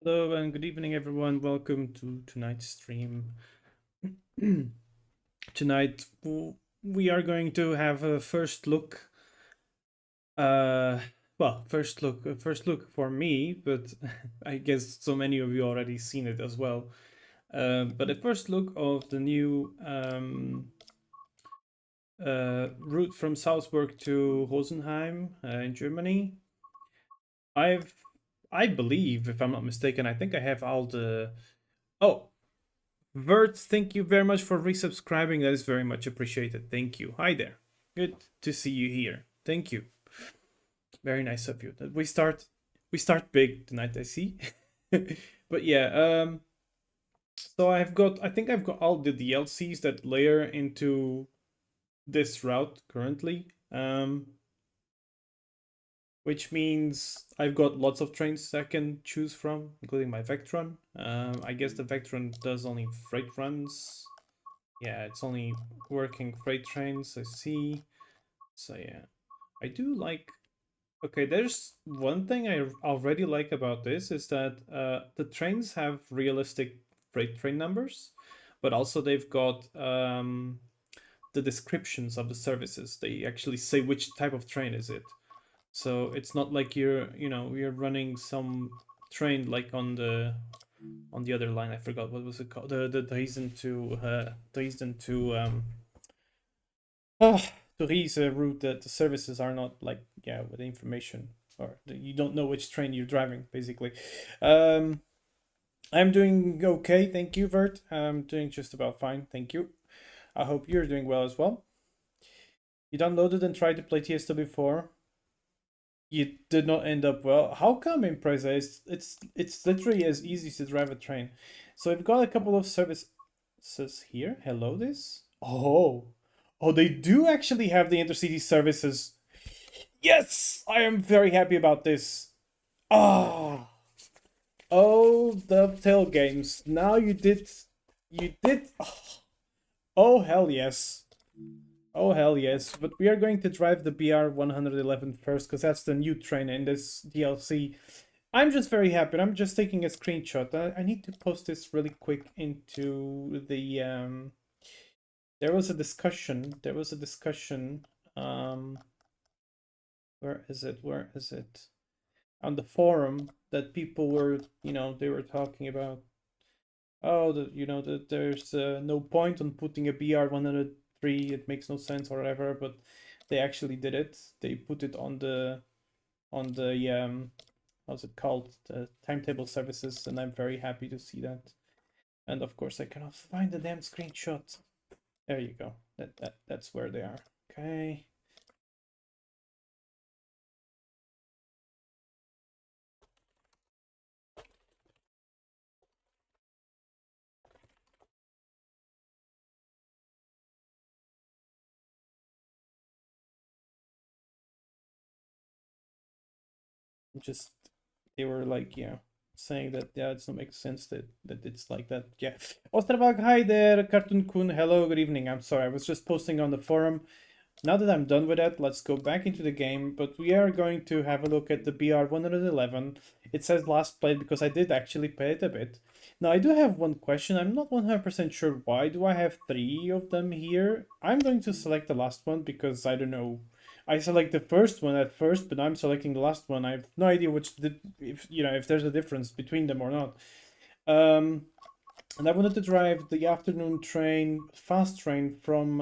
Hello and good evening, everyone. Welcome to tonight's stream. Tonight we are going to have a first look. Uh, first look for me, but I guess so many of you already seen it as well. But a first look of the new route from Salzburg to Rosenheim in Germany. I've, I believe, if I'm not mistaken, I think I have all the. Oh, Vert, thank you very much for resubscribing. That is very much appreciated. Thank you. Hi there. Good to see you here. Thank you. Very nice of you. We start big tonight, I see. But yeah, so I think I've got all the DLCs that layer into this route currently. Which means I've got lots of trains I can choose from, including my Vectron. I guess the Vectron does only freight runs. Yeah, it's only working freight trains, I see. So yeah, I do like. Okay, there's one thing I already like about this is that the trains have realistic freight train numbers, but also they've got the descriptions of the services. They actually say which type of train is it. So it's not like you're running some train like on the other line. I forgot what was it called. The Dresden to oh, to his route that the services are not like with the information or you don't know which train you're driving basically. Um, I'm doing okay, thank you, Vert. I'm doing just about fine, thank you. I hope you're doing well as well. You downloaded and tried to play TSW before. You did not end up well. How come, Impreza? It's literally as easy to drive a train. So I've got a couple of services here. Hello, this. Oh, they do actually have the intercity services. Yes, I am very happy about this. Ah, oh, Dovetail Games. Now you did. Oh hell yes. Oh hell yes, but we are going to drive the BR 111 first because that's the new train in this DLC. I'm just very happy. I'm just taking a screenshot. I need to post this really quick into the there was a discussion. There was a discussion. Um where is it? Where is it? On the forum that people were, they were talking about. Oh, that there's no point on putting a BR 103. It makes no sense or whatever, but they actually did it. They put it on the how's it called? The timetable services, and I'm very happy to see that. And of course, I cannot find the damn screenshot. There you go. That's where they are. Okay. Just they were like, saying that it doesn't make sense that it's like that. Yeah. Osterbach, hi there, Cartoon Kun. Hello, good evening. I'm sorry, I was just posting on the forum. Now that I'm done with that, let's go back into the game, but we are going to have a look at the BR 111. It says last played because I did actually play it a bit. Now, I do have one question. I'm not 100% sure why do I have three of them here. I'm going to select the last one because I don't know. I select the first one at first, but I'm selecting the last one. I have no idea if there's a difference between them or not. And I wanted to drive the afternoon train, fast train from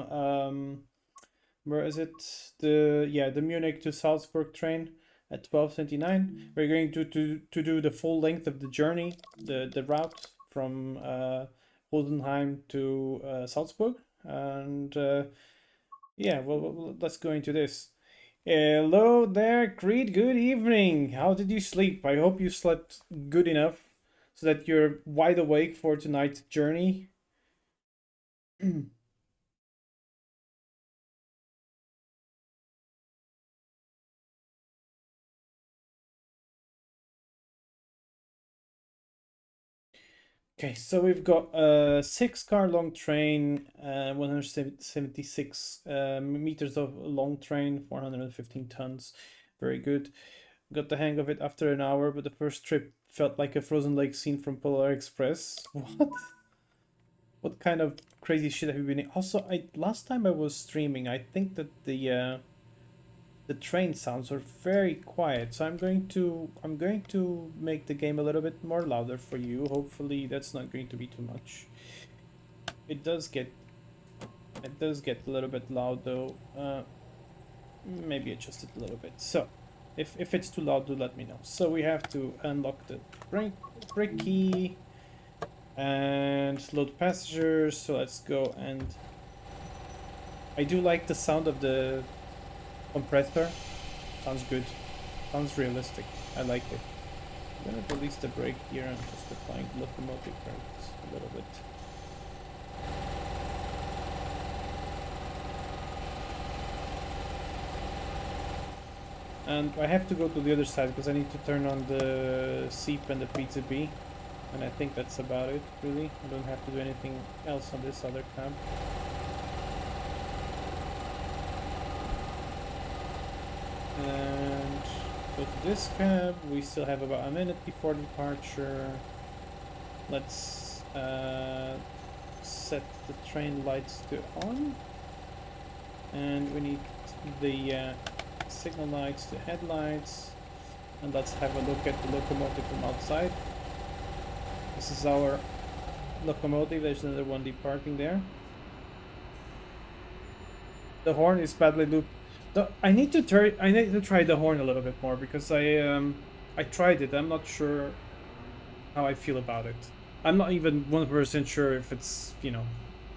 where is it? The Munich to Salzburg train at 12:29. We're going to do the full length of the journey, the route from Rosenheim to Salzburg, and yeah, well, let's go into this. Hello there, Creed. Good evening. How did you sleep? I hope you slept good enough so that you're wide awake for tonight's journey. Okay, so we've got a 6 car long train, 176 meters of long train, 415 tons. Very good. got the hang of it after an hour, but the first trip felt like a frozen lake scene from Polar Express. What? What kind of crazy shit have you been in? Also, last time I was streaming, I think that the train sounds are very quiet. So I'm going to make the game a little bit more louder for you. Hopefully that's not going to be too much. It does get a little bit loud though. Maybe adjust it a little bit. So if it's too loud, do let me know. So we have to unlock the brake key and load passengers. So let's go, and I do like the sound of the compressor. Sounds good. Sounds realistic. I like it. I'm gonna release the brake here and just applying locomotive brakes a little bit. And I have to go to the other side because I need to turn on the SEEP and the P2B. And I think that's about it, really. I don't have to do anything else on this other cab. And go to this cab. We still have about a minute before departure. Let's set the train lights to on. And we need the signal lights to headlights. And let's have a look at the locomotive from outside. This is our locomotive. There's another one departing there. The horn is badly looped. I need to try the horn a little bit more because I tried it. I'm not sure how I feel about it. I'm not even 1% sure if it's, you know,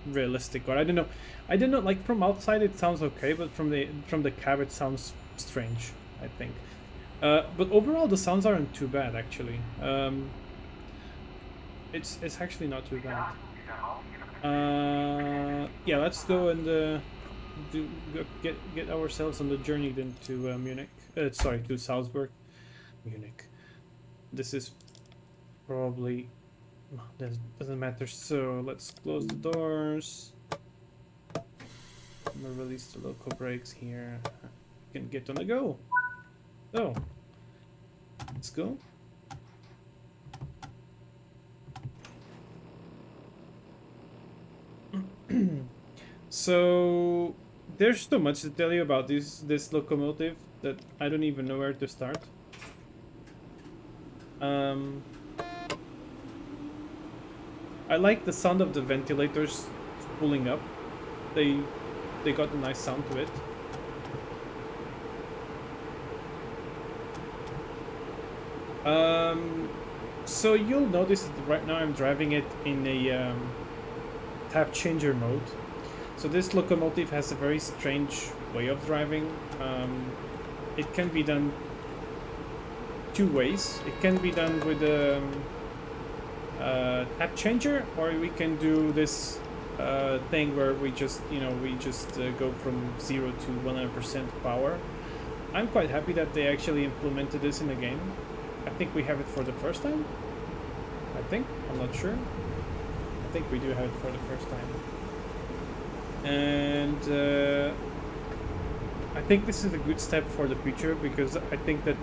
realistic, or I don't know. I don't know. Like from outside it sounds okay, but from the cab it sounds strange, I think. But overall the sounds aren't too bad actually. It's actually not too bad. Yeah, let's go and get ourselves on the journey then to Munich. Sorry, to Salzburg. Munich. This is probably doesn't matter. So let's close the doors. I'm gonna release the local brakes here. We can get on the go. So let's go. So there's so much to tell you about this locomotive that I don't even know where to start. I like the sound of the ventilators pulling up. They got a nice sound to it. So you'll notice that right now I'm driving it in a tap changer mode. So this locomotive has a very strange way of driving. It can be done two ways. It can be done with a tap changer, or we can do this thing where we just go from 0 to 100% power. I'm quite happy that they actually implemented this in the game. I think we have it for the first time. I'm not sure. I think we do have it for the first time. And I think this is a good step for the future, because I think that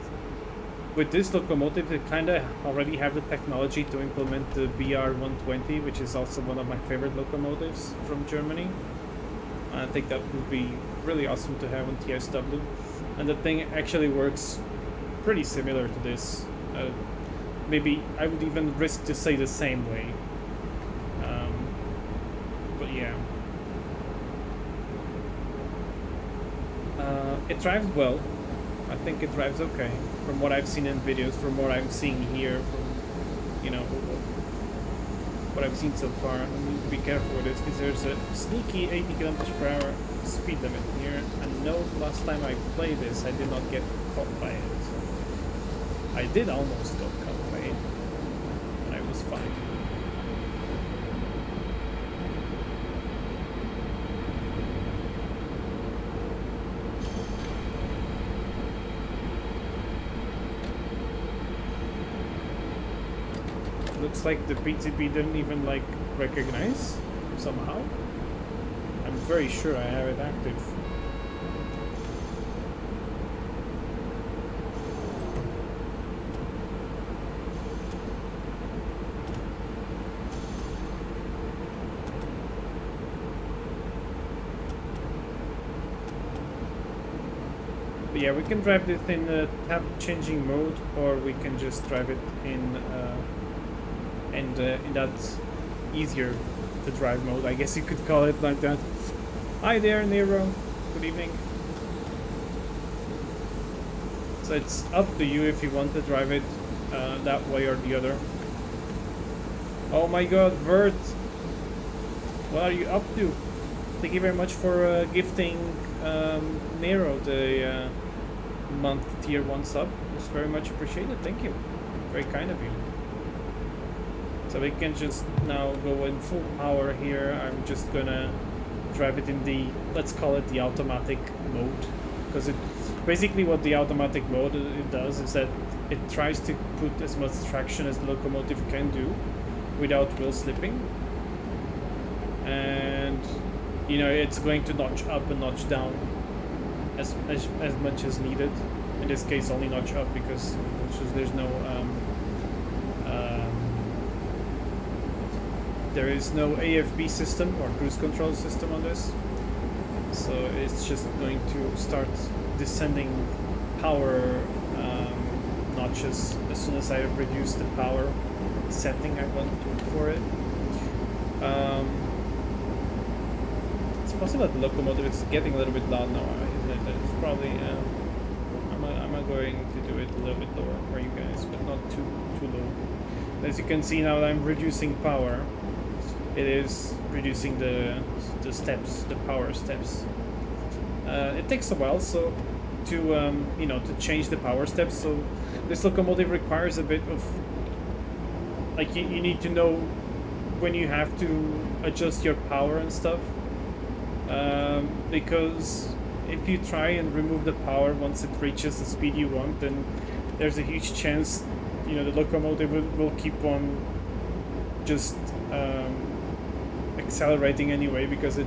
with this locomotive they kind of already have the technology to implement the BR120, which is also one of my favorite locomotives from Germany. I think that would be really awesome to have on TSW. And the thing actually works pretty similar to this. Maybe I would even risk to say the same way. But yeah. It drives well. I think it drives okay. From what I've seen in videos, from what I'm seeing here, from, you know, what I've seen so far. I need to be careful with this because there's a sneaky 80 kilometers per hour speed limit here. And no, last time I played this, I did not get caught by it. I did almost get caught by it, and I was fine. Looks like the PTP didn't even like recognize somehow. I'm very sure I have it active. But yeah, we can drive this in tab changing mode, or we can just drive it in that easier to drive mode. I guess you could call it like that. Hi there, Nero. Good evening. So it's up to you if you want to drive it that way or the other. Oh my god, Bert! What are you up to? Thank you very much for gifting Nero the month tier 1 sub. It's very much appreciated. Thank you. Very kind of you. So we can just now go in full power here. I'm just gonna drive it in the, let's call it the automatic mode, because it basically what the automatic mode it does is that it tries to put as much traction as the locomotive can do without wheel slipping, and you know it's going to notch up and notch down as much as needed. In this case only notch up because there's no there is no AFB system or cruise control system on this, so it's just going to start descending power notches as soon as I reduce the power setting I want for it. It's possible that the locomotive is getting a little bit loud now, isn't it? It's probably I'm going to do it a little bit lower for you guys, but not too low. As you can see now that I'm reducing power, it is reducing the steps, the power steps. It takes a while so to you know, to change the power steps, so this locomotive requires a bit of, like, you need to know when you have to adjust your power and stuff, because if you try and remove the power once it reaches the speed you want, then there's a huge chance, you know, the locomotive will keep on just accelerating anyway, because it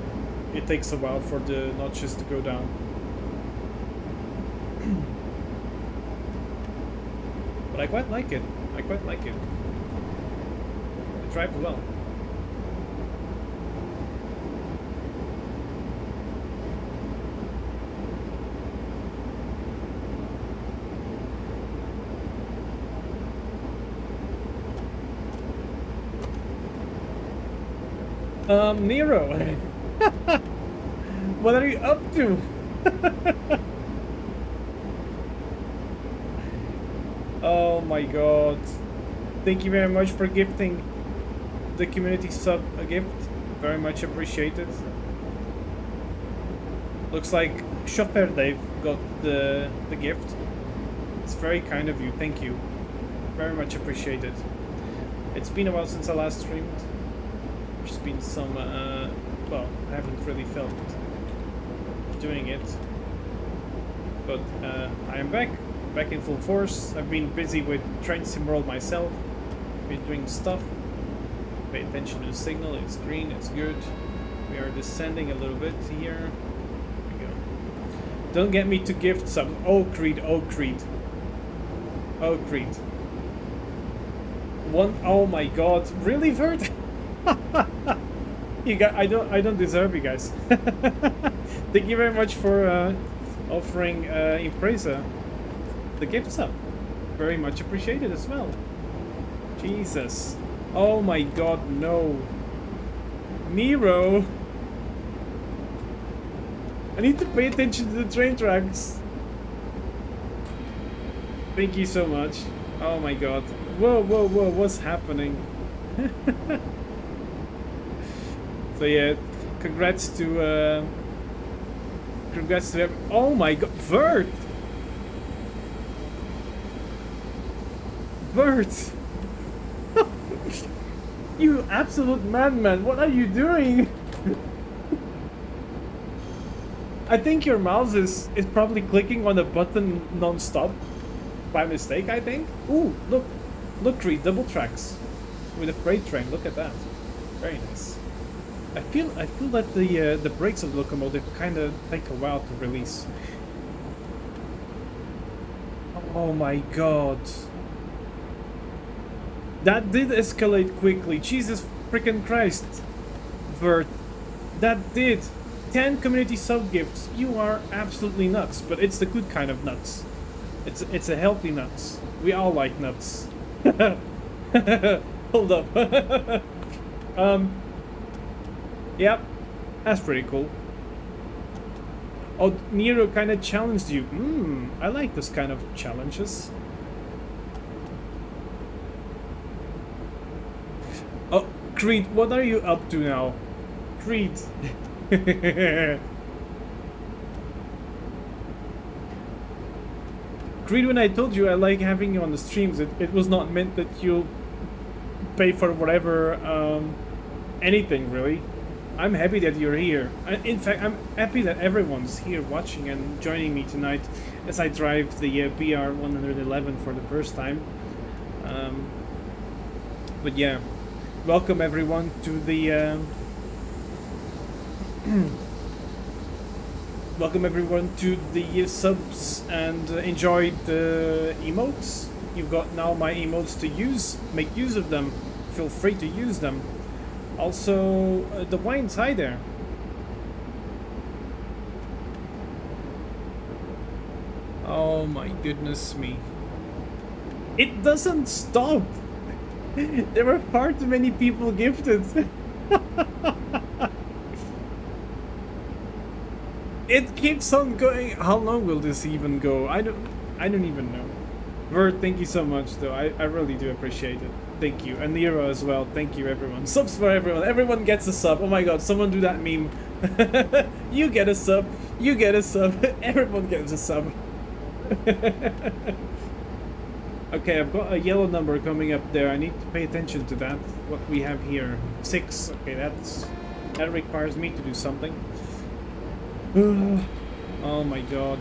takes a while for the notches to go down. But I quite like it. It drives well. Nero, what are you up to? Oh my god. Thank you very much for gifting the community sub a gift. Very much appreciated. Looks like Chopper Dave got the gift. It's very kind of you. Thank you. Very much appreciated. It's been a while since I last streamed. There's been some, well, I haven't really felt doing it, but I am back in full force. I've been busy with Train Sim World myself, been doing stuff. Pay attention to the signal, it's green, it's good. We are descending a little bit here. There we go. Don't get me to gift some. Oh Creed. Oh my god, really, Vert? You got, I don't deserve you guys. Thank you very much for offering Impreza the gift sub. Very much appreciated as well. Jesus. Oh my god, no. Nero. I need to pay attention to the train tracks. Thank you so much. Oh my god. Whoa, what's happening? So yeah, congrats to oh my god, Vert! You absolute madman, what are you doing? I think your mouse is probably clicking on the button non-stop by mistake, I think. Ooh, look, Creed, double tracks with a freight train. Look at that, very nice. I feel that the brakes of the locomotive kind of take a while to release. Oh my god, that did escalate quickly. Jesus freaking Christ, Vert, that did. 10 community sub gifts. You are absolutely nuts, but it's the good kind of nuts. It's a healthy nuts. We all like nuts. Hold up. Yep, that's pretty cool. Oh, Nero kind of challenged you. I like this kind of challenges. Oh, Creed, what are you up to now? Creed. Creed, when I told you I like having you on the streams, it was not meant that you'll pay for whatever, anything really. I'm happy that you're here. In fact, I'm happy that everyone's here watching and joining me tonight as I drive the BR 111 for the first time. But yeah, welcome everyone to the welcome everyone to the subs, and enjoy the emotes. You've got now my emotes to use. Make use of them. Feel free to use them. Also, the wines, hi there. Oh my goodness me. It doesn't stop. There were far too many people gifted. It keeps on going. How long will this even go? I don't even know. Vert, thank you so much though. I really do appreciate it. Thank you. And Nero as well. Thank you everyone. Subs for everyone. Everyone gets a sub. Oh my god, someone do that meme. You get a sub. You get a sub. Everyone gets a sub. Okay, I've got a yellow number coming up there. I need to pay attention to that. What we have here. 6. Okay, that requires me to do something. Oh my god.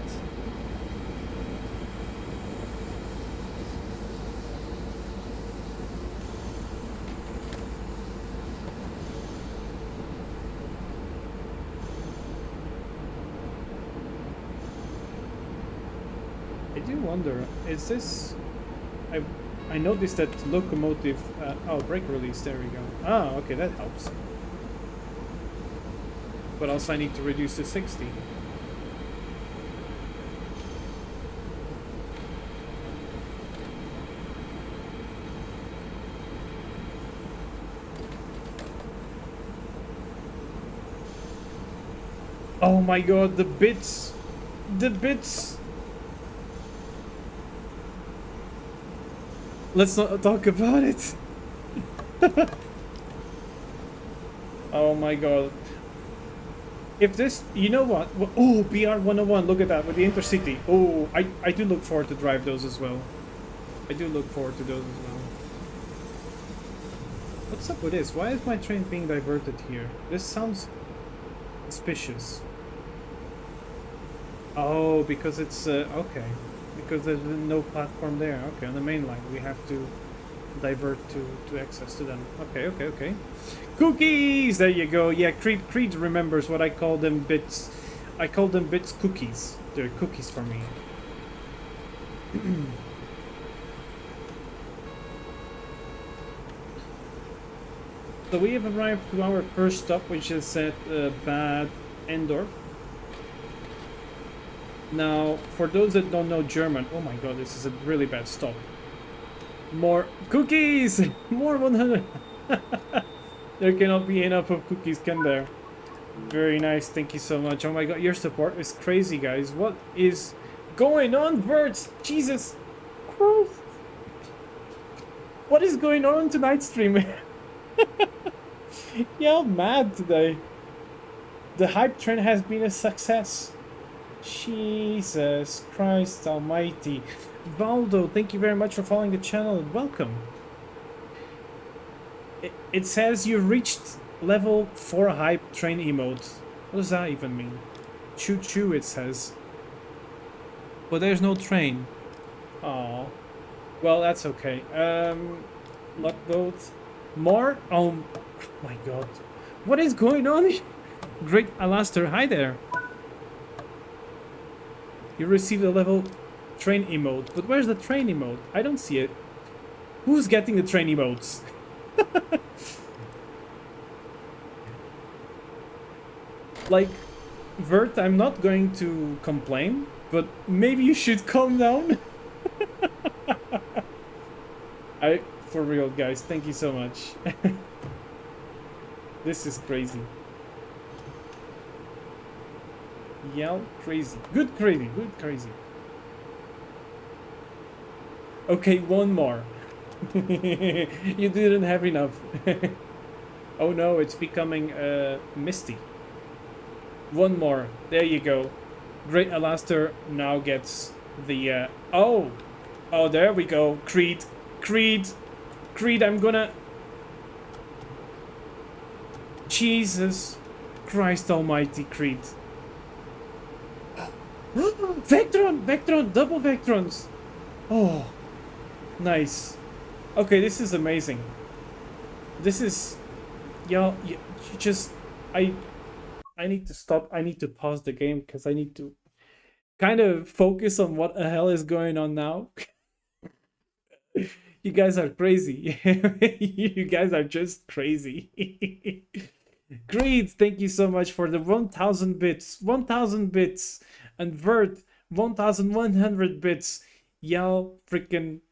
I do wonder, is this... I noticed that locomotive... oh, brake release, there we go. Ah, okay, that helps. But also I need to reduce to 60. Oh my god, the bits! The bits! Let's not talk about it! Oh my god. If this, you know what? Oh, BR 101, look at that, with the Intercity. Oh, I do look forward to drive those as well. I do look forward to those as well. What's up with this? Why is my train being diverted here? This sounds suspicious. Oh, because it's, okay. Because there's no platform there. Okay, on the main line, we have to divert to access to them. Okay. Cookies! There you go. Yeah, Creed remembers what I call them bits. I call them bits cookies. They're cookies for me. So we have arrived to our first stop, which is at Bad Endorf. Now, for those that don't know German, oh my god, this is a really bad stop. More cookies! More 100! There cannot be enough of cookies, can there? Very nice, thank you so much. Oh my god, your support is crazy, guys. What is going on, birds? Jesus Christ! What is going on tonight's stream? Yeah, I'm mad today. The hype train has been a success. Jesus Christ almighty. Valdo, thank you very much for following the channel. Welcome. It says you reached level 4 hype train emote. What does that even mean? Choo choo, it says. But there's no train. Oh. Well, that's okay. Luck boat. More? Oh my god. What is going on? Great Alastair, hi there. You received a level train emote. But where's the train emote? I don't see it. Who's getting the train emotes? Like, Vert, I'm not going to complain, but maybe you should calm down. For real, guys, thank you so much. This is crazy. Yeah, crazy. Good crazy, good crazy. Okay, one more. You didn't have enough. Oh no, it's becoming misty. One more. There you go. Great Alastair now gets the oh, there we go. Creed, I'm gonna, Jesus Christ almighty, Creed. Vectron, double Vectrons. Oh, nice. Okay, this is amazing. This is, yeah, you just, I need to stop. I need to pause the game because I need to kind of focus on what the hell is going on now. You guys are crazy. You guys are just crazy. Great, thank you so much for the 1000 bits. 1000 bits. And Vert, 1100 bits. Y'all freaking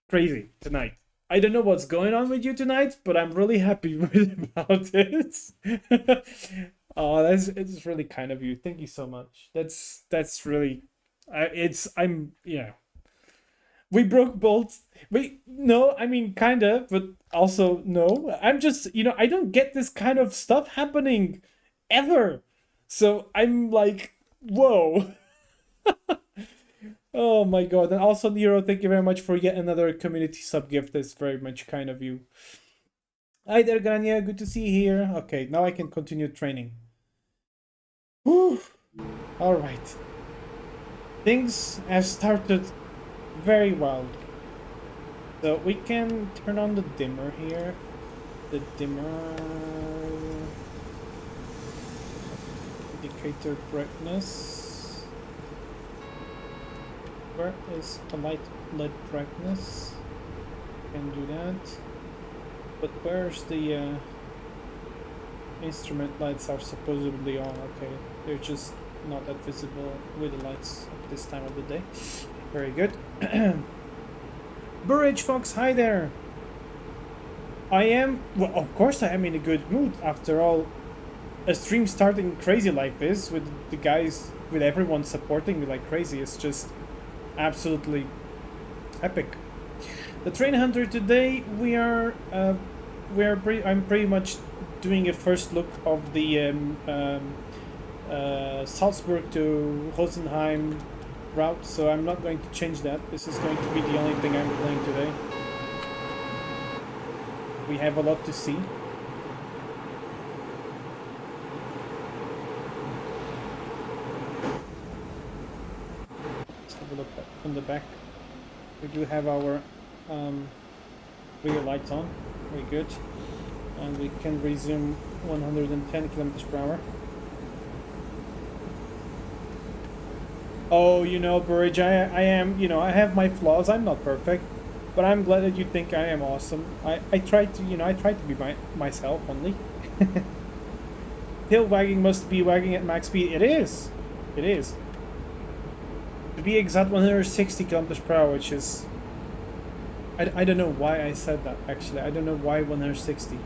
crazy tonight. I don't know what's going on with you tonight, but I'm really happy about this. Oh, it's really kind of you. Thank you so much. That's really, yeah. We broke bolts. Wait, no, I mean kinda, but also no. I'm just, I don't get this kind of stuff happening ever. So I'm like, whoa. Oh my god. And also Nero, thank you very much for yet another community sub gift. That's very much kind of you. Hi there, Grania. Good to see you here. Okay, now I can continue training. Whew. All right. Things have started very well. So we can turn on the dimmer here. The dimmer indicator brightness. Where is the light LED brightness? Can do that. But where's the instrument lights are supposedly on? Okay, they're just not that visible with the lights at this time of the day. Very good. Burridge Fox, hi there. I am, well, of course I am in a good mood. After all, a stream starting crazy like this with the guys, with everyone supporting me like crazy, is just absolutely epic. The Train Hunter today, I'm pretty much doing a first look of the Salzburg to Rosenheim route, so I'm not going to change that. This is going to be the only thing I'm playing today. We have a lot to see. Let's have a look on the back. We do have our rear lights on. Very good. And we can resume 110 kilometers per hour. Oh, Burridge, I am, I have my flaws. I'm not perfect, but I'm glad that you think I am awesome. I try to be myself only. Tail wagging must be wagging at max speed. It is. To be exact, 160 kilometers per hour, which is... I don't know why I said that, actually. I don't know why 160.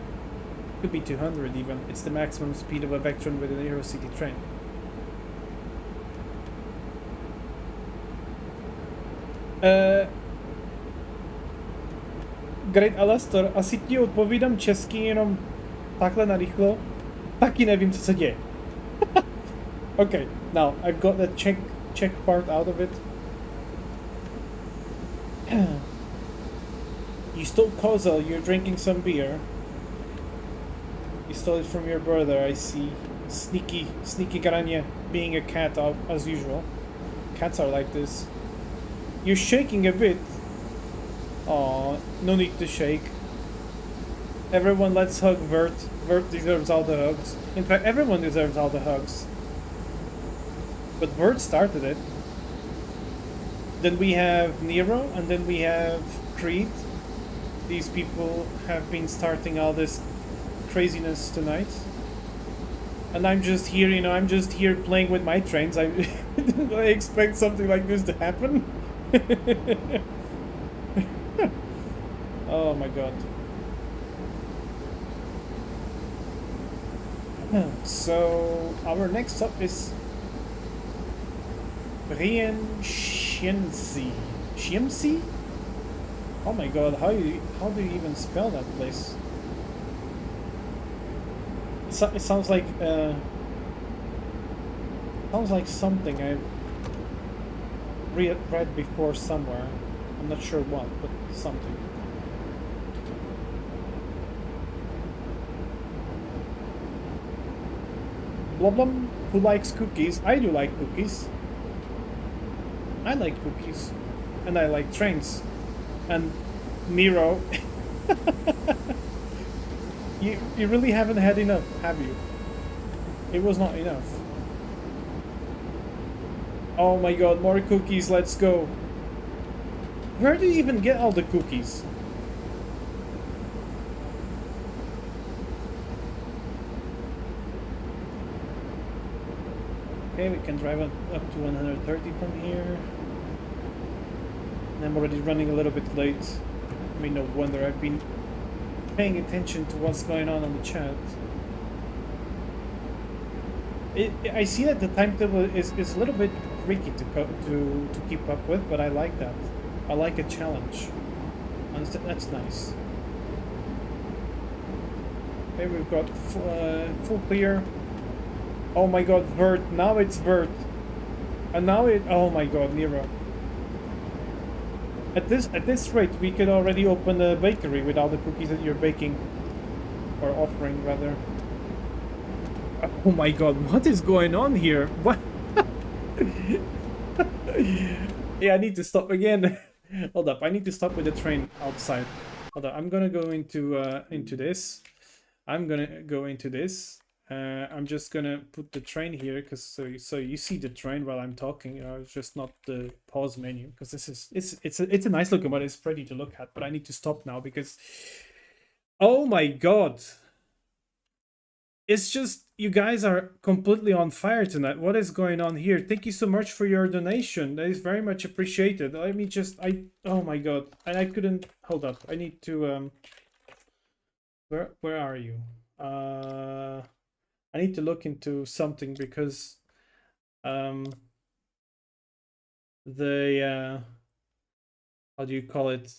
Could be 200 even. It's the maximum speed of a Vectron with an EuroCity train. Great Alastor, asi ti odpovídám česky jenom takhle narychlo. Taky nevím, co se děje. Okay, now I've got the Czech part out of it. You stole Kozel, you're drinking some beer. You stole it from your brother, I see. Sneaky Garanya, being a cat as usual. Cats are like this. You're shaking a bit. Aw, no need to shake. Everyone, let's hug Vert. Vert deserves all the hugs. In fact, everyone deserves all the hugs. But Vert started it. Then we have Nero, and then we have Creed. These people have been starting all this craziness tonight. and I'm just here, I'm just here playing with my trains. I didn't I expect something like this to happen. Oh my god. So our next stop is Brienchiensi. Chiemsi? Oh my god, how do you even spell that place? It sounds like something I've read before somewhere. I'm not sure what, but something. Blum Blum, who likes cookies? I do like cookies. I like cookies. And I like trains. And Nero, you really haven't had enough, have you? It was not enough. Oh my god, more cookies, let's go. Where do you even get all the cookies? Okay, we can drive up to 130 from here. And I'm already running a little bit late. I mean, no wonder. I've been paying attention to what's going on the chat. I see that the timetable is a little bit tricky to keep up with, but I like that. I like a challenge. And that's nice. Okay, we've got full clear. Oh my god, Vert. Now it's Vert. And now it... Oh my god, Nero. At this rate, we could already open a bakery with all the cookies that you're baking. Or offering, rather. Oh my god, what is going on here? What? Yeah, I need to stop again. Hold up, I need to stop with the train outside. Hold up, I'm gonna go into this. I'm gonna go into this. I'm just gonna put the train here because so you see the train while I'm talking. It's just not the pause menu because this is it's a nice looking, but it's pretty to look at. But I need to stop now because oh my god, it's just you guys are completely on fire tonight. What is going on here? Thank you so much for your donation. That is very much appreciated. Let me just oh my god, I couldn't hold up. I need to where are you? I need to look into something because the how do you call it?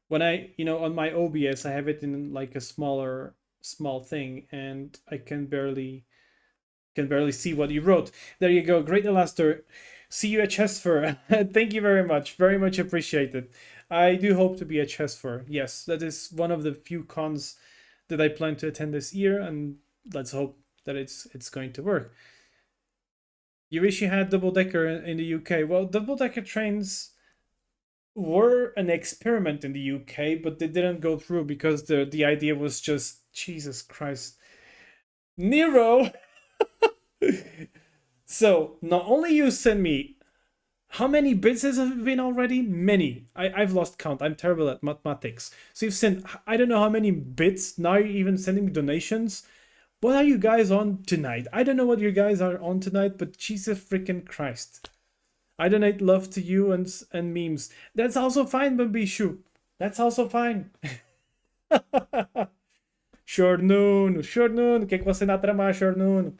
When I on my OBS I have it in like a small thing and I can barely see what you wrote. There you go. Great Elaster. See you at Chesfer. Thank you very much. Very much appreciated. I do hope to be at Chesfer. Yes, that is one of the few cons that I plan to attend this year, and let's hope that it's going to work. You wish you had double decker in the UK. Well, double decker trains were an experiment in the UK, but they didn't go through because the idea was just Jesus Christ. Nero. So not only you send me how many bits has it been already? Many. I've lost count. I'm terrible at mathematics. So you've sent I don't know how many bits. Now you're even sending me donations. What are you guys on tonight? I don't know what you guys are on tonight, but Jesus freaking Christ. I donate love to you and memes. That's also fine, Bambishu. That's also fine. Short noon. O que é que você não tramar, Short noon?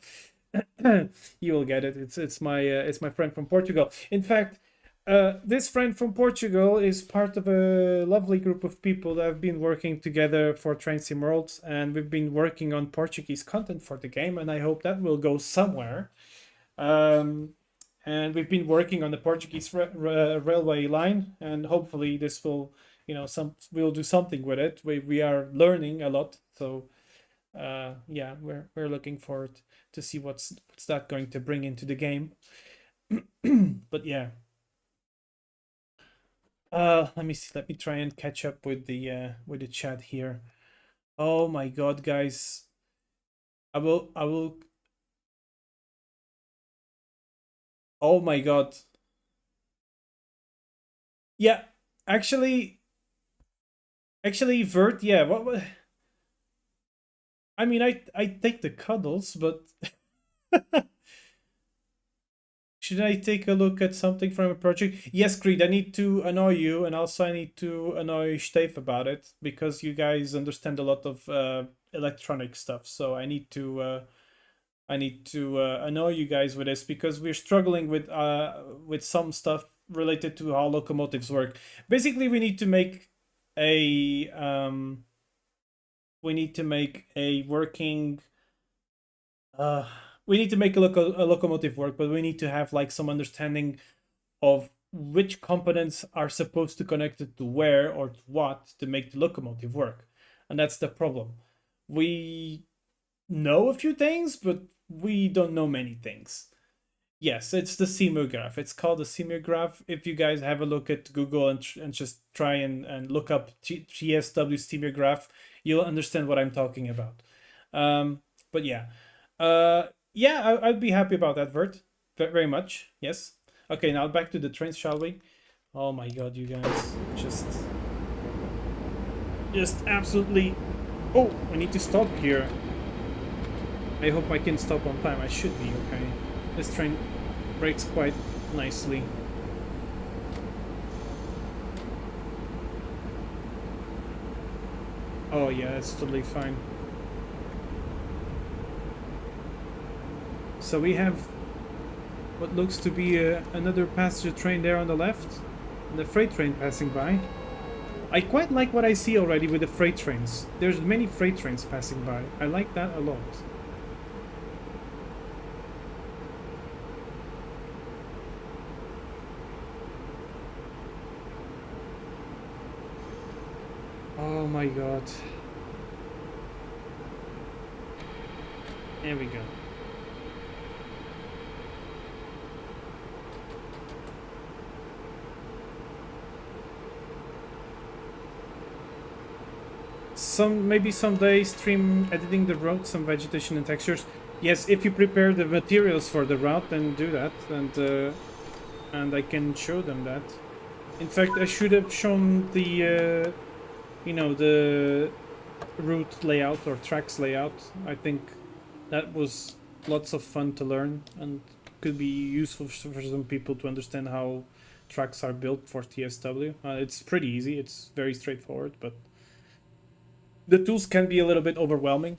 You will get it. It's my friend from Portugal. In fact, this friend from Portugal is part of a lovely group of people that have been working together for Train Sim Worlds, and we've been working on Portuguese content for the game, and I hope that will go somewhere. And we've been working on the Portuguese railway line, and hopefully this will, we'll do something with it. We are learning a lot, so yeah, we're looking forward to see what's that going to bring into the game. But yeah. Let me see. Let me try and catch up with the chat here. Oh my god, guys. I will Oh my god. Yeah, actually Vert, yeah, what I mean, I take the cuddles, but Should I take a look at something from a project? Yes, Creed, I need to annoy you, and also I need to annoy Steve about it because you guys understand a lot of electronic stuff. So I need to annoy you guys with this because we're struggling with some stuff related to how locomotives work. Basically, a we need to make a working uh we need to make a locomotive work, but we need to have like some understanding of which components are supposed to connect it to where or to what to make the locomotive work. And that's the problem. We know a few things, but we don't know many things. Yes, it's the seismograph. It's called the seismograph. If you guys have a look at Google and just try and look up TSW seismograph, you'll understand what I'm talking about. But yeah, yeah, I'd be happy about that, Vert. Very much. Yes. Okay, now back to the trains, shall we? Oh my God, you guys, just absolutely. Oh, we need to stop here. I hope I can stop on time. I should be okay. This train brakes quite nicely. Oh yeah, it's totally fine. So we have what looks to be another passenger train there on the left, and the freight train passing by. I quite like what I see already with the freight trains. There's many freight trains passing by. I like that a lot. Oh my God. There we go. Maybe someday stream editing the route, some vegetation and textures. Yes, if you prepare the materials for the route, then do that, and I can show them that. In fact, I should have shown the the route layout or tracks layout. I think that was lots of fun to learn and could be useful for some people to understand how tracks are built for TSW. It's pretty easy. It's very straightforward, but the tools can be a little bit overwhelming.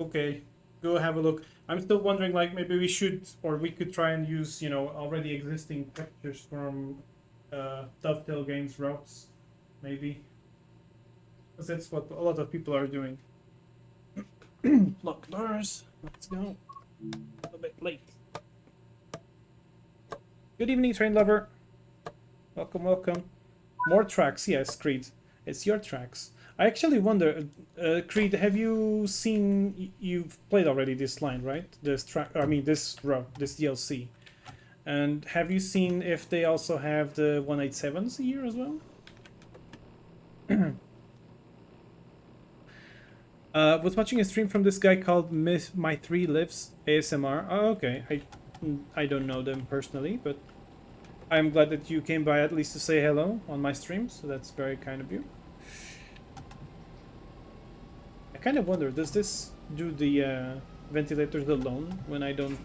Okay, go have a look. I'm still wondering, like, maybe we should, or we could try and use, already existing textures from Dovetail Games routes, maybe. Because that's what a lot of people are doing. Lock doors. Let's go. A little bit late. Good evening, train lover. Welcome, welcome. More tracks, yes, Creed. It's your tracks. I actually wonder, Creed, have you seen? You've played already this line, right? This track. I mean, this route, this DLC. And have you seen if they also have the 187s here as well? Was watching a stream from this guy called My Three Lives ASMR. Oh, okay. I don't know them personally, but I'm glad that you came by at least to say hello on my stream, so that's very kind of you. I kind of wonder, does this do the ventilators alone when I don't...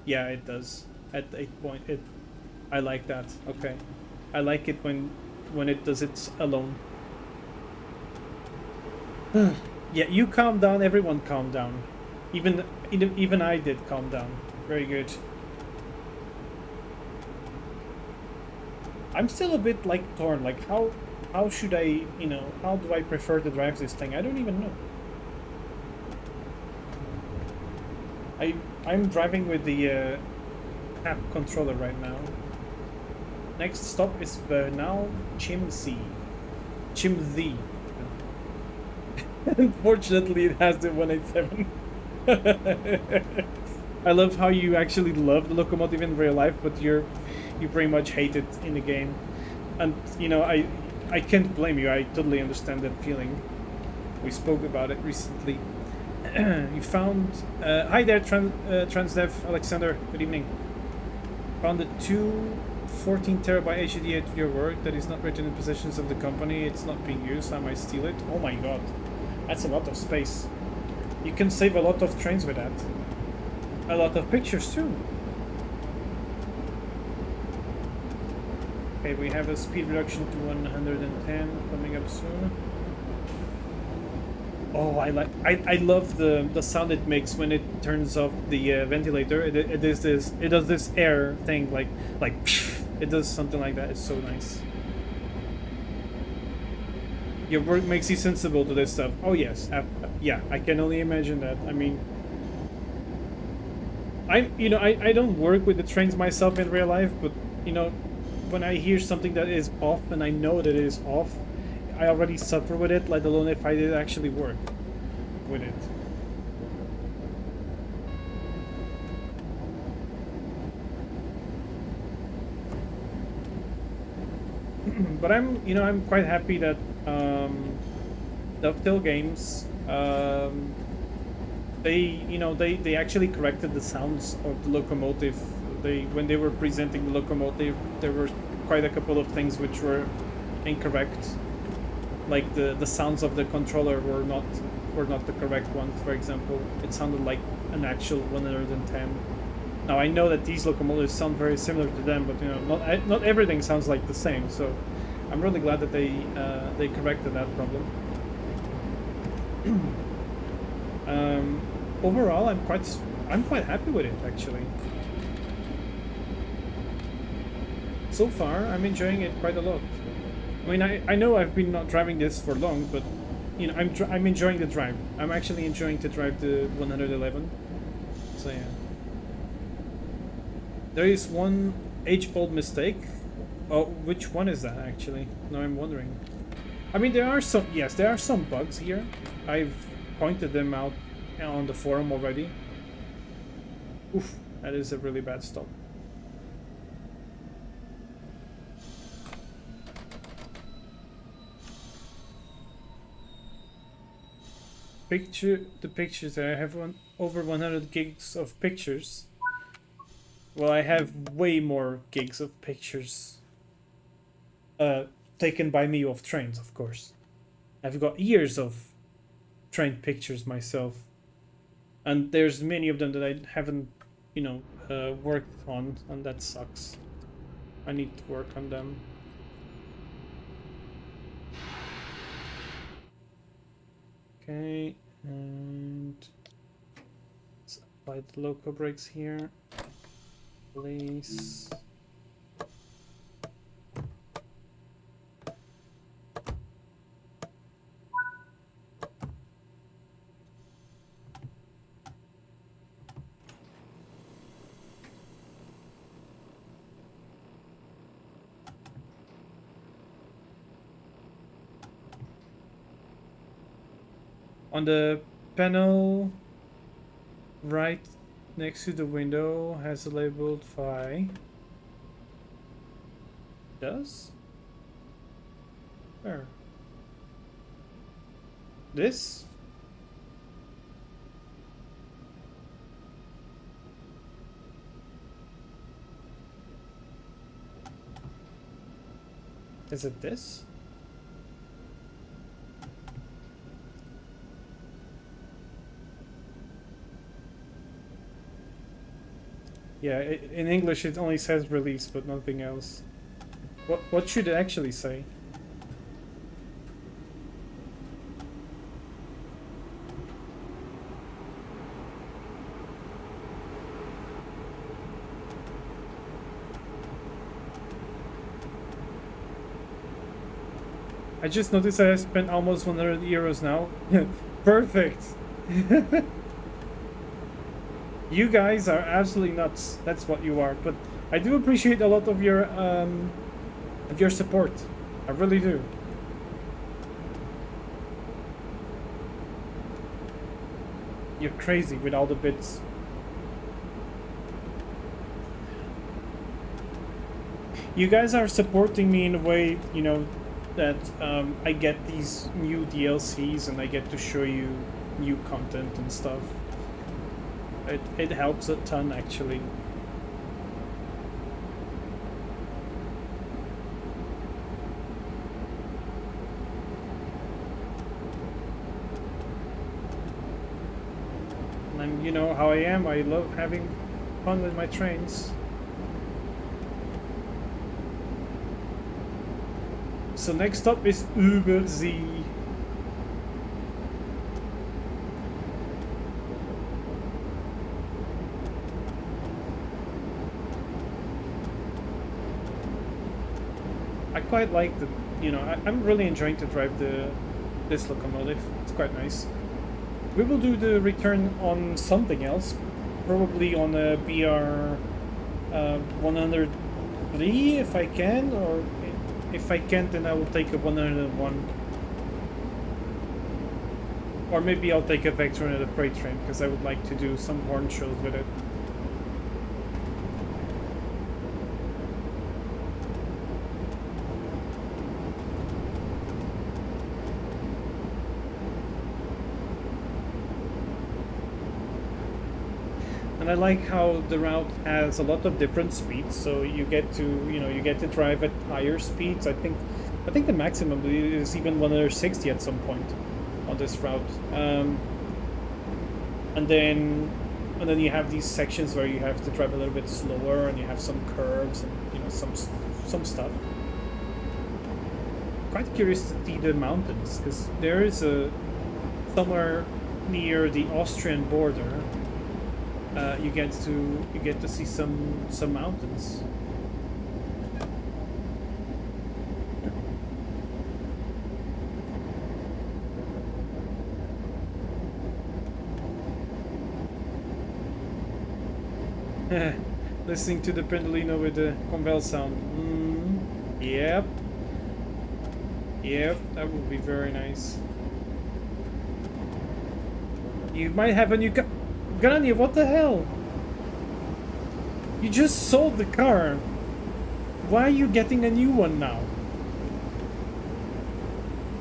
Yeah, it does. At 8 point, I like that. Okay. I like it when it does it alone. Yeah, you calm down, everyone calm down. Even I did calm down. Very good. I'm still a bit like torn. Like how should I, how do I prefer to drive this thing? I don't even know. I'm driving with the app controller right now. Next stop is Bernal Chimsey. Chimsey. Unfortunately, it has the 187. I love how you actually love the locomotive in real life, but you pretty much hate it in the game. And I can't blame you. I totally understand that feeling. We spoke about it recently. You found hi there, Transdev Alexander. Good evening. Found the 14 terabyte HDD at your work that is not written in possessions of the company. It's not being used. I might steal it. Oh my god, that's a lot of space. You can save a lot of trains with that. A lot of pictures too. Okay, we have a speed reduction to 110 coming up soon. Oh, I love the sound it makes when it turns off the ventilator. It does this air thing like it does something like that. It's so nice. Your work makes you sensible to this stuff. Oh yes, yeah. I can only imagine that. I mean, I don't work with the trains myself in real life, but when I hear something that is off and I know that it is off, I already suffer with it. Let alone if I did actually work with it. But I'm quite happy that Dovetail Games, they actually corrected the sounds of the locomotive. When they were presenting the locomotive, there were quite a couple of things which were incorrect. Like the sounds of the controller were not the correct ones. For example, it sounded like an actual 110. Now I know that these locomotives sound very similar to them, but not everything sounds like the same. So I'm really glad that they corrected that problem. Overall, I'm quite happy with it actually. So far, I'm enjoying it quite a lot. I mean, I know I've been not driving this for long, but I'm enjoying the drive. I'm actually enjoying to drive the 111. So yeah. There is one age-old mistake. Oh, which one is that actually? Now I'm wondering. I mean, there are some bugs here. I've pointed them out on the forum already. Oof, that is a really bad stop. The pictures there. I have over 100 gigs of pictures. Well, I have way more gigs of pictures taken by me of trains, of course. I've got years of train pictures myself, and there's many of them that I haven't, worked on, and that sucks. I need to work on them. Okay, and let's apply the loco brakes here. Please. On the panel right next to the window has a labeled phi. Does? Where? This? Is it this? Yeah, in English it only says release, but nothing else. What should it actually say? I just noticed that I spent almost 100 euros now. Perfect! You guys are absolutely nuts. That's what you are. But I do appreciate a lot of your support. I really do. You're crazy with all the bits. You guys are supporting me in a way, that I get these new DLCs and I get to show you new content and stuff. It helps a ton, actually. And you know how I am. I love having fun with my trains. So next stop is Übersee. I quite like the, I'm really enjoying to drive this locomotive. It's quite nice. We will do the return on something else, probably on a BR 103 if I can, or if I can't, then I will take a 101. Or maybe I'll take a Vector and a freight train, because I would like to do some horn shows with it. And I like how the route has a lot of different speeds, so you get to drive at higher speeds. I think the maximum is even 160 at some point on this route. And then you have these sections where you have to drive a little bit slower, and you have some curves and some stuff. Quite curious to see the mountains, because there is somewhere near the Austrian border. You get to see some mountains. Listening to the Pendolino with the Convel sound. Yep. Yep, that would be very nice. You might have a new car. Grania, what the hell? You just sold the car. Why are you getting a new one now?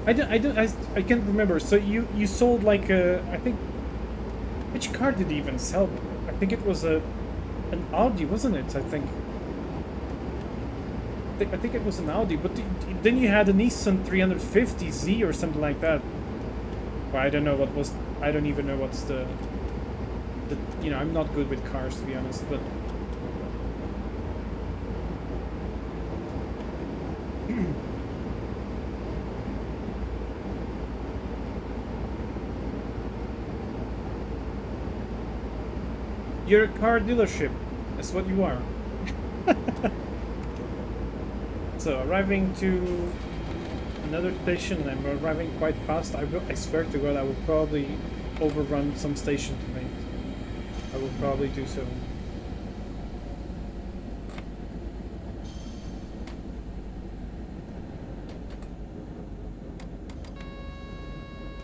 I can't remember. So you sold like I think, which car did you even sell? I think it was an Audi, wasn't it? I think it was an Audi, but then you had a Nissan 350Z or something like that. Well, I don't know what was. I don't even know what's the. I'm not good with cars, to be honest, but. You're a car dealership. That's what you are. So, arriving to another station, I'm arriving quite fast. I swear to God, I will probably overrun some station tonight. I will probably do so.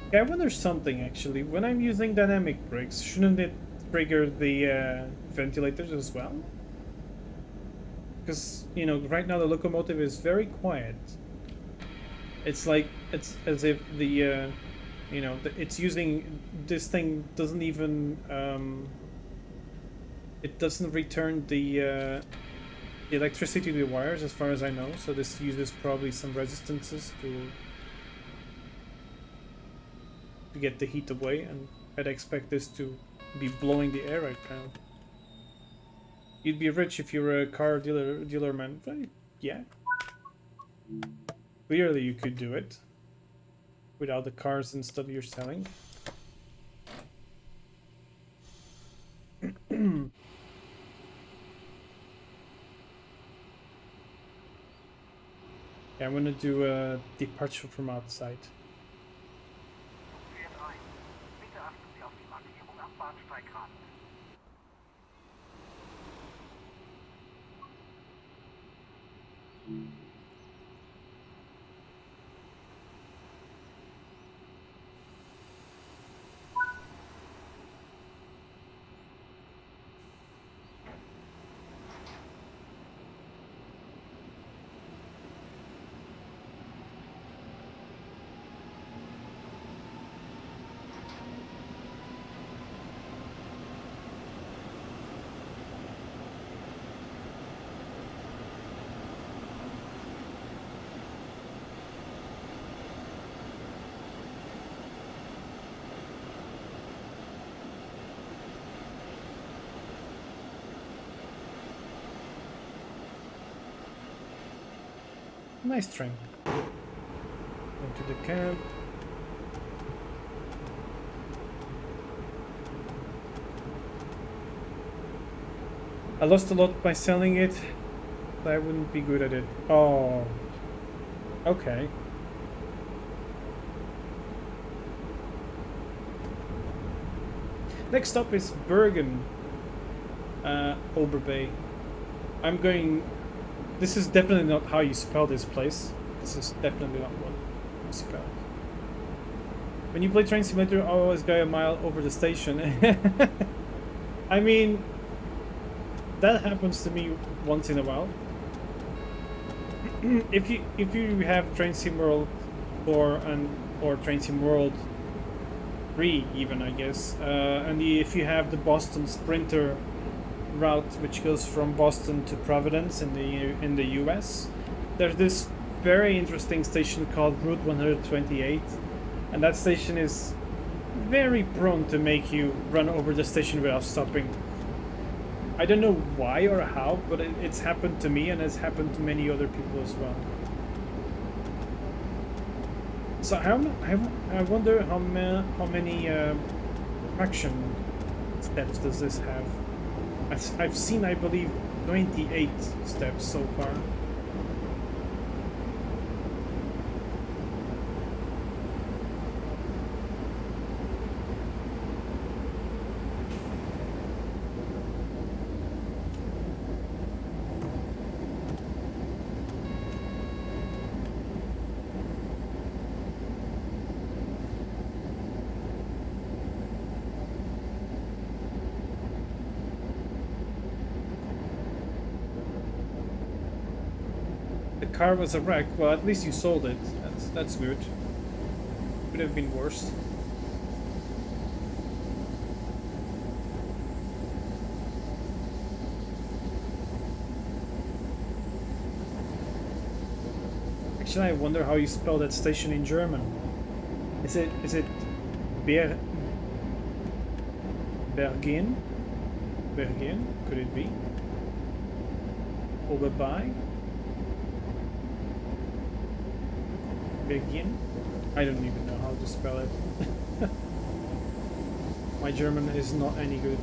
Okay, I wonder something actually. When I'm using dynamic brakes, shouldn't it trigger the ventilators as well? Because, right now the locomotive is very quiet. It's like, it's as if the, it's using, this thing doesn't even, it doesn't return the electricity to the wires, as far as I know, so this uses probably some resistances to get the heat away, and I'd expect this to be blowing the air right now. You'd be rich if you were a car dealer man. Well, yeah. Clearly you could do it without the cars and stuff you're selling. Yeah, I'm gonna do a departure from outside. Nice train. Going to the camp. I lost a lot by selling it, but I wouldn't be good at it. Oh. Okay. Next stop is Bergen, Oberbay. I'm going... This is definitely not how you spell this place. This is definitely not what you spell. When you play Train Simulator, I always go a mile over the station. I mean, that happens to me once in a while. if you have Train Sim World 4 or Train Sim World 3 even, I guess, and if you have the Boston Sprinter route, which goes from Boston to Providence in the US, there's this very interesting station called Route 128, and that station is very prone to make you run over the station without stopping. I don't know why or how, but it's happened to me, and it's happened to many other people as well. So I wonder how many traction steps does this have? I've seen, I believe, 28 steps so far. Car was a wreck. Well, at least you sold it. That's good. Could have been worse. Actually, I wonder how you spell that station in German. Is it Bergen? Bergen? Could it be? Oberbay? Begin? I don't even know how to spell it. My German is not any good.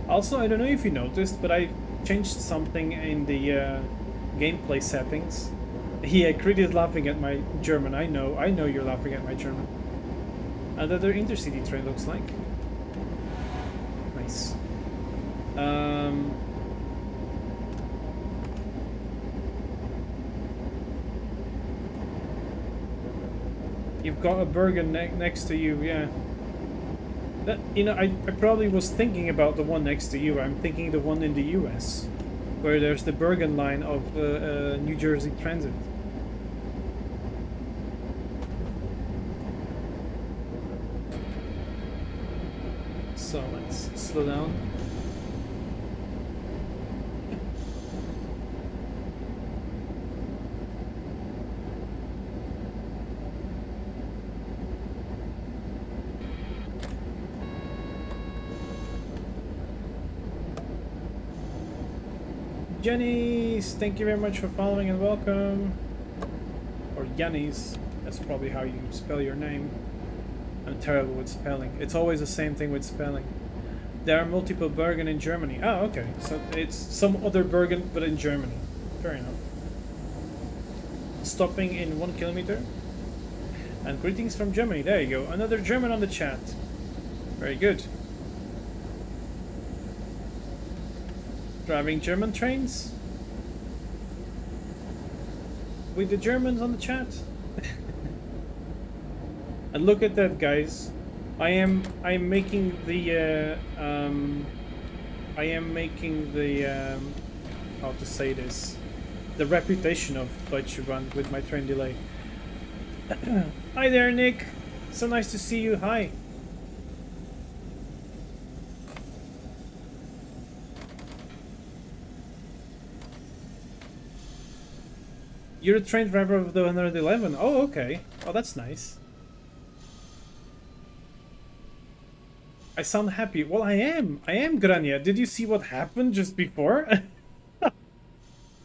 Also, I don't know if you noticed, but I changed something in the gameplay settings. Yeah, Creed is laughing at my German. I know you're laughing at my German. Another intercity train looks like. Nice. You've got a Bergen next to you, yeah. That, you know, I probably was thinking about the one next to you. I'm thinking the one in the US, where there's the Bergen line of New Jersey Transit. So let's slow down. Jenny's, thank you very much for following and welcome. Or Yanni's, that's probably how you spell your name. I'm terrible with spelling. It's always the same thing with spelling. There are multiple Bergen in Germany. Oh, okay. So it's some other Bergen, but in Germany. Fair enough. Stopping in 1 kilometer. And greetings from Germany. There you go. Another German on the chat. Very good. Driving German trains? With the Germans on the chat? And look at that, guys. I'm making the how to say this, the reputation of Deutsche Bahn with my train delay. Hi there, Nick. So nice to see you. Hi. You're a train driver of the 111. Oh, okay. Oh, that's nice. I sound happy. Well, I am. I am, Grania. Did you see what happened just before?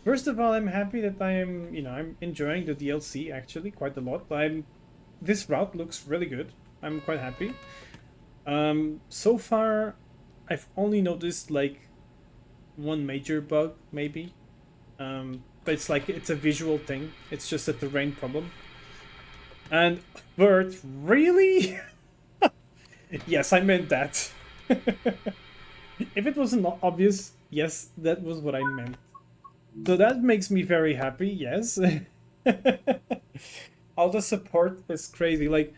First of all, I'm happy that I am, I'm enjoying the DLC actually quite a lot. This route looks really good. I'm quite happy. So far, I've only noticed like one major bug, maybe. But it's like it's a visual thing. It's just a terrain problem. And Bert, really? Yes, I meant that. If it wasn't obvious, yes, that was what I meant. So that makes me very happy, yes. All the support is crazy. Like,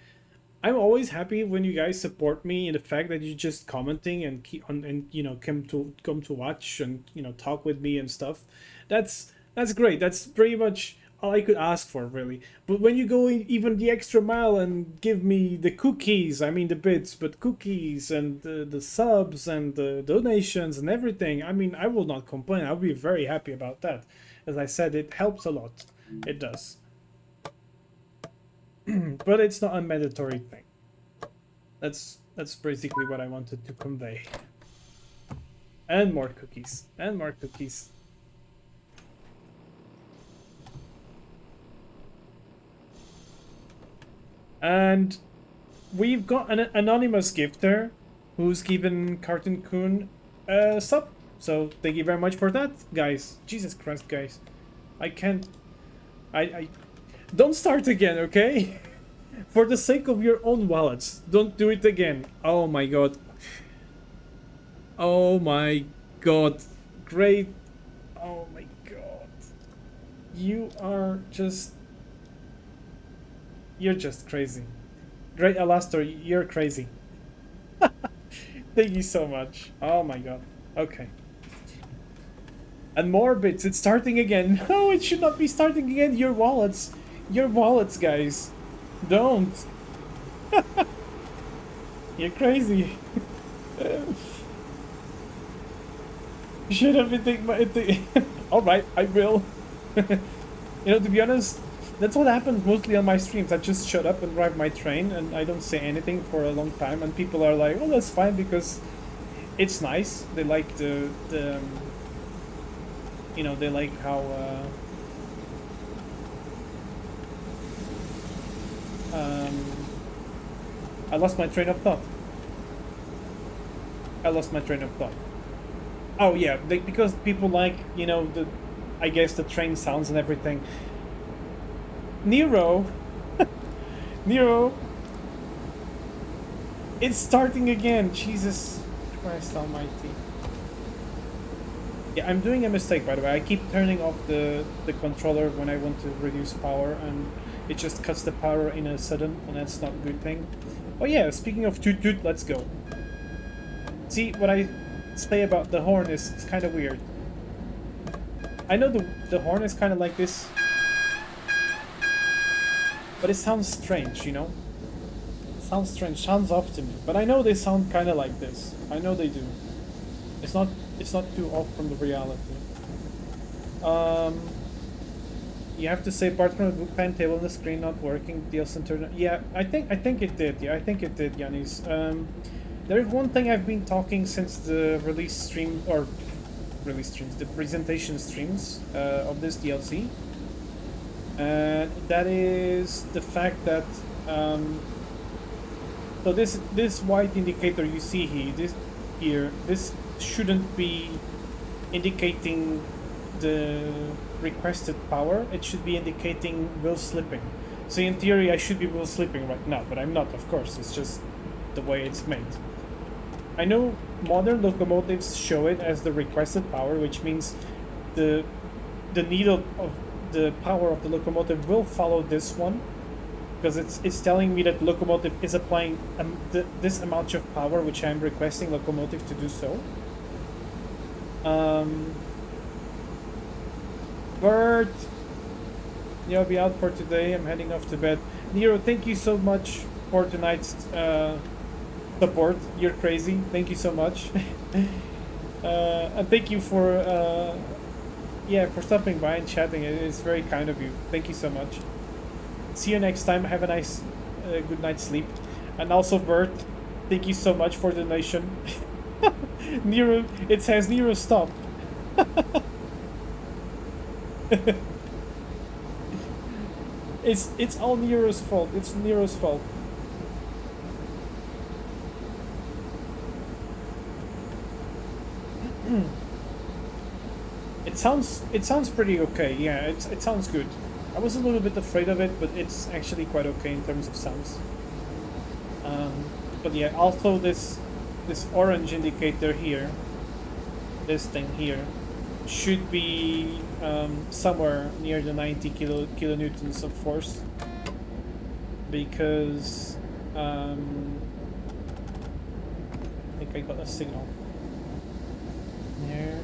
I'm always happy when you guys support me in the fact that you're just commenting and keep on and come to watch and talk with me and stuff. That's great. That's pretty much all I could ask for, really. But when you go even the extra mile and give me the cookies, I mean the bits, but cookies and the subs and the donations and everything, I mean, I will not complain. I'll be very happy about that. As I said, it helps a lot. It does. But it's not a mandatory thing. That's basically what I wanted to convey. And more cookies. And more cookies. And we've got an anonymous gifter who's given Cartoon Kun a sub. So thank you very much for that, guys. Jesus Christ, guys. I can't... I don't start again, okay? For the sake of your own wallets, don't do it again. Oh my god. Oh my god. Great. Oh my god. You are just... You're just crazy. Great Alastor, you're crazy. Thank you so much. Oh my god. Okay. And more bits, it's starting again. No, it should not be starting again. Your wallets. Your wallets, guys. Don't. You're crazy. Should have been taking my... Alright, I will. To be honest, that's what happens mostly on my streams. I just shut up and drive my train and I don't say anything for a long time and people are like, oh, that's fine because it's nice. They like the they like how I lost my train of thought. Oh yeah, because people like, I guess the train sounds and everything. Nero, it's starting again. Jesus Christ Almighty. Yeah, I'm doing a mistake, by the way. I keep turning off the controller when I want to reduce power, and it just cuts the power in a sudden, and that's not a good thing. Oh yeah, speaking of toot toot, let's go. See, what I say about the horn is kind of weird. I know the horn is kind of like this, but it sounds strange, It sounds strange, sounds off to me. But I know they sound kind of like this. I know they do. It's not too off from the reality. You have to say apart from the book timetable on the screen not working, deal center. Yeah, I think it did. Yeah, I think it did, Yanis. There is one thing I've been talking since the release stream the presentation streams of this DLC. And that is the fact that so this white indicator you see here, this shouldn't be indicating the requested power. It should be indicating wheel slipping. So in theory, I should be wheel slipping right now, but I'm not, of course. It's just the way it's made. I know modern locomotives show it as the requested power, which means the needle of the power of the locomotive will follow this one, because it's telling me that the locomotive is applying this amount of power, which I'm requesting locomotive to do so. Bert, I'll be out for today. I'm heading off to bed. Nero, thank you so much for tonight's support. You're crazy. Thank you so much. And thank you for for stopping by and chatting. It's very kind of you. Thank you so much. See you next time. Have a nice good night's sleep. And also Bert, Thank you so much for the donation. Nero, it says Nero stop. It's all Nero's fault. It's Nero's fault. It sounds pretty okay. Yeah, it sounds good. I was a little bit afraid of it, but it's actually quite okay in terms of sounds. But yeah, also this orange indicator here, this thing here, should be somewhere near the 90 kilonewtons of force, because I think I got a signal there.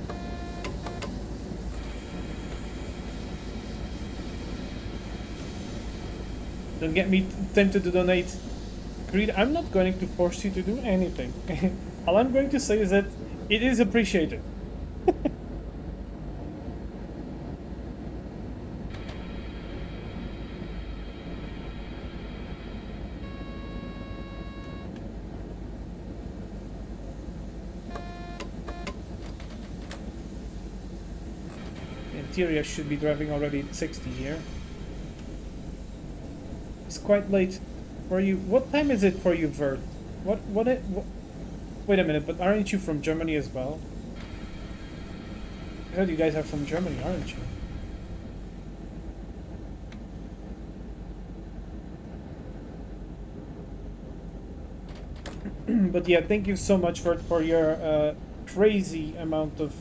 Don't get me tempted to donate. Greed, I'm not going to force you to do anything. All I'm going to say is that it is appreciated. In theory, I should be driving already at 60 here. It's quite late for you. What time is it for you, Vert? What? Wait a minute, but aren't you from Germany as well? I heard you guys are from Germany, aren't you? But yeah, thank you so much, Vert, for your crazy amount of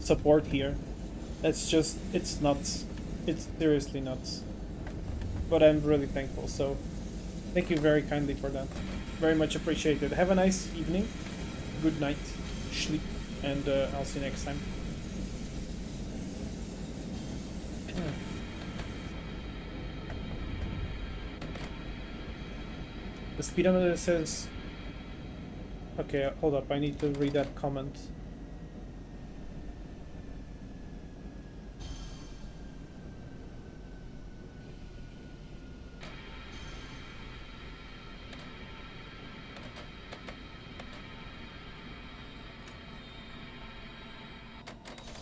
support here. It's nuts. It's seriously nuts. But I'm really thankful, so thank you very kindly for that. Very much appreciated. Have a nice evening. Good night. Sleep. And I'll see you next time. The speedometer says... Okay, hold up. I need to read that comment.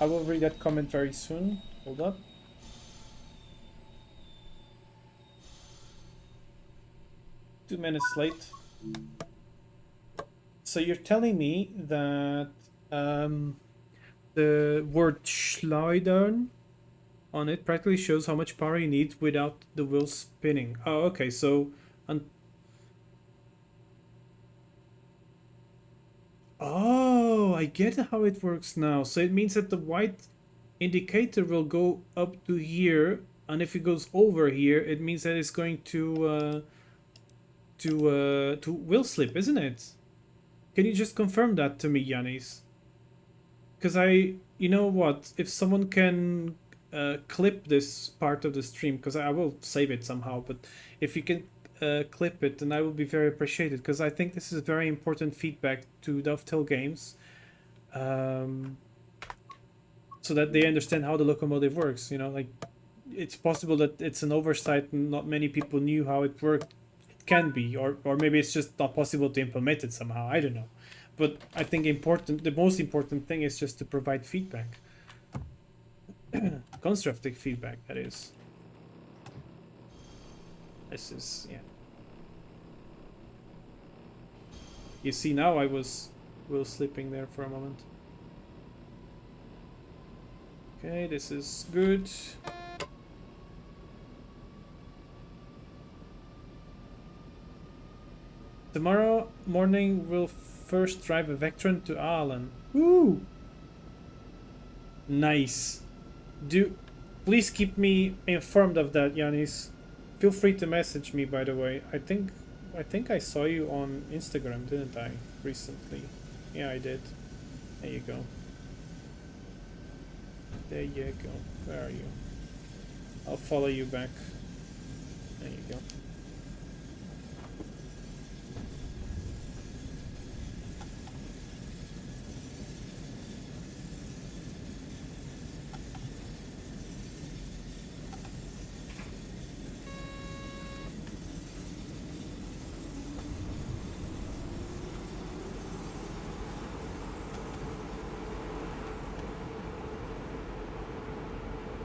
I will read that comment very soon. Hold up. Two minutes late. So you're telling me that the word Schleudern on it practically shows how much power you need without the wheel spinning. Oh, okay. So, oh, I get how it works now. So it means that the white indicator will go up to here, and if it goes over here, it means that it's going to wheel slip, isn't it? Can you just confirm that to me, Yanis? Because you know what? If someone can clip this part of the stream, because I will save it somehow, but if you can clip it, then I will be very appreciated, because I think this is very important feedback to Dovetail Games, so that they understand how the locomotive works. You know, like, it's possible that it's an oversight and not many people knew how it worked. It can be, or maybe it's just not possible to implement it somehow. I don't know. But I think the most important thing is just to provide feedback. Constructive feedback, that is. This is, yeah. You see, now I was slipping there for a moment. Okay, this is good. Tomorrow morning we'll first drive a Vectron to Aalen. Woo! Nice. Please keep me informed of that, Yanis. Feel free to message me, by the way. I think I saw you on Instagram, didn't I? Recently. Yeah, I did. There you go. There you go. Where are you? I'll follow you back. There you go.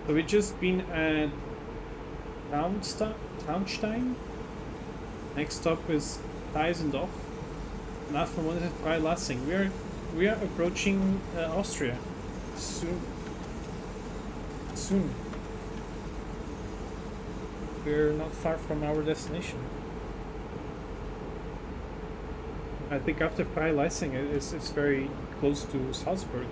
So we just been at Traunstein. Next stop is Teisendorf. And after one is Freilassing. We are approaching Austria soon. Soon. We're not far from our destination. I think after Freilassing, it's very close to Salzburg.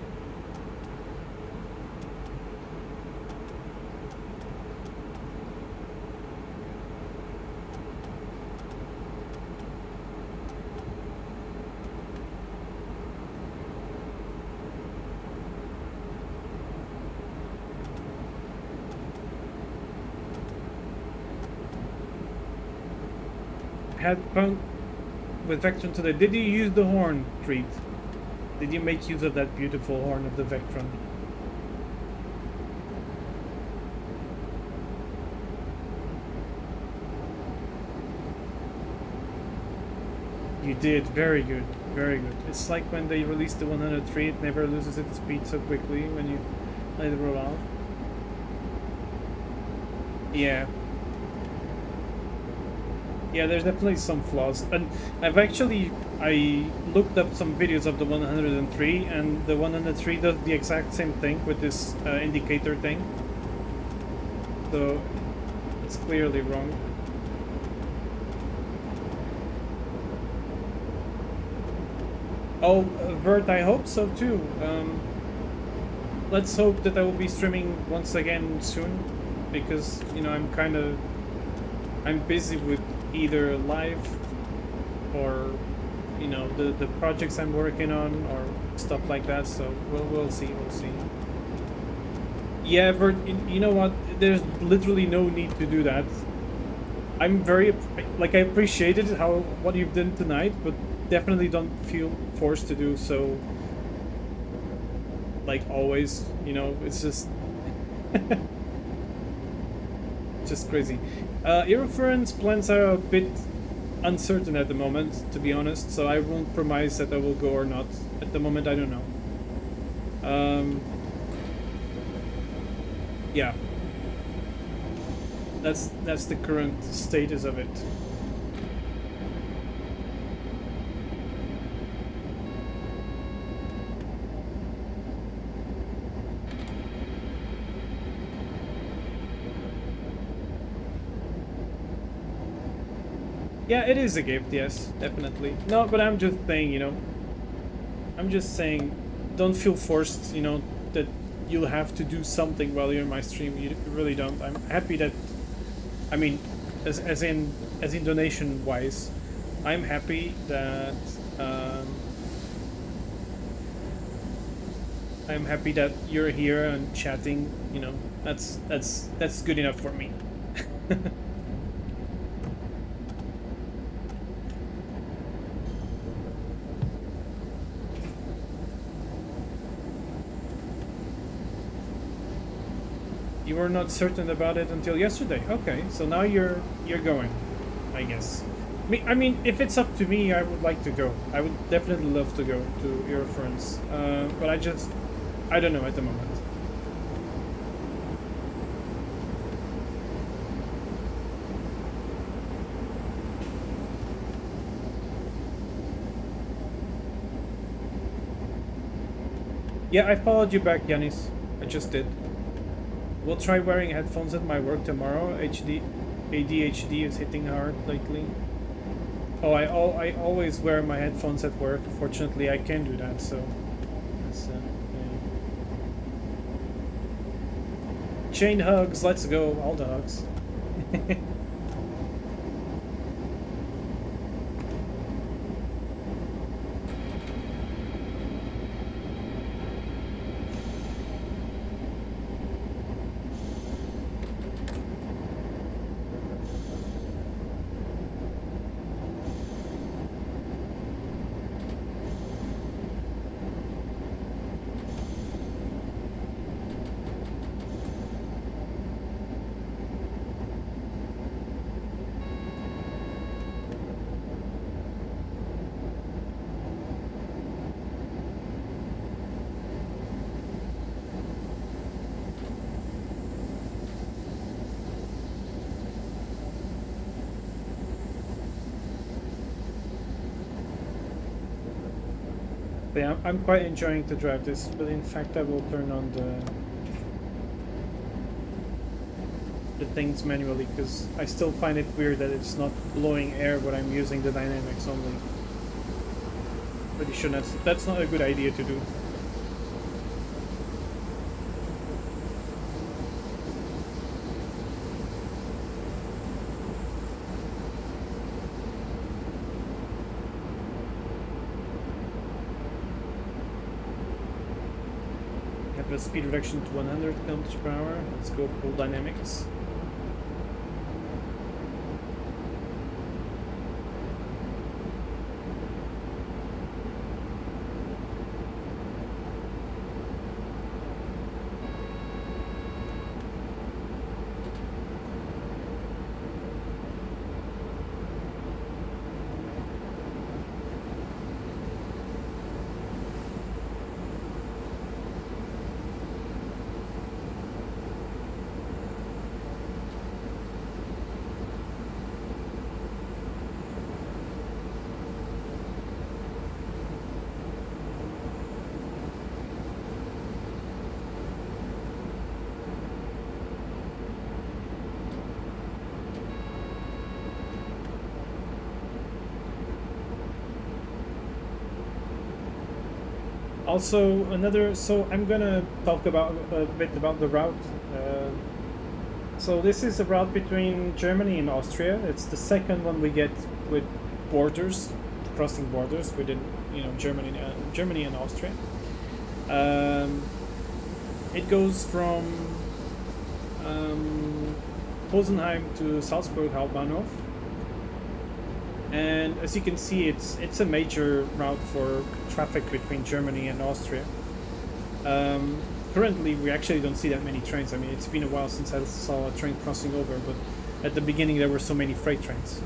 Had fun with Vectron today. Did you use the horn, Treat? Did you make use of that beautiful horn of the Vectron? You did. Very good. Very good. It's like when they released the 103, it never loses its speed so quickly when you let it roll out. Yeah. Yeah, there's definitely some flaws, and I looked up some videos of the 103, and the 103 does the exact same thing with this indicator thing, so it's clearly wrong. Oh, Vert, I hope so too. Let's hope that I will be streaming once again soon, because I'm busy with either live or the projects I'm working on or stuff like that, so we'll see. Yeah, Vert, you know what, there's literally no need to do that. I'm very I appreciated what you've done tonight, but definitely don't feel forced to do so like always, it's just just crazy. Aeroference plans are a bit uncertain at the moment, to be honest, so I won't promise that I will go or not. At the moment, I don't know. Yeah. That's the current status of it. Yeah, it is a gift, yes, definitely. No, but I'm just saying, I'm just saying, don't feel forced, that you'll have to do something while you're in my stream. You really don't. I'm happy that, I mean, as in donation wise, I'm happy that you're here and chatting. That's good enough for me. You were not certain about it until yesterday. Okay, so now you're going, I guess. I mean, if it's up to me, I would like to go. I would definitely love to go to your friends. But I don't know at the moment. Yeah, I followed you back, Yanis. I just did. We'll try wearing headphones at my work tomorrow. ADHD is hitting hard lately. Oh, I always wear my headphones at work. Fortunately, I can do that, so that's, yeah. Chain hugs, let's go, all the hugs. But yeah, I'm quite enjoying to drive this, but in fact I will turn on the things manually because I still find it weird that it's not blowing air when I'm using the dynamics only. Pretty sure that's not a good idea to do. Have a speed reduction to 100 kilometers per hour. Let's go full dynamics. Also, so I'm gonna talk about a bit about the route. So this is a route between Germany and Austria. It's the second one we get with borders, crossing borders within Germany and Austria. It goes from Rosenheim to Salzburg Hauptbahnhof. And as you can see, it's a major route for traffic between Germany and Austria. Currently, we actually don't see that many trains. I mean, it's been a while since I saw a train crossing over, but at the beginning there were so many freight trains.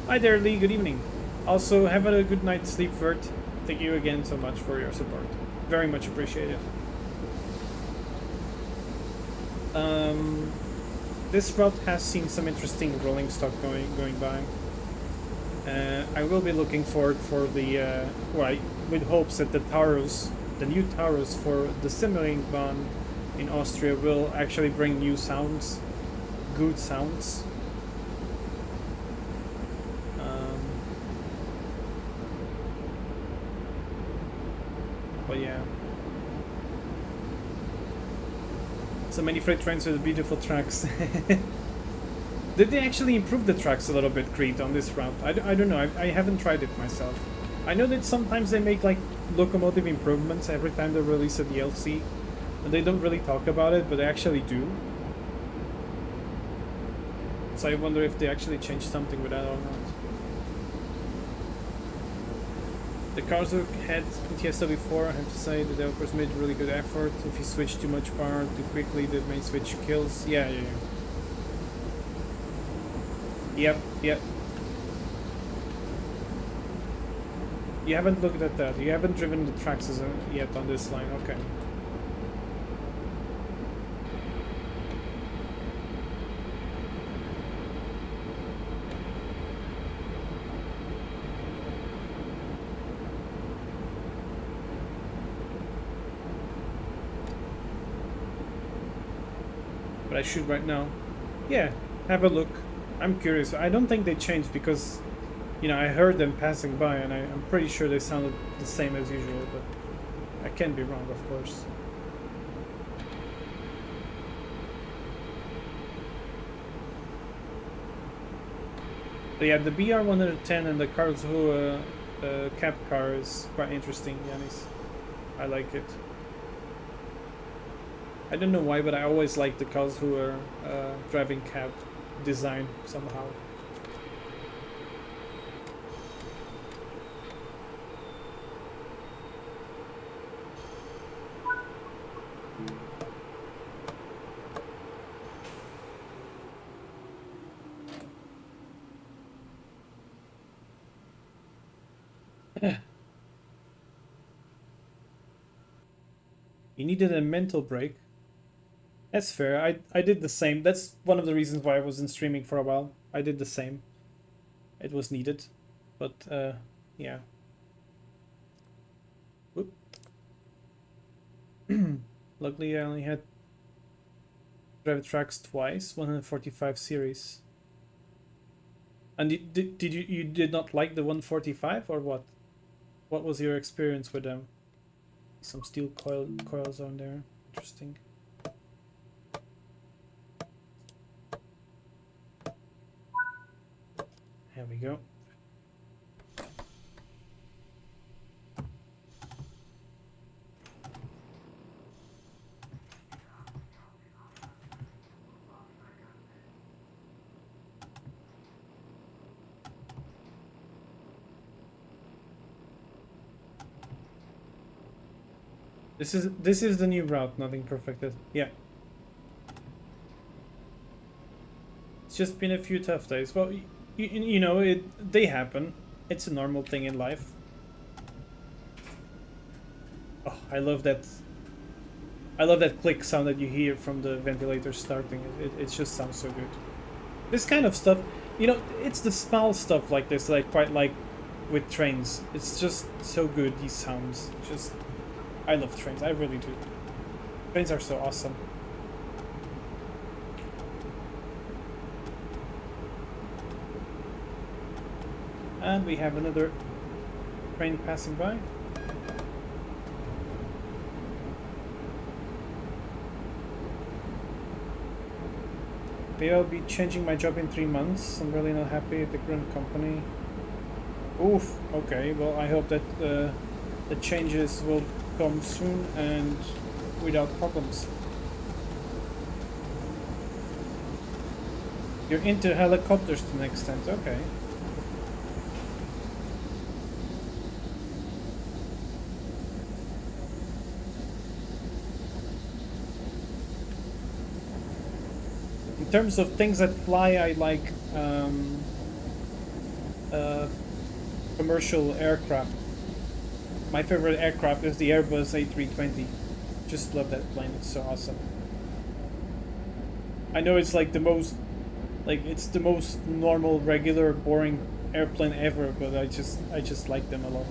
Hi there, Lee. Good evening. Also, have a good night's sleep, Vert. Thank you again so much for your support. Very much appreciated. This route has seen some interesting rolling stock going by. I will be looking forward for the with hopes that the new Taurus for the simmering Bahn in Austria will actually bring new sounds, good sounds. But yeah. So many freight trains with beautiful tracks. Did they actually improve the tracks a little bit, Creed, on this route? I don't know. I haven't tried it myself. I know that sometimes they make like locomotive improvements every time they release a DLC. And they don't really talk about it, but they actually do. So I wonder if they actually changed something with that or not. The Karlsruhe head in TSW 4, I have to say, the developers made really good effort. If you switch too much power too quickly, the main switch kills. Yeah. Yep. You haven't looked at that. You haven't driven the tracks yet on this line. Okay. But I should right now. Yeah, have a look. I'm curious. I don't think they changed because, I heard them passing by and I'm pretty sure they sounded the same as usual, but I can be wrong, of course. But yeah, the BR110 and the Karlsruhe cab car is quite interesting, Yanis. I like it. I don't know why, but I always like the Karlsruhe driving cab design somehow. You needed a mental break. That's fair. I did the same. That's one of the reasons why I wasn't streaming for a while. I did the same. It was needed. But Yeah. Whoop. Luckily, I only had to drive tracks twice, 145 series. And did you did not like the 145 or what? What was your experience with them? Some steel coils on there. Interesting. There we go. This is the new route, nothing perfected. Yeah. It's just been a few tough days. Well, you know, they happen. It's a normal thing in life. Oh, I love that. I love that click sound that you hear from the ventilator starting. It just sounds so good. This kind of stuff, you know, it's the small stuff like this that I quite like with trains. It's just so good, these sounds. Just, I love trains. I really do. Trains are so awesome. And we have another train passing by. Maybe I'll be changing my job in 3 months. I'm really not happy at the current company. Oof, okay, well I hope that the changes will come soon and without problems. You're into helicopters to an extent, okay. In terms of things that fly, I like commercial aircraft. My favorite aircraft is the Airbus A320. Just love that plane, it's so awesome. I know it's like the most, like it's the most normal, regular, boring airplane ever, but I just like them a lot.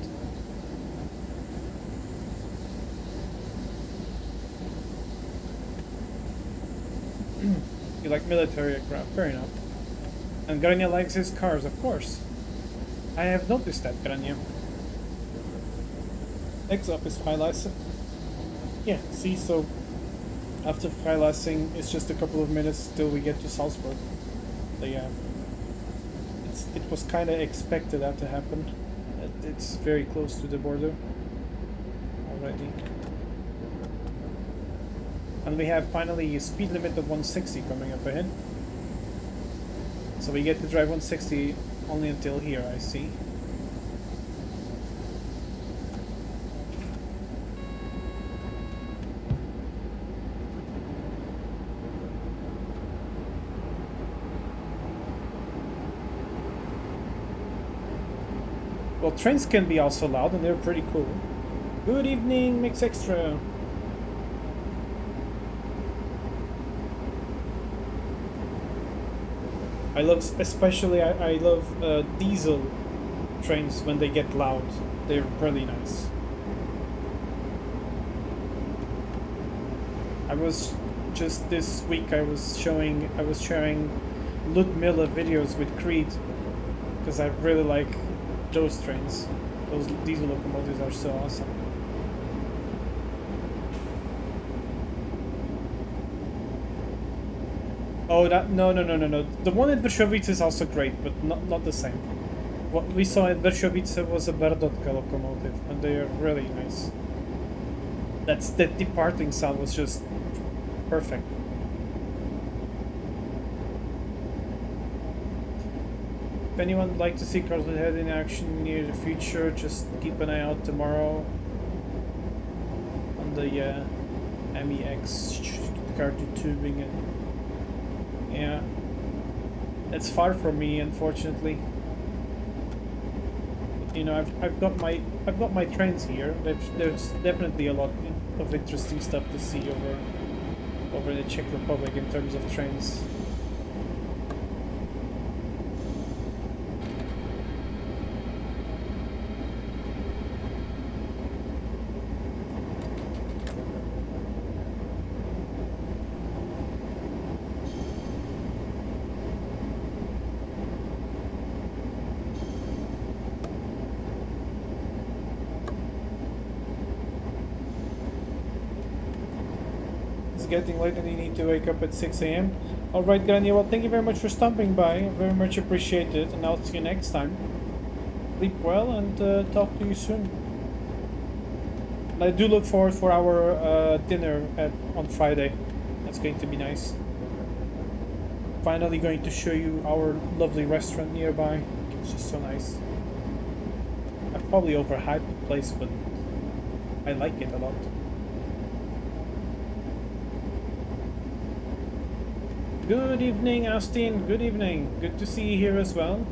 You like military aircraft, fair enough. And Grania likes his cars, of course. I have noticed that, Grania. Next up is Freilassing. Yeah, see, so after Freilassing, it's just a couple of minutes till we get to Salzburg. So yeah, it was kind of expected that to happen. It's very close to the border already. And we have finally a speed limit of 160 coming up ahead. So we get to drive 160 only until here, I see. Well, trains can be also loud and they're pretty cool. Good evening, Mix Extra. I love, especially I love diesel trains when they get loud. They're really nice. I was just this week I was sharing Ludmilla videos with Creed because I really like those trains. Those diesel locomotives are so awesome. Oh, that no. The one at Wrszowice is also great, but not the same. What we saw at Wrszowice was a Berdotka locomotive, and they are really nice. That departing sound was just perfect. If anyone would like to see Carl's Head in action near the future, just keep an eye out tomorrow on the MEX car to tubing and yeah, it's far from me, unfortunately. But, you know, I've got my trains here. There's definitely a lot of interesting stuff to see over the Czech Republic in terms of trains. getting late and you need to wake up at 6 a.m. Alright, Granny, well, thank you very much for stopping by. Very much appreciated, and I'll see you next time. Sleep well, and talk to you soon. And I do look forward for our dinner on Friday. That's going to be nice. Finally going to show you our lovely restaurant nearby. It's just so nice. I probably overhyped the place, but I like it a lot. Good evening, Austin. Good evening. Good to see you here as well.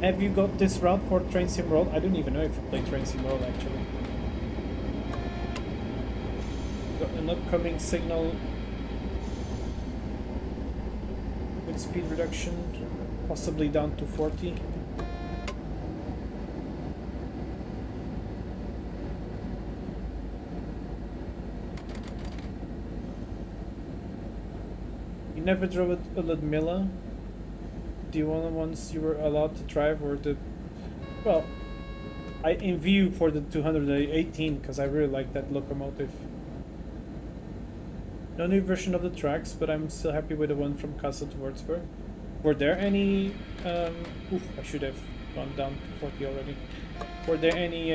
Have you got this route for Train Sim World? I don't even know if you play Train Sim World actually. Got an upcoming signal with speed reduction, possibly down to 40. You never drove a Ludmilla? The only ones you were allowed to drive were the... Well, I in view for the 218 because I really like that locomotive. No new version of the tracks, but I'm still happy with the one from Kassel to Würzburg. Were there any... oof, I should have gone down to 40 already. Were there any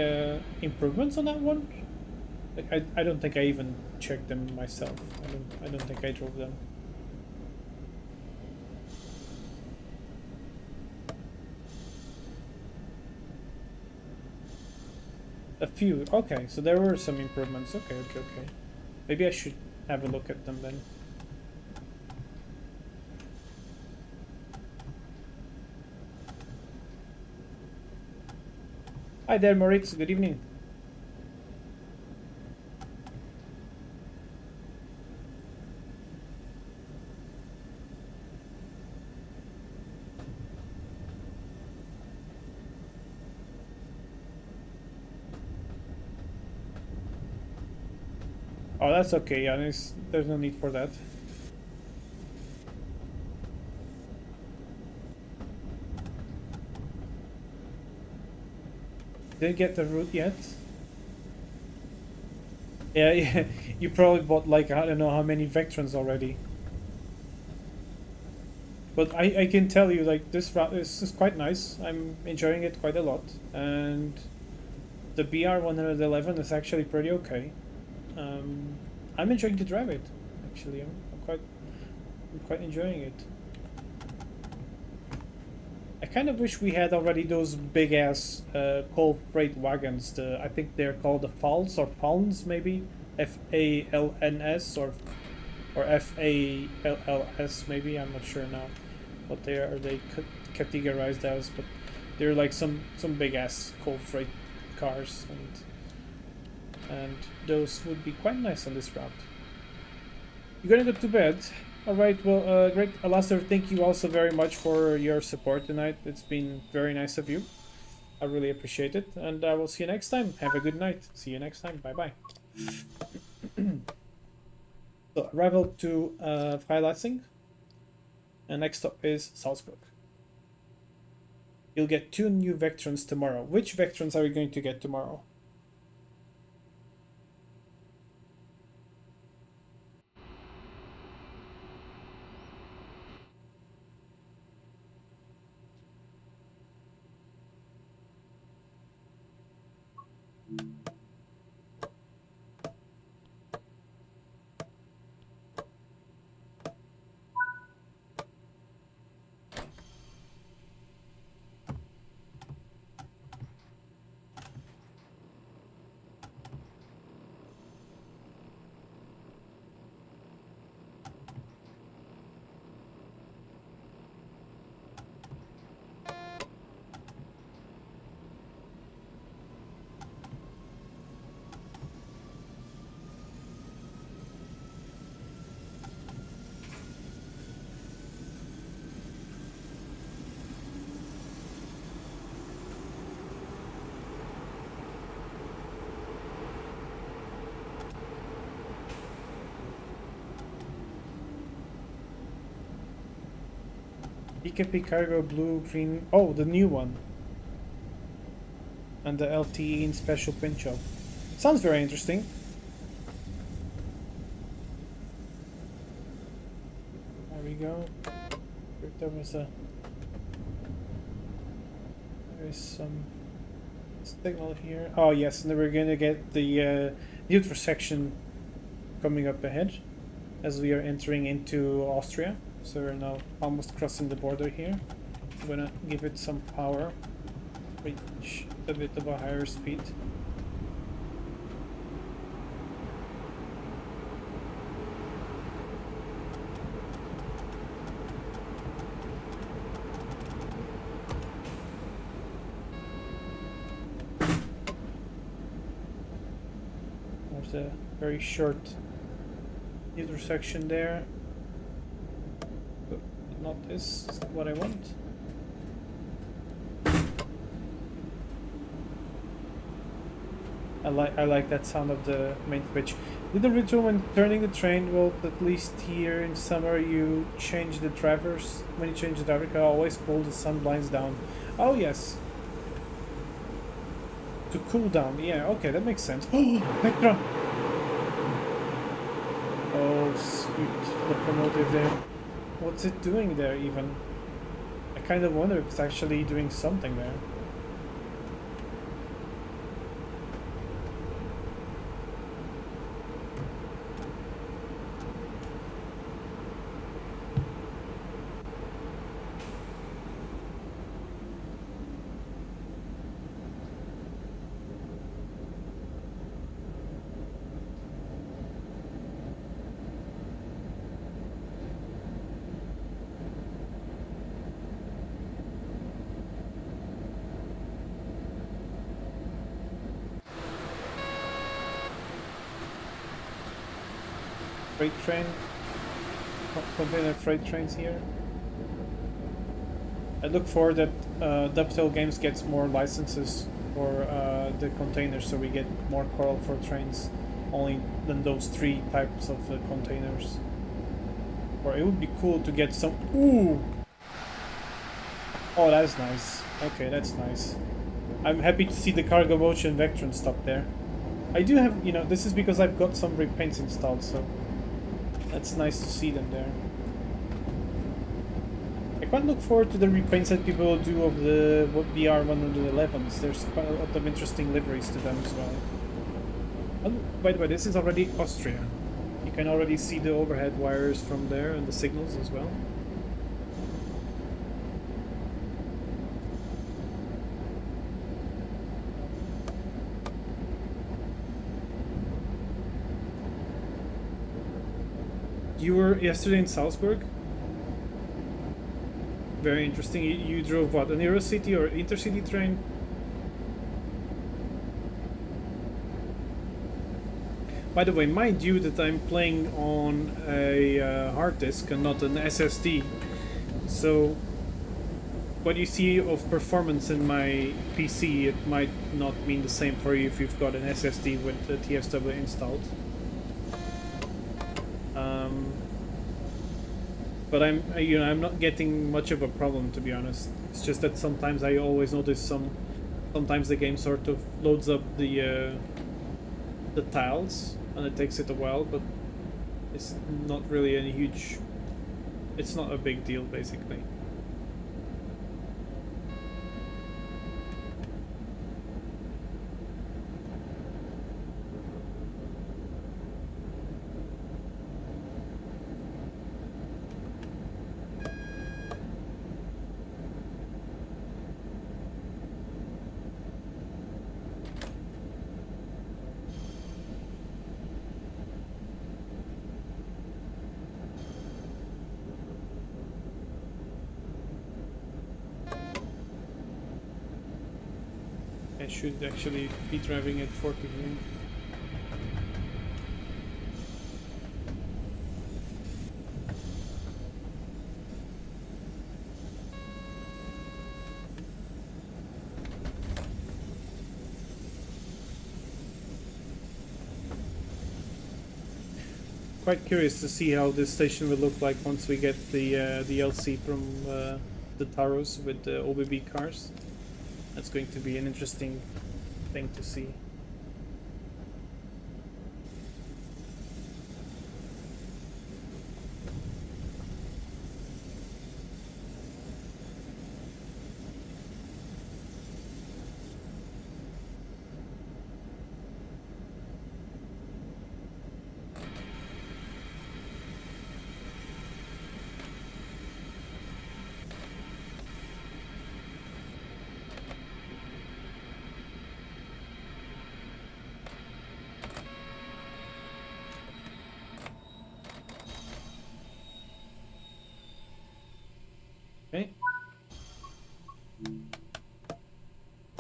improvements on that one? Like, I don't think I even checked them myself. I don't think I drove them. A few. Okay, so there were some improvements. Okay. Maybe I should have a look at them then. Hi there, Moritz. Good evening. Oh, that's okay, Yanis. There's no need for that. Didn't get the route yet? Yeah, you probably bought like, I don't know how many Vectrons already. But I can tell you, like, this route is quite nice. I'm enjoying it quite a lot. And the BR111 is actually pretty okay. I'm enjoying to drive it. Actually, I'm quite enjoying it. I kind of wish we had already those big ass coal freight wagons. I think they're called the Fals or Falns maybe, FALNS or FALLS maybe. I'm not sure now what they are. They categorized as, but they're like some big ass coal freight cars and those would be quite nice on this route. You're gonna go to bed. Alright, well, great. Alastor, thank you also very much for your support tonight. It's been very nice of you. I really appreciate it. And I will see you next time. Have a good night. See you next time. Bye-bye. So, arrival to Freilassing. And next stop is Salzburg. You'll get 2 new Vectrons tomorrow. Which Vectrons are you going to get tomorrow? PKP Cargo Blue Green. Oh, the new one. And the LTE in special pin shop. Sounds very interesting. we go. If there was a... There is some signal here. Oh yes, and then we're gonna get the intersection coming up ahead as we are entering into Austria. So we're now almost crossing the border here. I'm gonna give it some power, reach a bit of a higher speed. There's a very short intersection there. But not this, it's not what I want. I like that sound of the main switch. Did the ritual when turning the train, well, at least here in summer you change the drivers. When you change the driver, you can always pull the sun blinds down. Oh yes. To cool down, yeah, okay, that makes sense. Oh, Vectra! Oh, sweet locomotive there. What's it doing there even? I kind of wonder if it's actually doing something there. Freight train, container freight trains here. I look forward that Dovetail Games gets more licenses for the containers, so we get more coral for trains, only than those 3 types of containers. Or it would be cool to get some. Ooh! Oh, that's nice. Okay, that's nice. I'm happy to see the Cargo Motion Vectron stop there. I do have, you know, this is because I've got some repaints installed, so that's nice to see them there. I quite look forward to the repaints that people will do of the BR111s. There's quite a lot of interesting liveries to them as well. Oh, by the way, this is already Austria. You can already see the overhead wires from there and the signals as well. You were yesterday in Salzburg? Very interesting. You drove what, an Eurocity or Intercity train? By the way, mind you that I'm playing on a hard disk and not an SSD. So what you see of performance in my PC, it might not mean the same for you if you've got an SSD with the TSW installed. But I'm not getting much of a problem, to be honest. It's just that sometimes I always notice sometimes the game sort of loads up the tiles and it takes it a while, but it's not really any huge. It's not a big deal, basically. I should actually be driving at 40 here. Quite curious to see how this station will look like once we get the LC from the Taros with the OBB cars. That's going to be an interesting thing to see.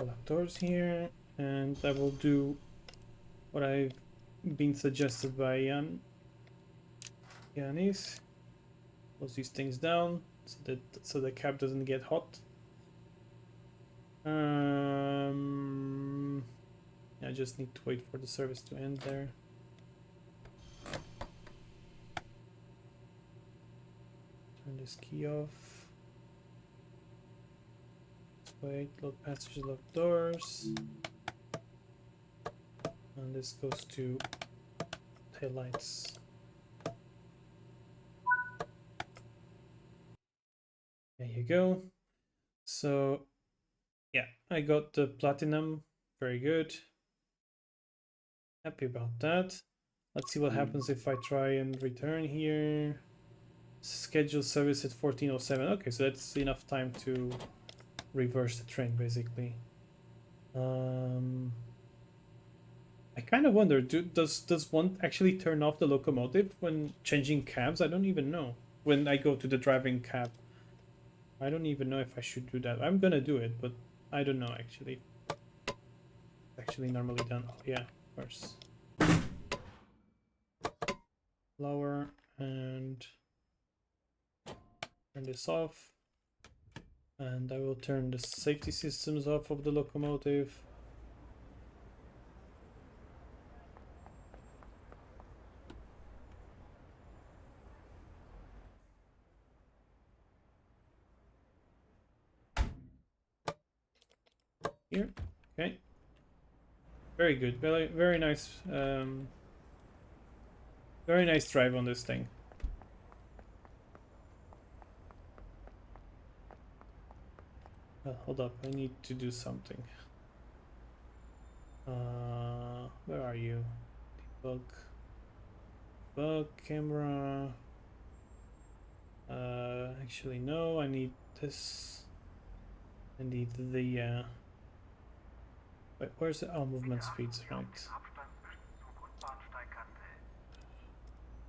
lock doors here, and I will do what I've been suggested by Yanis. Close these things down so the cab doesn't get hot. I just need to wait for the service to end there. Turn this key off. Wait, load passengers, lock doors. And this goes to taillights. There you go. So, yeah, I got the platinum. Very good. Happy about that. Let's see what happens if I try and return here. Schedule service at 14:07. Okay, so that's enough time to reverse the train, basically. I kind of wonder, does one actually turn off the locomotive when changing cabs? I don't even know. When I go to the driving cab, I don't even know if I should do that. I'm gonna do it, but I don't know actually. Actually, normally done. Oh yeah, of course. Lower and turn this off, and I will turn the safety systems off of the locomotive. Here, okay. Very good. Very nice. Very nice drive on this thing. Hold up, I need to do something. Where are you? Bug camera. Actually no, I need this. I need the wait, where's the movement speeds, right?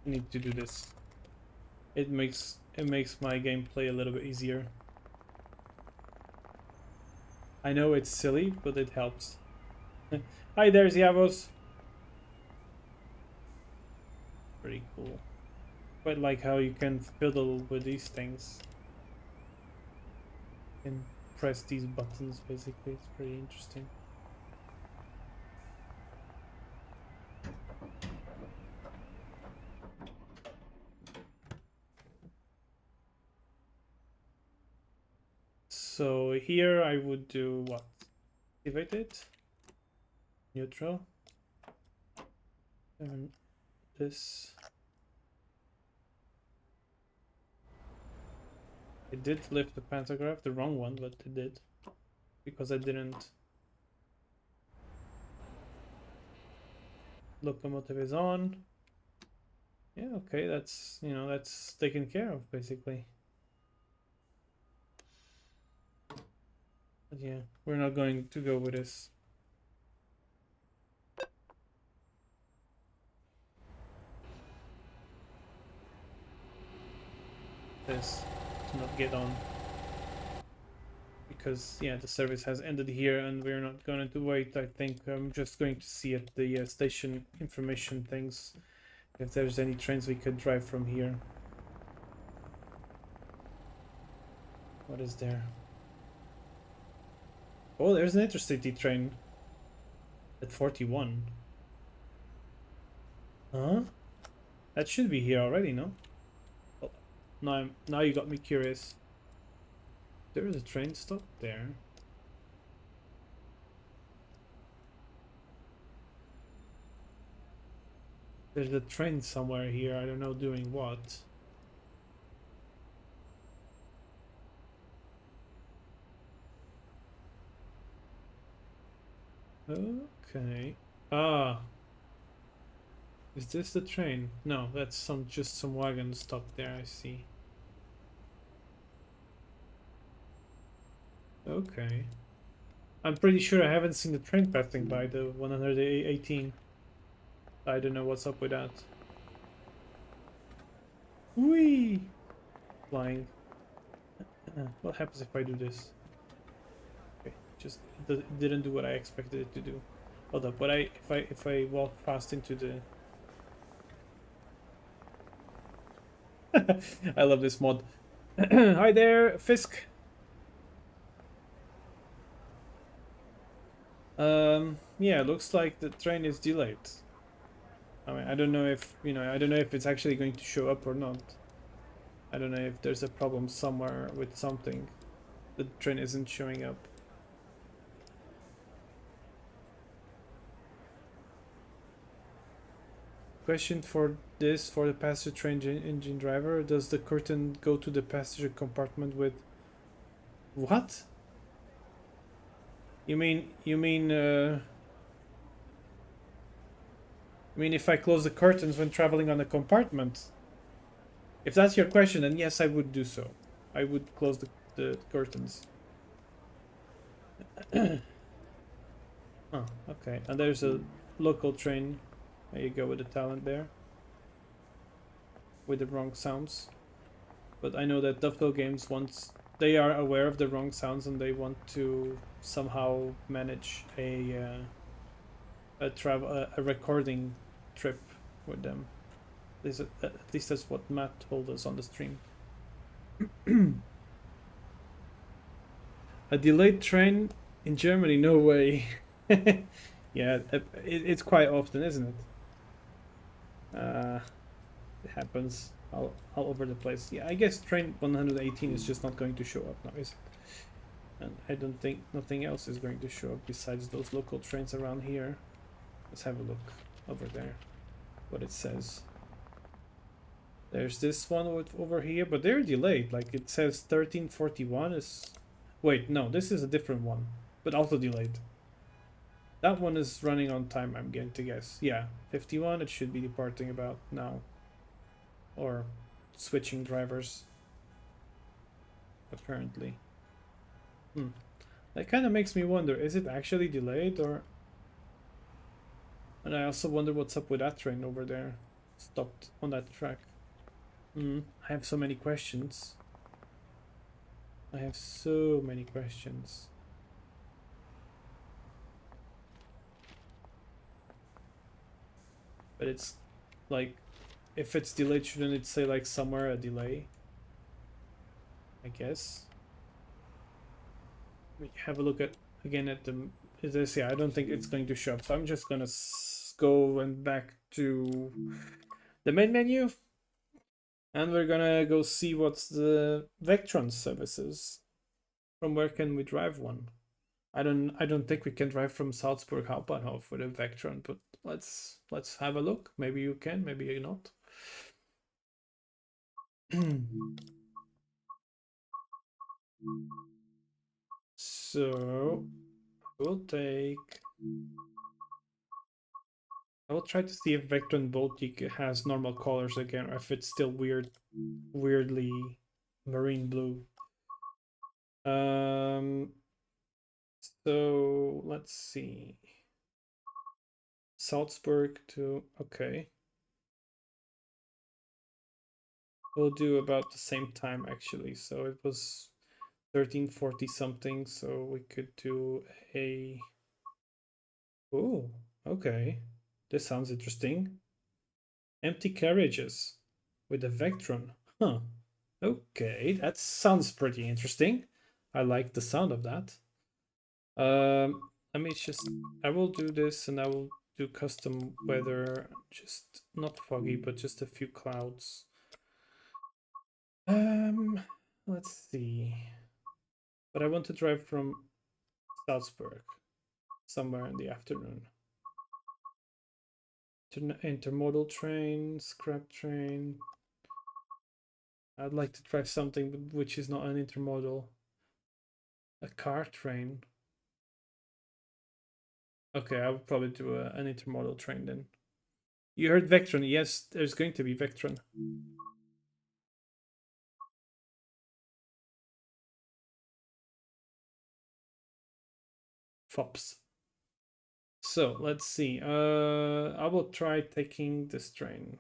I need to do this. It makes my gameplay a little bit easier. I know it's silly, but it helps. Hi there, Ziavos. Pretty cool. Quite like how you can fiddle with these things. And press these buttons, basically. It's pretty interesting. So here I would do what? Activate it. Neutral. And this. It did lift the pantograph, the wrong one, but it did. Because I didn't. Locomotive is on. Yeah, okay, that's, you know, that's taken care of, basically. But yeah, we're not going to go with this. This to not get on. Because, yeah, the service has ended here and we're not going to wait. I think I'm just going to see at the station information things if there's any trains we could drive from here. What is there? Oh, there's an intercity train at 41. Huh? That should be here already, no? Oh, now you got me curious. There is a train stop there. There's a train somewhere here, I don't know doing what. Okay. Ah. Is this the train? No, that's just some wagons stopped there, I see. Okay. I'm pretty sure I haven't seen the train passing by the 118. I don't know what's up with that. Whee! Flying. What happens if I do this? Okay, just it didn't do what I expected it to do. Hold up, if I walk fast into the I love this mod. Hi there, Fisk. Yeah, looks like the train is delayed. I mean, I don't know if, I don't know if it's actually going to show up or not. I don't know if there's a problem somewhere with something. The train isn't showing up. Question for this, for the passenger train engine driver. Does the curtain go to the passenger compartment with... What? You mean if I close the curtains when traveling on a compartment? If that's your question, then yes, I would do so. I would close the curtains. Oh, okay. And there's a local train. There you go with the talent there. With the wrong sounds. But I know that Dovetail Games wants... They are aware of the wrong sounds and they want to somehow manage a recording trip with them. At least that's what Matt told us on the stream. A delayed train in Germany? No way. Yeah, it's quite often, isn't it? It happens all over the place. Yeah, I guess train 118 is just not going to show up now, is it? And I don't think nothing else is going to show up besides those local trains around here. Let's have a look over there, what it says. There's this one over here, but they're delayed. Like it says 1341 is... Wait, no, this is a different one, but also delayed. That one is running on time, I'm going to guess. Yeah, 51, it should be departing about now. Or switching drivers, apparently. That kind of makes me wonder, is it actually delayed or... And I also wonder what's up with that train over there. Stopped on that track. I have so many questions. I have so many questions. But it's like, if it's delayed, shouldn't it say like somewhere a delay? I guess. We have a look at again at the... This, yeah, I don't think it's going to show up, so I'm just gonna go and back to the main menu, and we're gonna go see what's the Vectron services. From where can we drive one? I don't think we can drive from Salzburg Hauptbahnhof with a Vectron, but let's have a look. Maybe you can, maybe you not. So I will try to see if Vectron Baltic has normal colors again, or if it's still weirdly marine blue. So let's see. Salzburg to... Okay. We'll do about the same time actually. So it was 1340 something, so we could do a... Oh, okay. This sounds interesting. Empty carriages with a Vectron. Huh. Okay, that sounds pretty interesting. I like the sound of that. Let me just... I will do this and I will do custom weather. Just not foggy, but just a few clouds. Let's see. But I want to drive from Salzburg somewhere in the afternoon. Intermodal train, scrap train. I'd like to drive something which is not an intermodal. A car train. Okay, I would probably do an intermodal train then. You heard Vectron. Yes, there's going to be Vectron. Fops. So let's see. I will try taking this train.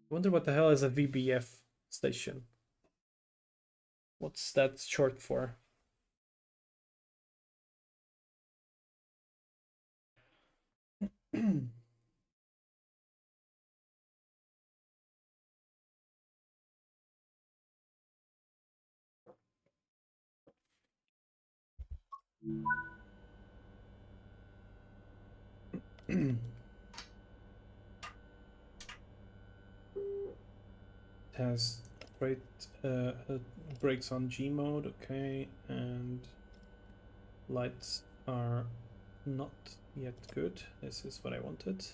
Wonder what the hell is a VBF station? What's that short for? Has great brakes on G mode, okay, and lights are not yet good. This is what I wanted.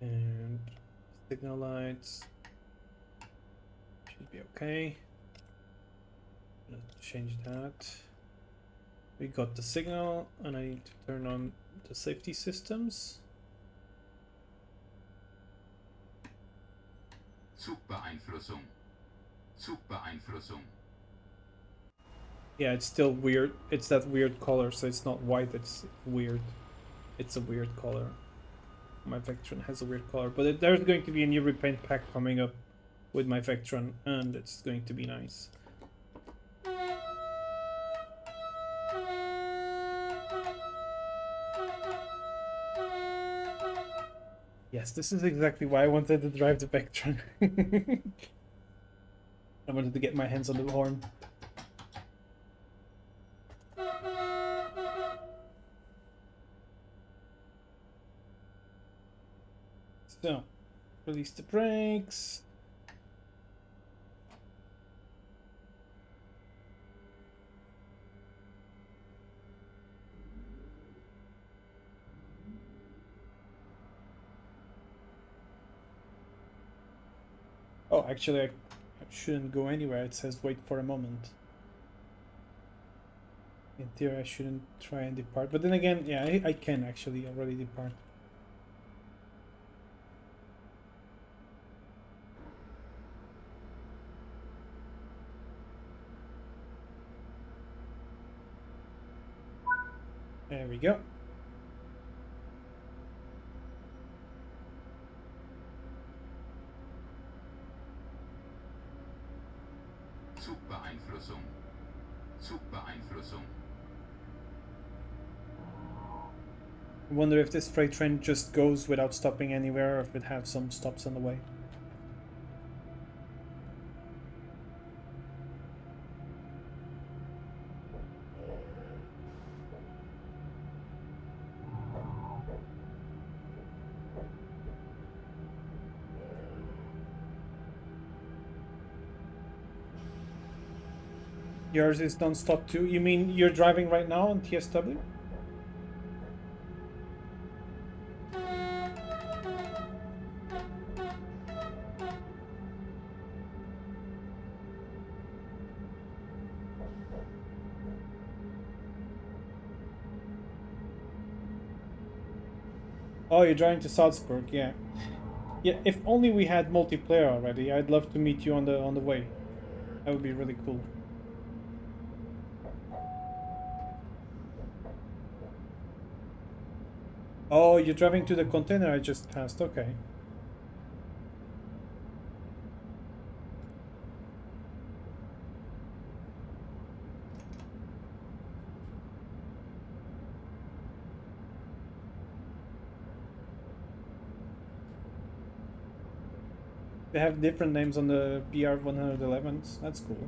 And signal lights should be okay. Let's change that. We got the signal, and I need to turn on the safety systems. Zugbeeinflussung. Zugbeeinflussung. Yeah, it's still weird. It's that weird color, so it's not white, it's weird. It's a weird color. My Vectron has a weird color, but there's going to be a new repaint pack coming up with my Vectron, and it's going to be nice. Yes, this is exactly why I wanted to drive the Vectron. I wanted to get my hands on the horn. So, release the brakes. Oh, actually, I shouldn't go anywhere. It says wait for a moment. In theory, I shouldn't try and depart. But then again, yeah, I can actually already depart. There we go. Zugbeeinflussung. Zugbeeinflussung. I wonder if this freight train just goes without stopping anywhere, or if it has some stops on the way. Yours is non-stop too? You mean you're driving right now on TSW? Oh, you're driving to Salzburg, yeah. Yeah, if only we had multiplayer already. I'd love to meet you on the way. That would be really cool. Oh, you're driving to the container I just passed. Okay. They have different names on the BR-111s. That's cool.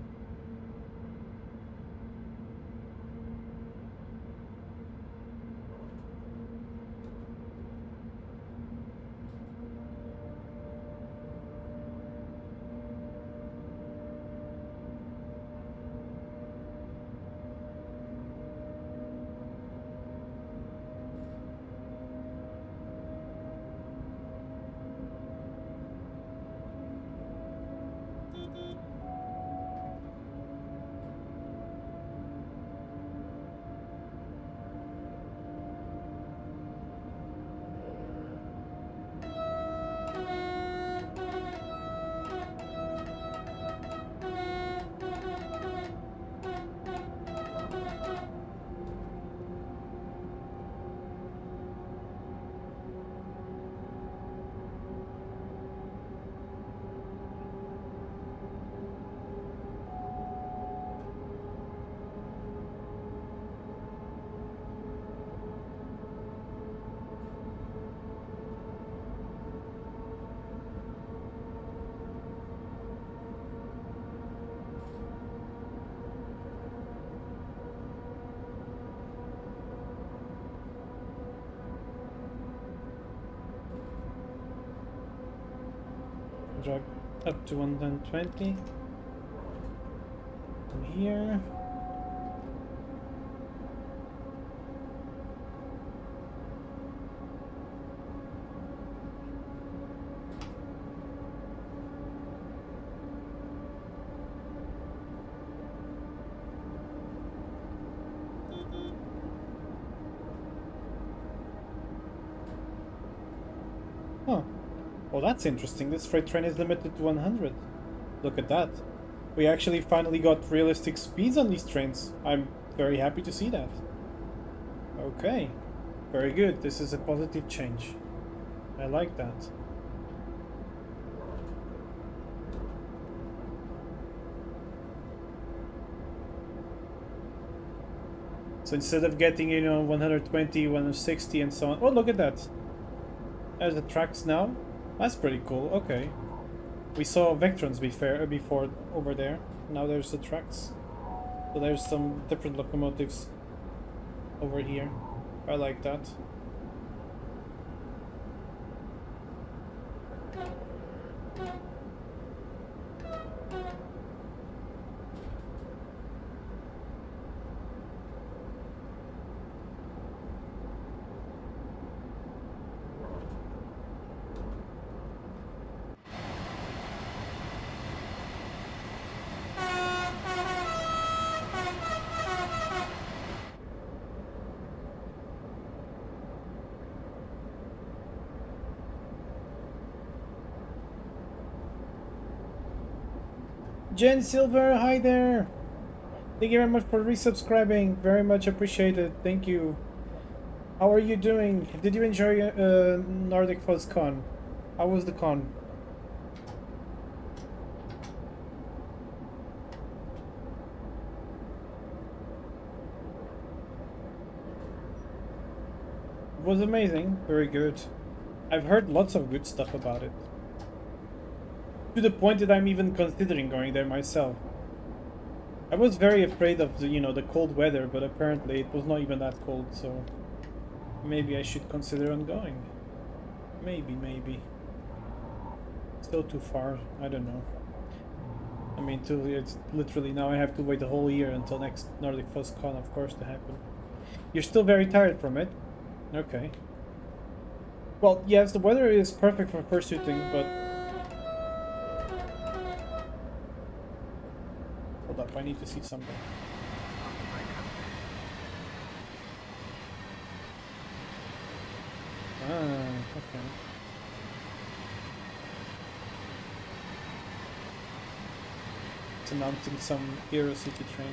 Drive up to 120. From here. Oh, well, that's interesting. This freight train is limited to 100. Look at that. We actually finally got realistic speeds on these trains. I'm very happy to see that. Okay, very good. This is a positive change. I like that. So instead of getting, 120, 160 and so on. Oh, look at that. There's the tracks now. That's pretty cool. Okay. We saw Vectrons before over there. Now there's the tracks. So there's some different locomotives over here. I like that. Jen Silver, hi there! Thank you very much for resubscribing. Very much appreciated. Thank you. How are you doing? Did you enjoy Nordic Fuzz Con? How was the con? It was amazing. Very good. I've heard lots of good stuff about it. To the point that I'm even considering going there myself. I was very afraid of the cold weather, but apparently it was not even that cold, so maybe I should consider on going. Maybe. Still too far. I don't know. I mean, it's literally now I have to wait a whole year until next Nordic Fuzz Con, of course, to happen. You're still very tired from it? Okay. Well, yes, the weather is perfect for fursuiting, but... Hold up, I need to see something. Ah, okay. It's announcing some Hero City train.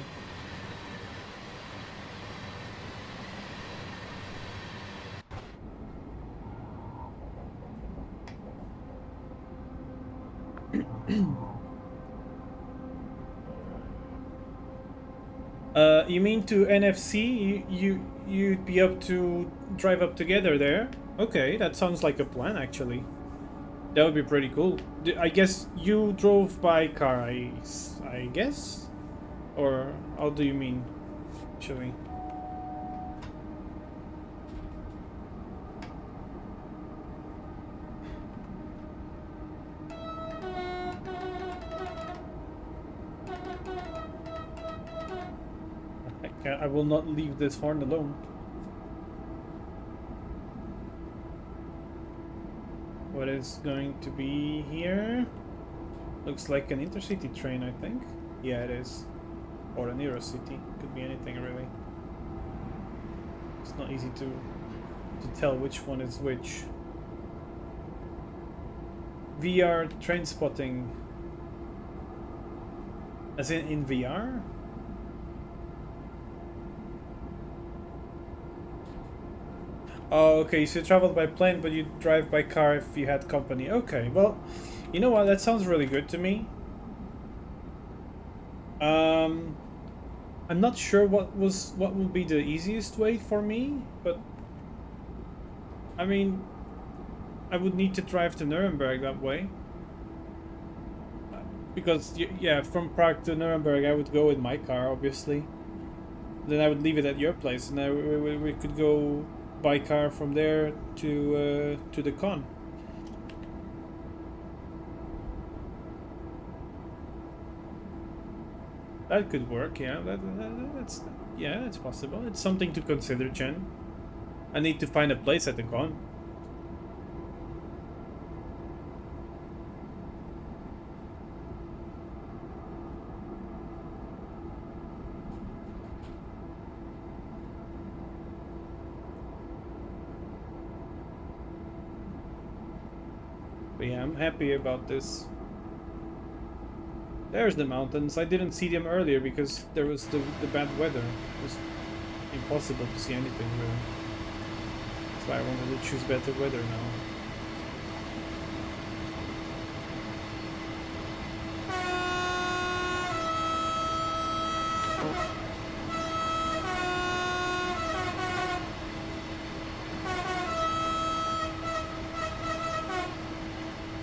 You mean to NFC? You'd be up to drive up together there? Okay, that sounds like a plan actually. That would be pretty cool. I guess you drove by car, I guess? Or how do you mean, actually? I will not leave this horn alone. What is going to be here? Looks like an intercity train, I think. Yeah, it is. Or an Eurocity. Could be anything, really. It's not easy to tell which one is which. VR train spotting. As in VR? Oh, okay, so you traveled by plane, but you drive by car if you had company. Okay, well, you know what? That sounds really good to me. I'm not sure what will be the easiest way for me, but I mean, I would need to drive to Nuremberg that way. Because, yeah, from Prague to Nuremberg, I would go in my car, obviously. Then I would leave it at your place, and we could go by car from there to the con. That could work, yeah. That's yeah, it's possible. It's something to consider, Chen. I need to find a place at the con. But yeah, I'm happy about this. There's the mountains. I didn't see them earlier because there was the bad weather. It was impossible to see anything really. That's why I wanted to choose better weather now.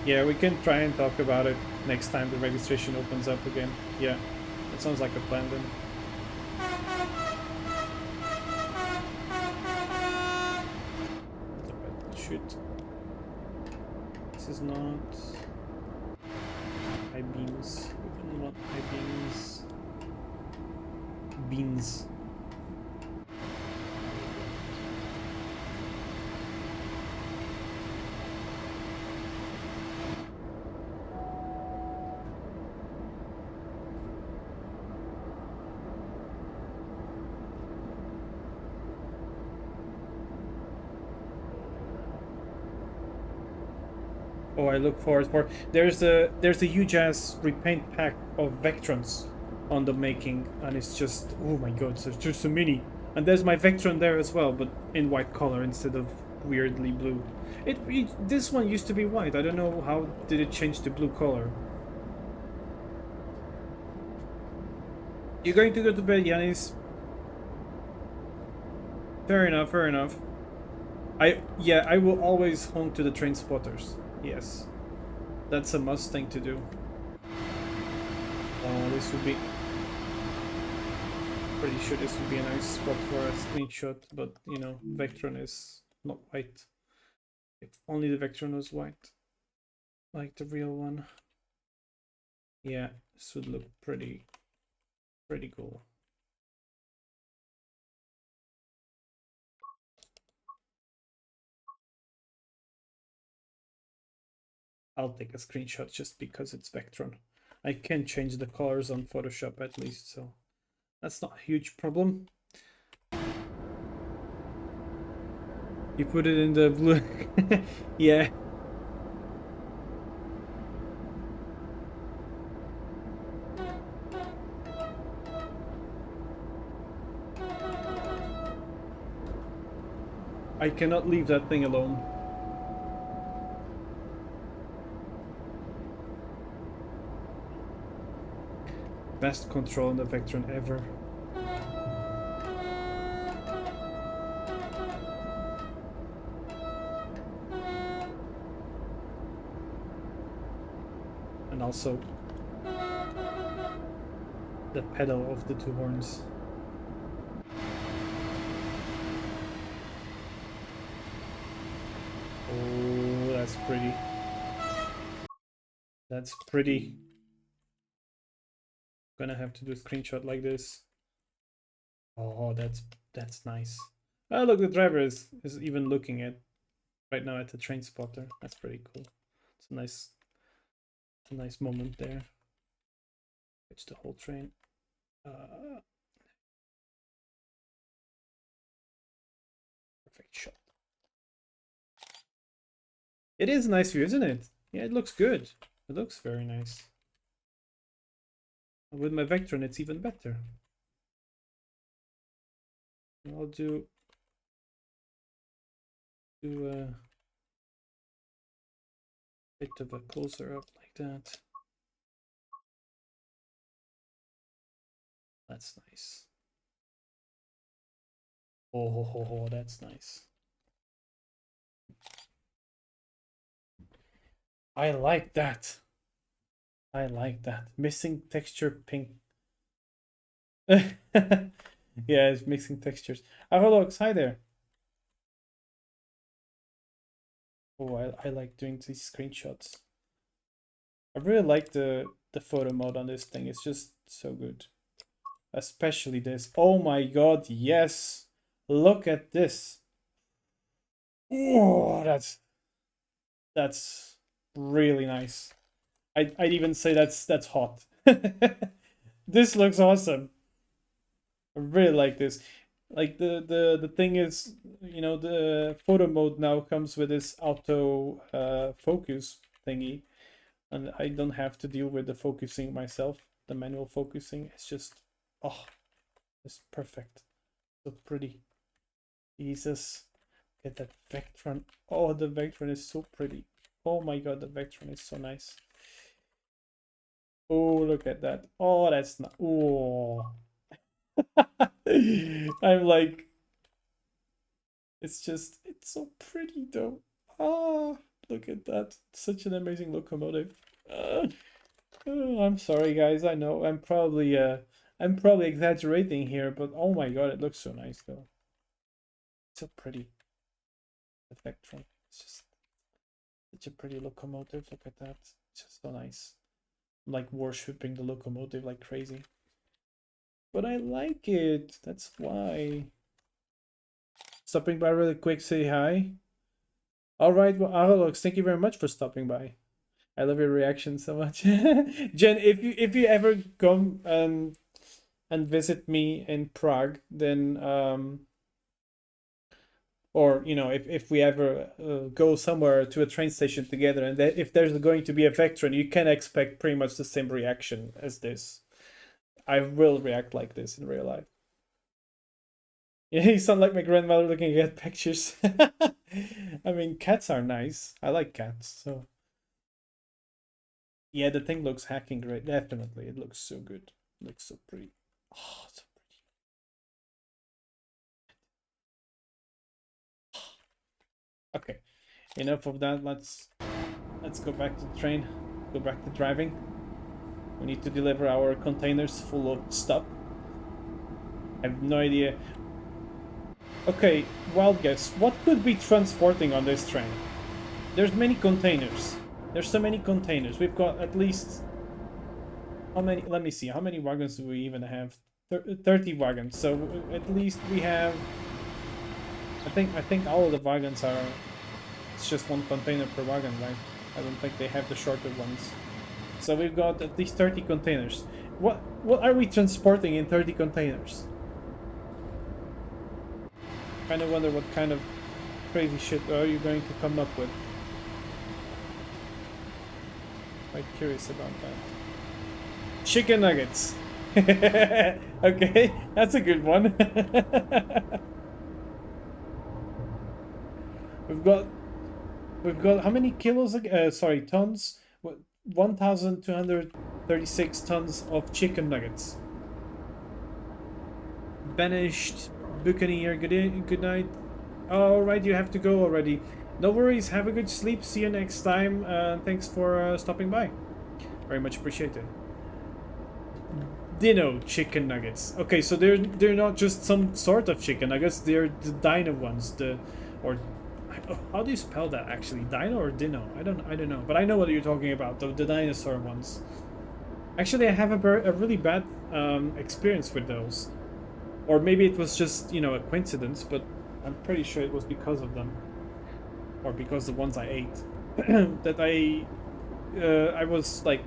Yeah, we can try and talk about it next time the registration opens up again. Yeah, that sounds like a plan then. Shoot. This is not high beams. We don't want high beams. Beans. Oh, I look forward for. There's a huge ass repaint pack of Vectrons on the making, and it's just, oh my god, there's just so many. And there's my Vectron there as well, but in white color instead of weirdly blue. This one used to be white. I don't know how did it change to blue color. You're going to go to bed, Yanis? Fair enough. Fair enough. I will always honk to the train spotters. Yes, that's a must thing to do. This would be pretty sure this would be a nice spot for a screenshot, but you know, Vectron is not white. If only the Vectron was white, like the real one. Yeah, this would look pretty cool. I'll take a screenshot just because it's Vectron. I can change the colors on Photoshop at least, so that's not a huge problem. You put it in the blue. Yeah. I cannot leave that thing alone. Best control in the Vectron ever. And also the pedal of the two horns. Oh, that's pretty. That's pretty. Gonna have to do a screenshot like this. Oh, that's nice. Oh, look, the driver is even looking at right now at the train spotter. That's pretty cool. It's a nice moment there. It's the whole train. Perfect shot. It is a nice view, isn't it? Yeah, it looks good. It looks very nice. With my Vectron, it's even better. I'll do a bit of a closer up like that. That's nice. Oh, that's nice. I like that. I like that. Missing texture pink. Yeah, it's mixing textures. Arolox, hi there. Oh, I like doing these screenshots. I really like the photo mode on this thing. It's just so good. Especially this. Oh my god, yes. Look at this. Oh, that's really nice. I'd even say that's hot. This looks awesome. I really like this. Like the thing is, the photo mode now comes with this auto focus thingy, and I don't have to deal with the focusing myself. The manual focusing. It's just, oh, it's perfect. So pretty. Jesus. Get that Vectron. Oh, the Vectron is so pretty. Oh my god, the Vectron is so nice. Oh, look at that. Oh, that's not. Oh. I'm like, it's so pretty though. Ah, look at that. Such an amazing locomotive. Uh, I'm sorry, guys. I know I'm probably exaggerating here, but oh my god, it looks so nice though. So pretty. The Vectron. It's just such a pretty locomotive. Look at that. It's just so nice. I'm like worshipping the locomotive like crazy. But I like it. That's why. Stopping by really quick, say hi. All right, well, Alex, thank you very much for stopping by. I love your reaction so much. Jen, if you ever come and visit me in Prague, then or if we ever go somewhere to a train station together, and if there's going to be a Vectron, you can expect pretty much the same reaction as this. I will react like this in real life. Yeah, you sound like my grandmother looking at pictures. I mean, cats are nice. I like cats, so yeah, the thing looks hacking great. Definitely, it looks so good. It looks so pretty. Oh, so pretty. Okay, enough of that. Let's go back to the train. Go back to driving. We need to deliver our containers full of stuff. I have no idea. Okay, wild guess. What could be transporting on this train? There's many containers. There's so many containers. We've got at least... How many? Let me see. How many wagons do we even have? 30 wagons. So at least we have... I think all of the wagons are... It's just one container per wagon, right? I don't think they have the shorter ones. So we've got at least 30 containers. What are we transporting in 30 containers? Kind of wonder what kind of crazy shit are you going to come up with. Quite curious about that. Chicken nuggets. Okay, that's a good one. we've got we've got how many kilos? Sorry, tons. 1,236 tons of chicken nuggets. Banished Buccaneer. Good night. All right, you have to go already. No worries. Have a good sleep. See you next time. Thanks for stopping by. Very much appreciated. Dino chicken nuggets. Okay, so they're not just some sort of chicken nuggets. They're the Dino ones. Or how do you spell that actually? Dino or Dino? I don't know. But I know what you're talking about. The dinosaur ones. Actually, I have a really bad experience with those. Or maybe it was just a coincidence, but I'm pretty sure it was because of them, or because the ones I ate that I was like,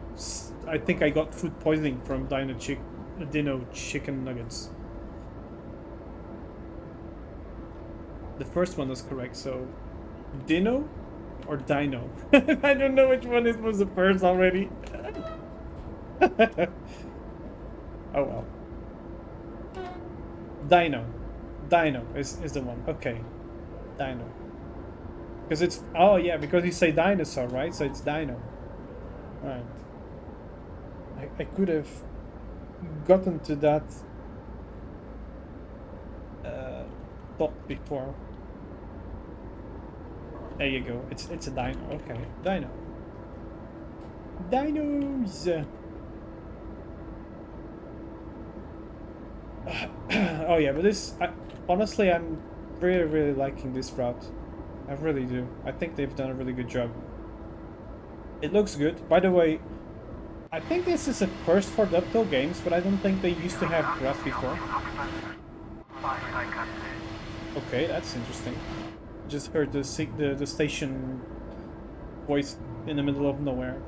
I think I got food poisoning from Dino chicken nuggets. The first one was correct, so Dino or Dino? I don't know which one it was the first already. Oh well. Dino. Dino is the one. Okay. Dino. Because it's... Oh, yeah, because you say dinosaur, right? So it's Dino. Right. I could have gotten to that thought before. There you go. It's a dino. Okay. Dino. Dinos! Oh yeah, but honestly, I'm really liking this route. I really do. I think they've done a really good job. It looks good. By the way, I think this is a first for Duplo games, but I don't think they used to have grass before. Okay, that's interesting. Just heard the station voice in the middle of nowhere.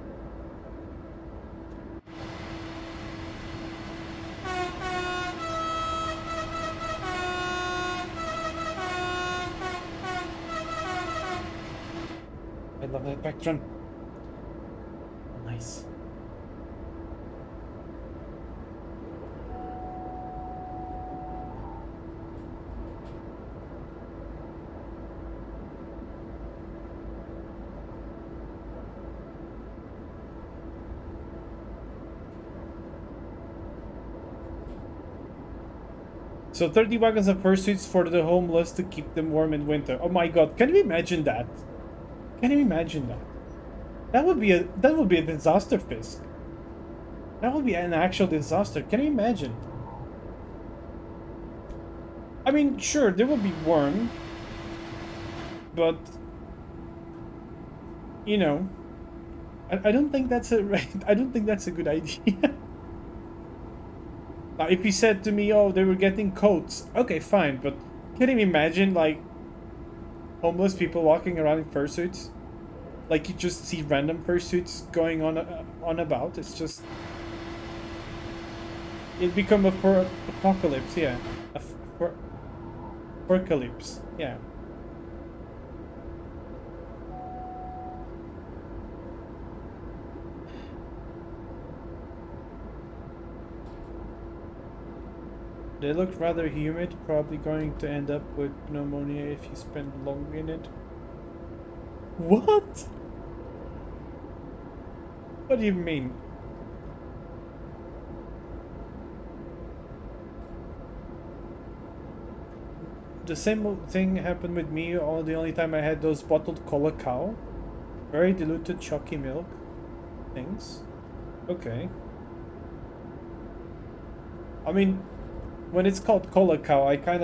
I love that backdrum. Nice. So 30 wagons of fursuits for the homeless to keep them warm in winter. Oh my god, can you imagine that? Can you imagine that? That would be a disaster, Fisk. That would be an actual disaster. Can you imagine? I mean, sure, they would be warm, but you know, I don't think that's a right. I don't think that's a good idea. Now, if you said to me, "Oh, they were getting coats," okay, fine, but can you imagine like homeless people walking around in fursuits? Like you just see random fursuits going on about. It's just it become a apocalypse, yeah, a apocalypse, yeah. They look rather humid, probably going to end up with pneumonia if you spend long in it. What? What do you mean? The same thing happened with me the only time I had those bottled cola cow. Very diluted chalky milk things. Okay. I mean, when it's called cola cow, I kind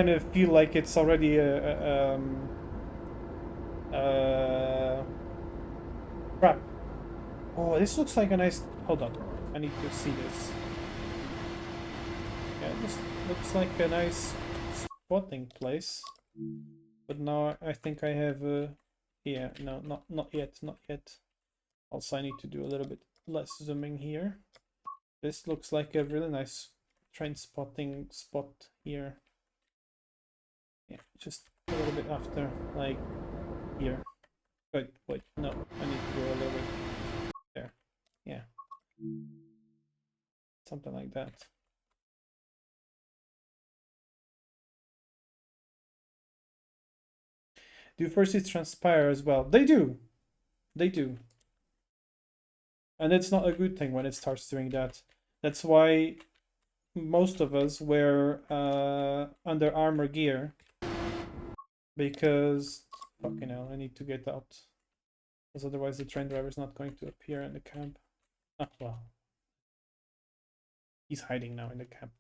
of feel like it's already a crap. Oh, this looks like a nice. Hold on, I need to see this. Yeah, this looks like a nice spotting place. But now I think I have. Yeah, no, not yet, not yet. Also, I need to do a little bit less zooming here. This looks like a really nice train spotting spot here. Yeah, just a little bit after, like here. Wait, no, I need to go a little bit there. Yeah, something like that. Do fursuits transpire as well? They do. They do. And it's not a good thing when it starts doing that. That's why most of us wear Under Armour gear. Because, fucking hell, I need to get out. Because otherwise the train driver is not going to appear in the camp. Ah, well. He's hiding now in the camp.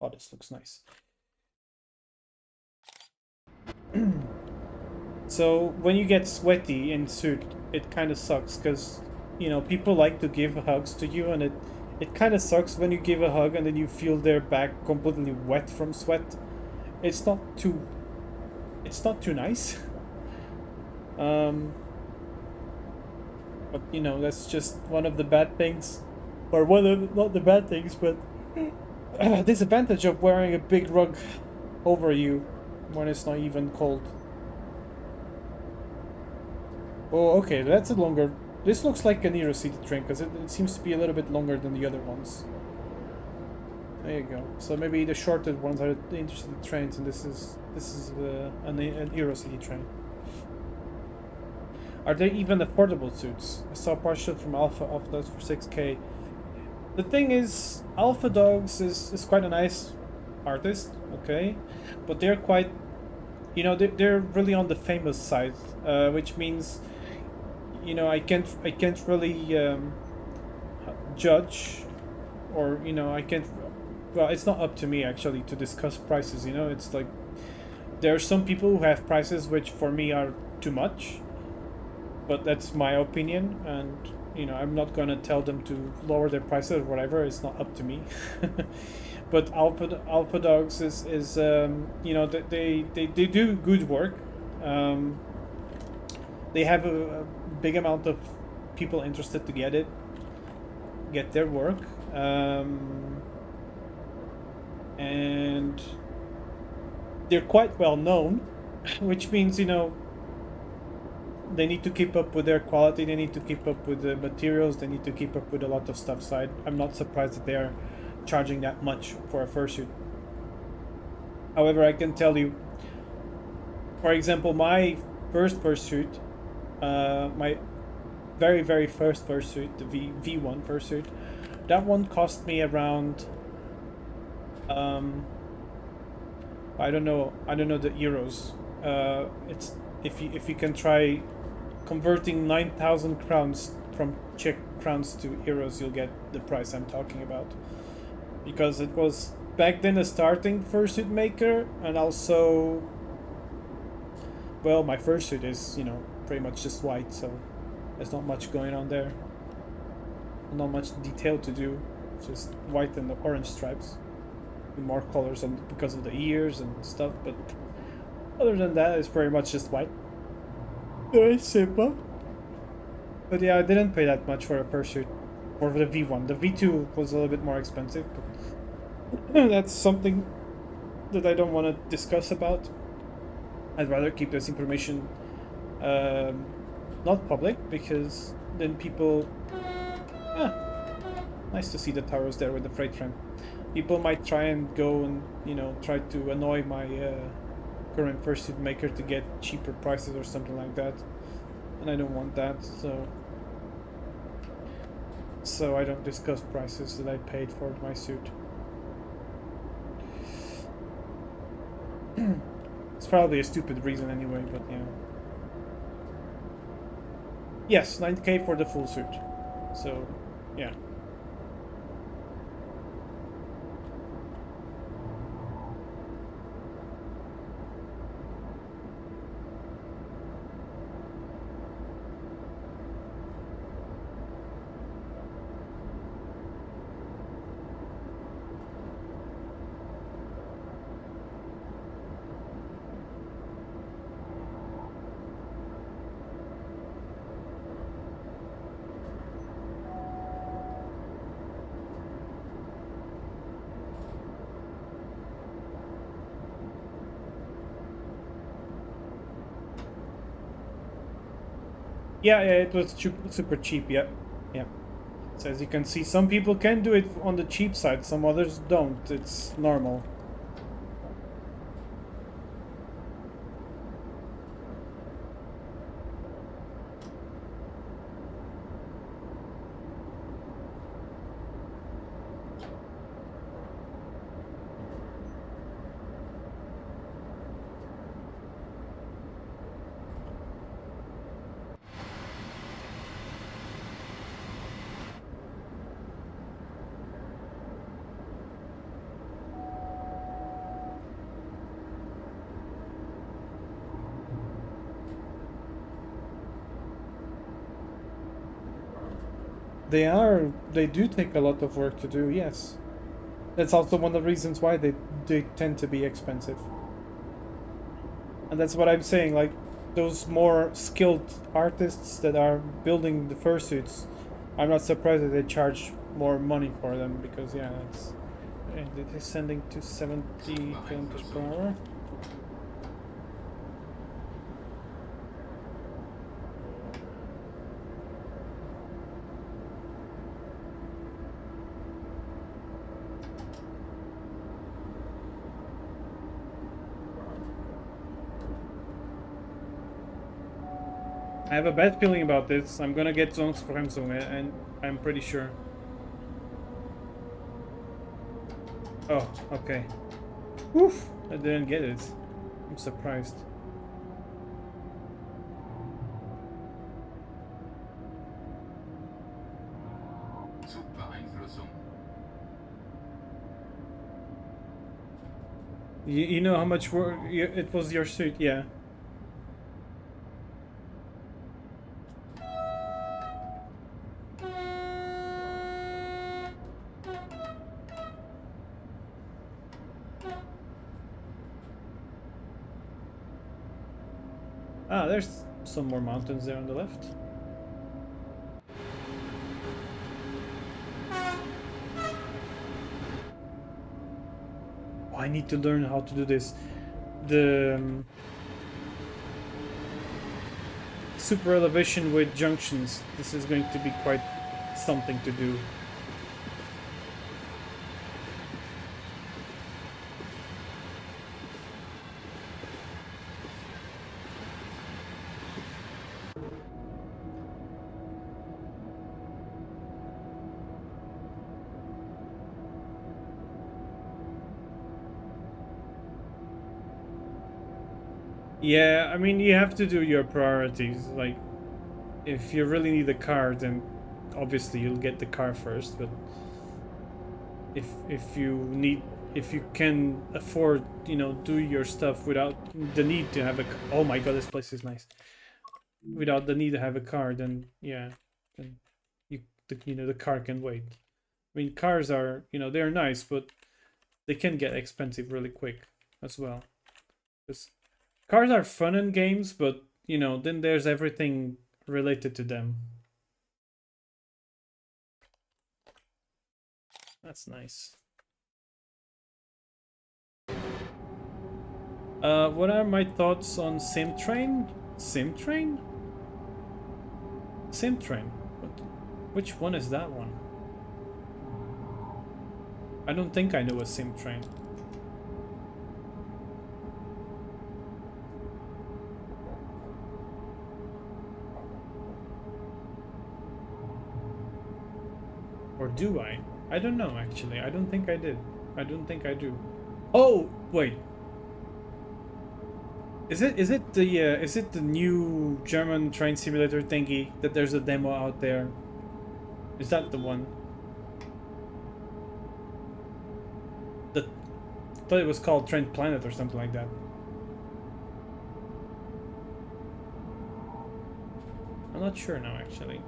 Oh, this looks nice. So when you get sweaty in suit, it kind of sucks because people like to give hugs to you, and it kind of sucks when you give a hug and then you feel their back completely wet from sweat. It's not too. It's not too nice. Um, but that's just one of the bad things, or one of not the bad things, but disadvantage of wearing a big rug over you when it's not even cold. Oh, okay, that's a longer. This looks like an Eurocity train because it seems to be a little bit longer than the other ones. There you go. So maybe the shorter ones are the intercity trains, and this is an Eurocity train. Are they even affordable suits? I saw a partial from Alpha Dogs for 6K. The thing is, Alpha Dogs is quite a nice artist, okay, but they're quite, they're really on the famous side, which means, I can't really judge, or I can't. Well, it's not up to me actually to discuss prices. It's like there are some people who have prices which for me are too much, but that's my opinion, and I'm not gonna tell them to lower their prices or whatever. It's not up to me. But Alpha Dogs is they do good work. Um, they have a big amount of people interested to get their work, and they're quite well known, which means they need to keep up with their quality. They need to keep up with the materials. They need to keep up with a lot of stuff. So I'm not surprised that they are charging that much for a fursuit. However, I can tell you, for example, my first fursuit, my very first fursuit, the V1 fursuit, that one cost me around um, I don't know the euros. It's if you can try converting 9,000 crowns from Czech crowns to euros, you'll get the price I'm talking about. Because it was back then a starting fursuit maker, and also, well, my fursuit is pretty much just white, so there's not much going on there. Not much detail to do, just white and the orange stripes. More colors on because of the ears and stuff, but other than that, it's pretty much just white. Very simple. But yeah, I didn't pay that much for a fursuit. Or for the V1. The V2 was a little bit more expensive, but that's something that I don't want to discuss about. I'd rather keep this information um, not public, because then people. Ah, nice to see the towers there with the freight train. People might try and go and try to annoy my current fursuit maker to get cheaper prices or something like that, and I don't want that. So I don't discuss prices that I paid for my suit. It's probably a stupid reason anyway, but yeah. Yes, 9K for the full suit. So, yeah. Yeah, it was super cheap. Yeah, yeah. So as you can see, some people can do it on the cheap side, some others don't. It's normal. They do take a lot of work to do. Yes, that's also one of the reasons why they tend to be expensive. And that's what I'm saying. Like those more skilled artists that are building the fursuits, I'm not surprised that they charge more money for them, because yeah, it's it is sending to 70 kilometers per hour. I have a bad feeling about this. I'm gonna get Zonsbremsung, and I'm pretty sure. Oh, okay. Oof! I didn't get it. I'm surprised. Zugbeeinflussung. You know how much work it was your suit, yeah. Ah, there's some more mountains there on the left. Oh, I need to learn how to do this. The super elevation with junctions. This is going to be quite something to do. Yeah, I mean, you have to do your priorities. Like, if you really need a car, then obviously you'll get the car first. But if you can afford, do your stuff without the need to have a. Oh my god, this place is nice. Without the need to have a car, then yeah, then the car can wait. I mean, cars are, they're nice, but they can get expensive really quick as well. Because cars are fun in games, but then there's everything related to them. That's nice. What are my thoughts on Sim Train? Sim Train? Sim Train. Which one is that one? I don't think I know a Sim Train. Or do I? I don't know actually. I don't think I did. I don't think I do. Oh, wait. Is it the new German train simulator thingy that there's a demo out there? Is that the one? The I thought it was called Train Planet or something like that. I'm not sure now actually.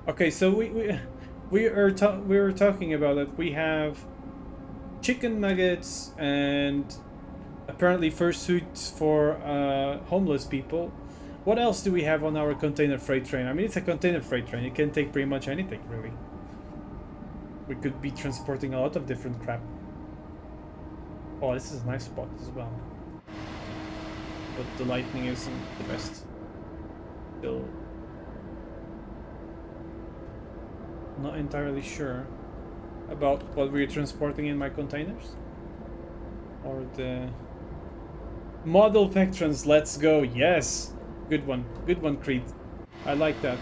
Okay, so we were talking about it. We have chicken nuggets and apparently fursuits for homeless people. What else do we have on our container freight train? I mean, it's a container freight train. It can take pretty much anything, really. We could be transporting a lot of different crap. Oh, this is a nice spot as well. But the lightning isn't the best. Still not entirely sure about what we're transporting in my containers. Or the model Vectrons, let's go. Yes. Good one. Good one, Creed. I like that.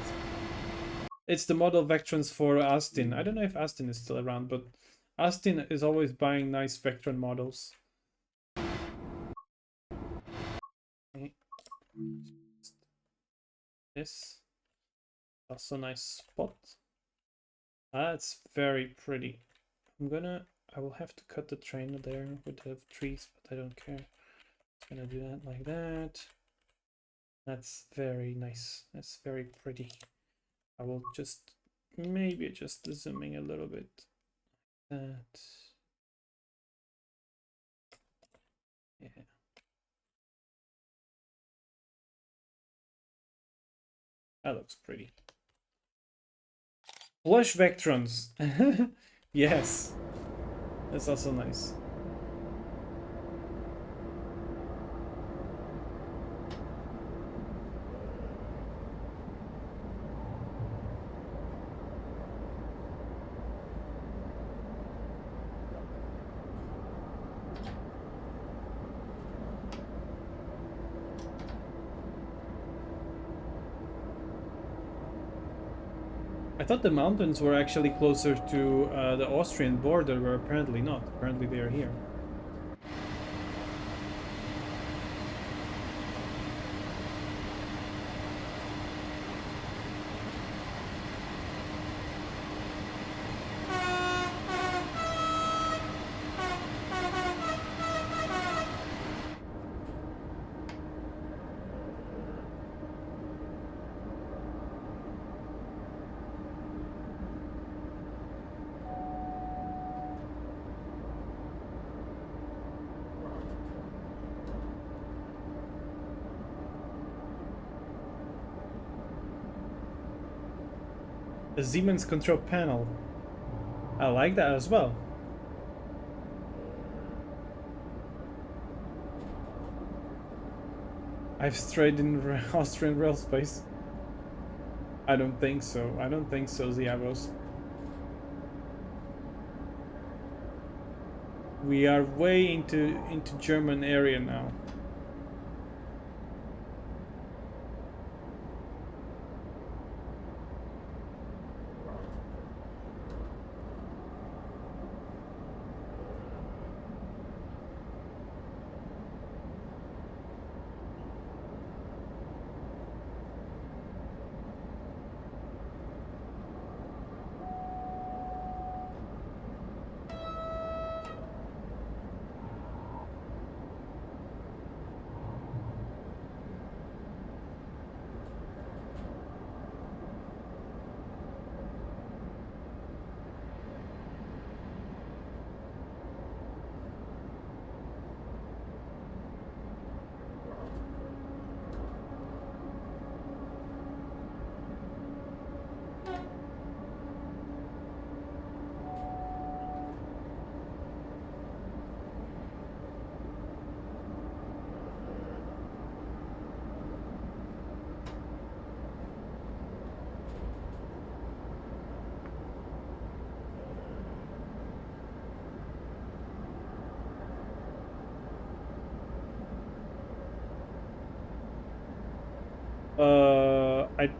It's the model Vectrons for Astin. I don't know if Astin is still around, but Astin is always buying nice Vectron models. Okay. This also nice spot. That's very pretty. I will have to cut the train there with the trees, but I don't care. Just gonna do that like that. That's very nice. That's very pretty. I will just maybe just zooming a little bit. That. Yeah. That looks pretty. Flush Vectrons. Yes. That's also nice. I thought the mountains were actually closer to the Austrian border, but apparently not. Apparently they are here. A Siemens control panel. I like that as well. I've strayed in Austrian rail space. I don't think so. I don't think so, Ziavos. We are way into German area now.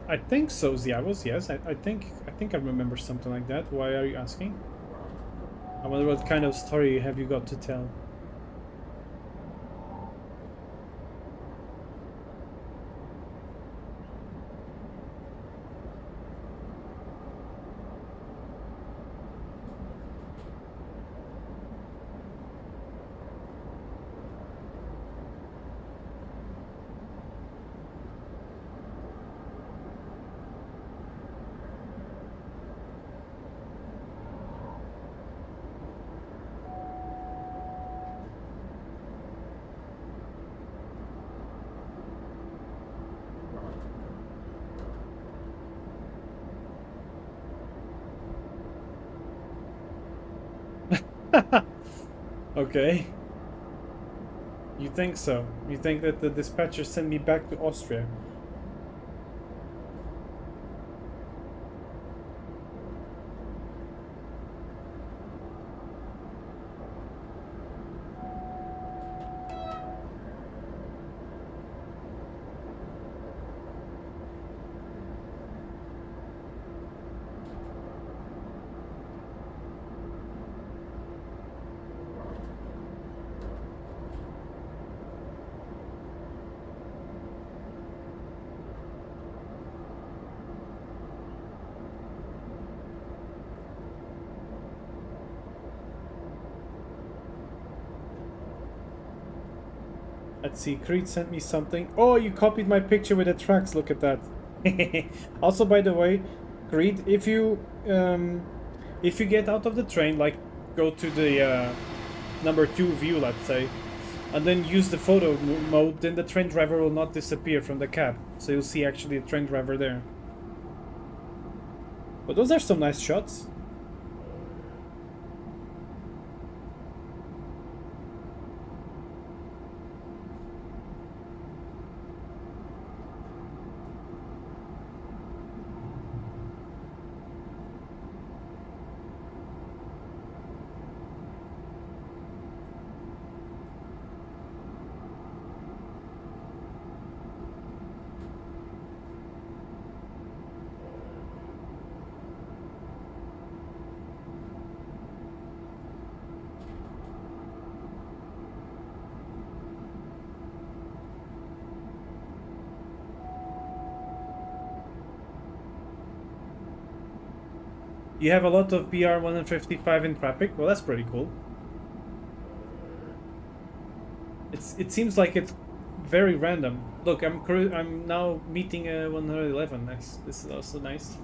I think so, Ziavos. Yes, I think I remember something like that. Why are you asking? I wonder what kind of story have you got to tell. Okay. You think so? You think that the dispatcher sent me back to Austria? Let's see. Creed sent me something. Oh, you copied my picture with the tracks. Look at that. Also, by the way, Creed, if you get out of the train, like go to the number 2 view, let's say, and then use the photo mode, then the train driver will not disappear from the cab. So you'll see actually a train driver there. But those are some nice shots. You have a lot of BR 155 in traffic. Well, that's pretty cool. It seems like it's very random. Look, I'm now meeting 111. Nice. This is also nice.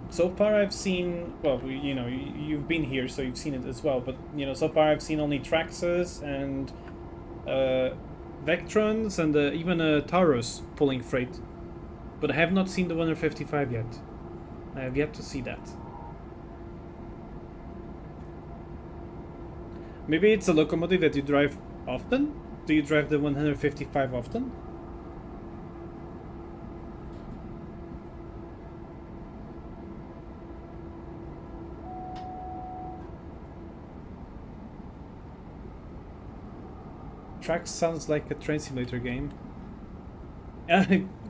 So far, I've seen. Well, you've been here, so you've seen it as well. But so far I've seen only Traxxas and uh, Vectrons and even a Taurus pulling freight. But I have not seen the 155 yet. I have yet to see that. Maybe it's a locomotive that you drive often? Do you drive the 155 often? Track sounds like a train simulator game.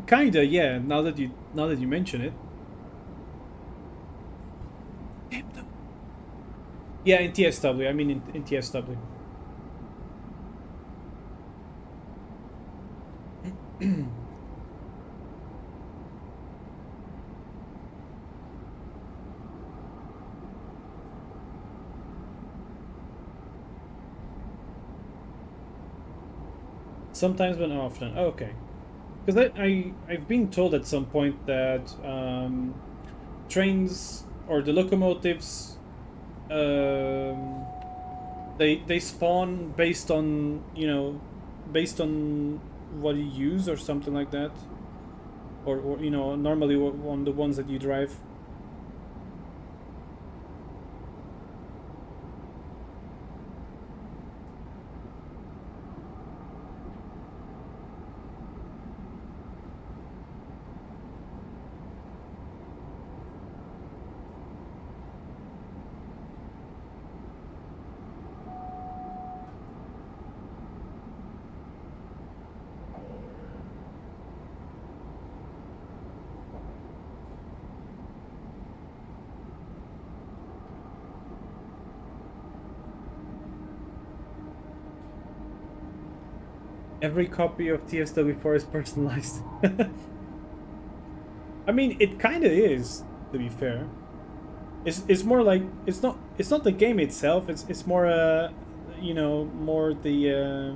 Kinda, yeah. Now that you mention it. Damn them. Yeah, in TSW. I mean, in TSW. Sometimes, but not often. Oh, okay. Because I've been told at some point that trains or the locomotives they spawn based on what you use or something like that, or normally on the ones that you drive. Every copy of TSW4 is personalized. I mean, it kind of is, to be fair. It's more like it's not the game itself. It's more more the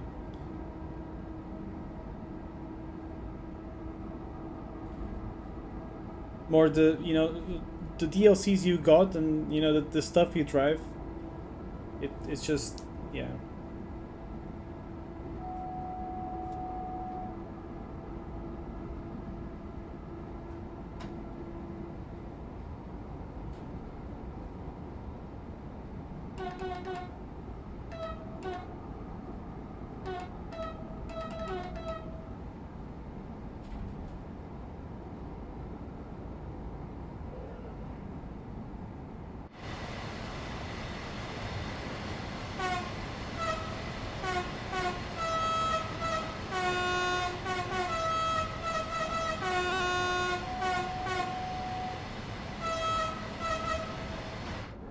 the DLCs you got, and the stuff you drive. It's just, yeah.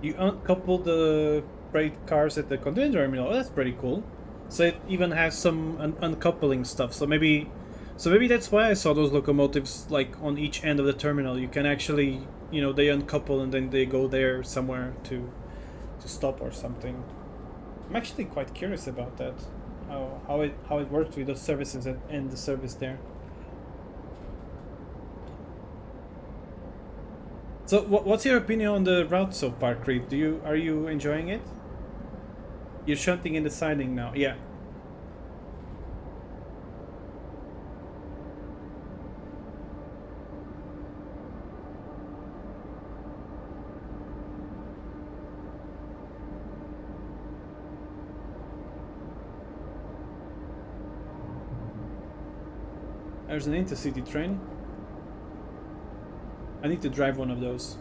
You uncouple the freight cars at the container terminal. Oh, that's pretty cool. So it even has some uncoupling stuff. So maybe that's why I saw those locomotives like on each end of the terminal. You can actually, they uncouple and then they go there somewhere to stop or something. I'm actually quite curious about that. How it works with those services and the service there. So what's your opinion on the route so far, Creed? Are you enjoying it? You're shunting in the siding now. Yeah. There's an intercity train. I need to drive one of those.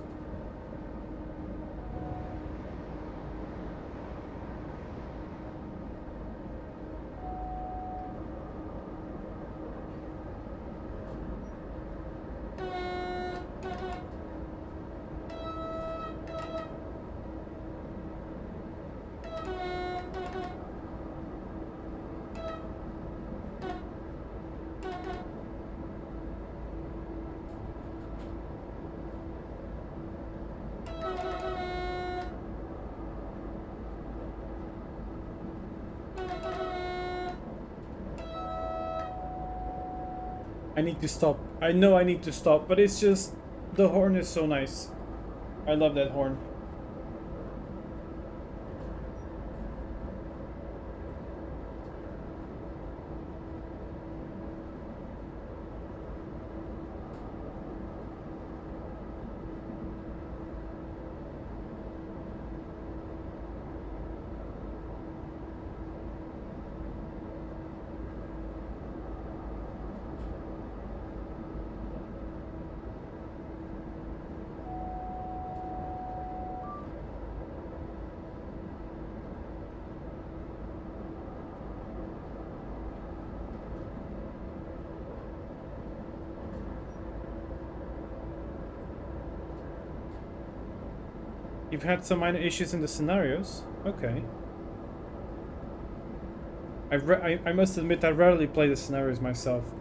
I need to stop. I know I need to stop, but it's just the horn is so nice. I love that horn. You've had some minor issues in the scenarios? Okay. I must admit I rarely play the scenarios myself.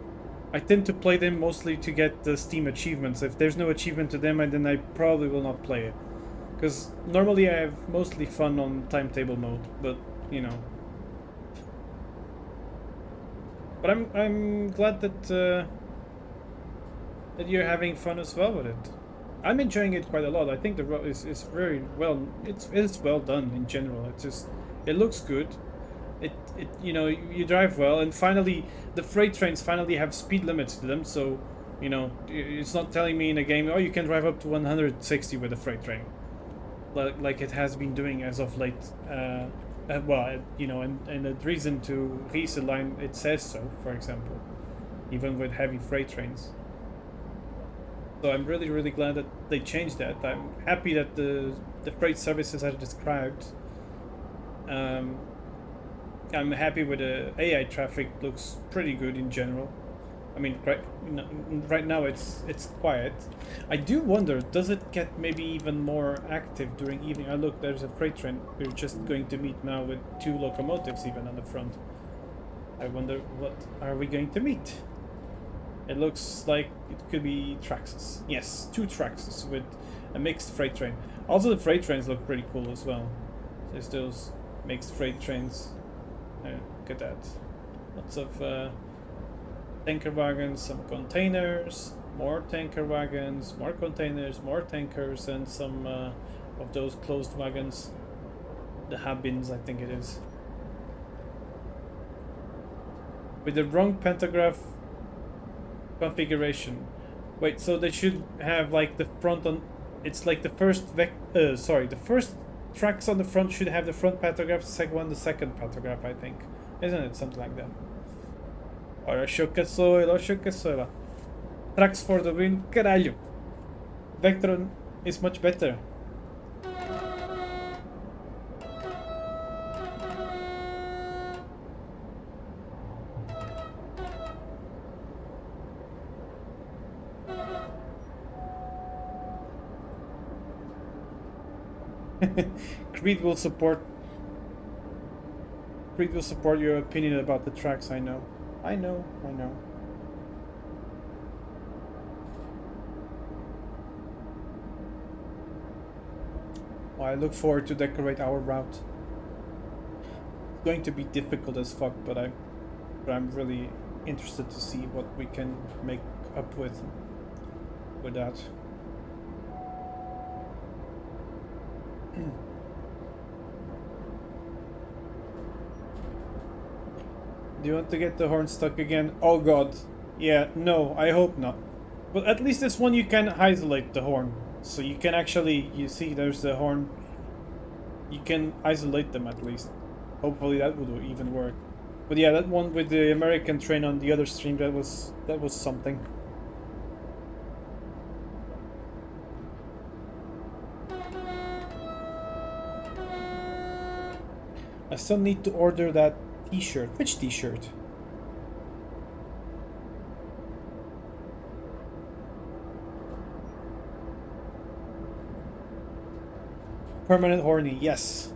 I tend to play them mostly to get the Steam achievements. If there's no achievement to them, then I probably will not play it. Because normally I have mostly fun on timetable mode, but you know. But I'm glad that you're having fun as well with it. I'm enjoying it quite a lot. I think the road is very well. It's well done in general. It looks good. It you know you drive well, and finally the freight trains finally have speed limits to them. So you know it's not telling me in a game, oh, you can drive up to 160 with a freight train, like it has been doing as of late. Well, you know, and the reason to realign it says so, for example, even with heavy freight trains. So I'm really, really glad that they changed that. I'm happy that the freight services are described. Um, I'm happy with the AI traffic. Looks pretty good in general. I mean, right now it's quiet. I do wonder, does it get maybe even more active during evening? Oh look, there's a freight train. We're just going to meet now with two locomotives even on the front. I wonder what are we going to meet? It looks like it could be Traxxas. Yes, two Traxxas with a mixed freight train. Also, the freight trains look pretty cool as well. There's those mixed freight trains. Look at that. Lots of tanker wagons, some containers, more tanker wagons, more containers, more tankers, and some of those closed wagons. The Habins, I think it is. With the wrong pantograph configuration. Wait, so they should have like the front on. It's like the first the first tracks on the front should have the front pantograph, the second one the second pantograph, I think. Isn't it something like that? Ora choca Tracks for the win, caralho. Vectron is much better. Creed will support. Creed will support your opinion about the tracks. I know. I know. I know. Well, I look forward to decorate our route. It's going to be difficult as fuck, but I'm really interested to see what we can make up with that. Do you want to get the horn stuck again? Oh god. Yeah, no, I hope not. But at least this one you can isolate the horn. So you can actually, you see there's the horn. You can isolate them at least. Hopefully that would even work. But yeah, that one with the American train on the other stream, that was something. I still need to order that t-shirt. Which t-shirt? Permanent horny, yes.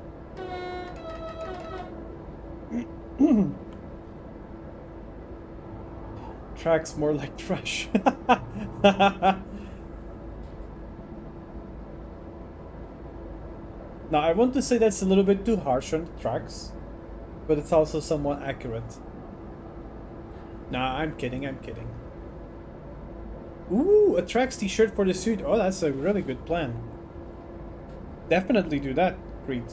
Tracks more like trash. Now, I want to say that's a little bit too harsh on the tracks, but it's also somewhat accurate. Nah, I'm kidding, I'm kidding. Ooh, a tracks t-shirt for the suit. Oh, that's a really good plan. Definitely do that, Creed.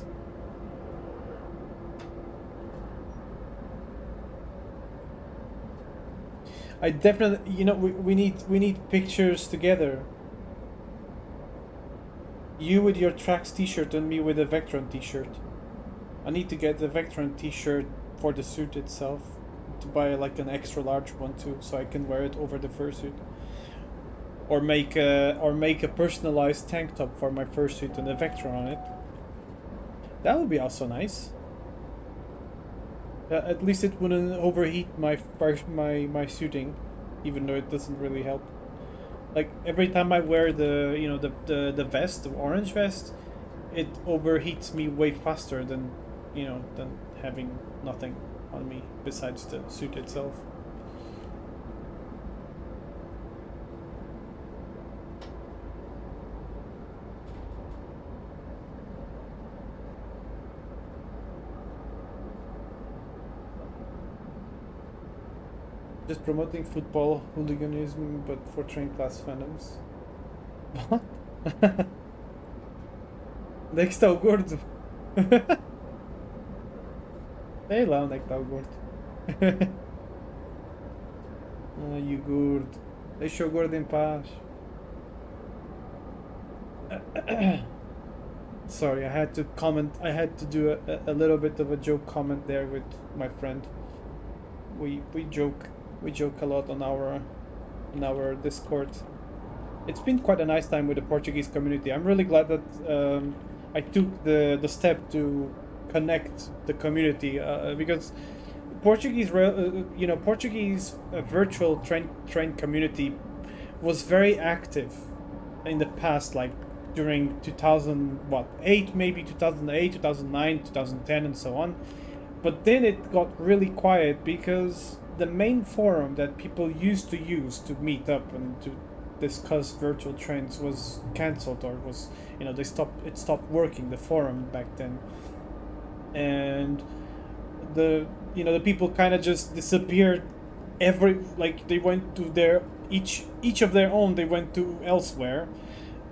I definitely, we need pictures together. You with your Tracks T-shirt and me with a Vectron T-shirt. I need to get the Vectron T-shirt for the suit itself, to buy like an extra large one too, so I can wear it over the fursuit, or make a personalized tank top for my fursuit and a Vectron on it. That would be also nice. At least it wouldn't overheat my suiting, even though it doesn't really help. Like every time I wear the vest, the orange vest, it overheats me way faster than having nothing on me besides the suit itself. Just promoting football hooliganism, but for train class fandoms. What? Onde é que está o gordo? Sei lá onde é que está o gordo. Ai, o gordo. Deixa o gordo em paz. Sorry, I had to comment. I had to do a little bit of a joke comment there with my friend. We joke a lot on our Discord. It's been quite a nice time with the Portuguese community. I'm really glad that I took the step to connect the community, because Portuguese virtual train community was very active in the past, like during 2008, maybe 2008, 2009, 2010, and so on. But then it got really quiet because the main forum that people used to use to meet up and to discuss virtual trains was cancelled, or was, it stopped working, the forum back then. And the people kind of just disappeared. Like they went to their each of their own, they went to elsewhere.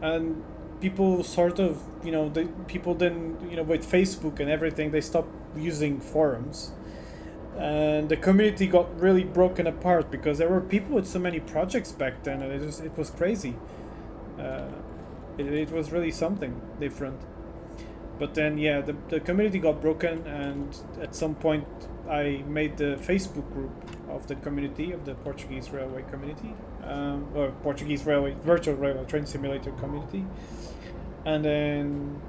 And people sort of, people then, with Facebook and everything, they stopped using forums, and the community got really broken apart because there were people with so many projects back then, and it was crazy. uh, it was really something different. But then, yeah, the community got broken, and at some point I made the Facebook group of the community of the Portuguese railway community, or Portuguese railway virtual railway train simulator community. And then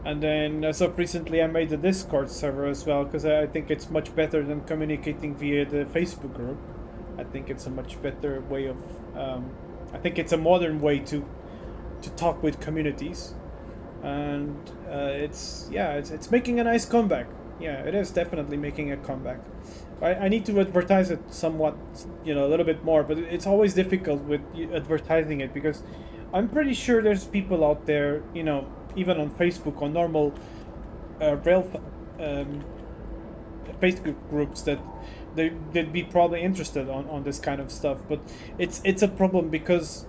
and then as of recently, I made the Discord server as well, because I think it's much better than communicating via the Facebook group. I think it's a much better way of, I think it's a modern way to talk with communities. And it's making a nice comeback. Yeah, it is definitely making a comeback. I need to advertise it somewhat, a little bit more, but it's always difficult with advertising it, because I'm pretty sure there's people out there, even on Facebook, on normal rail Facebook groups, that they'd be probably interested on this kind of stuff. But it's a problem because,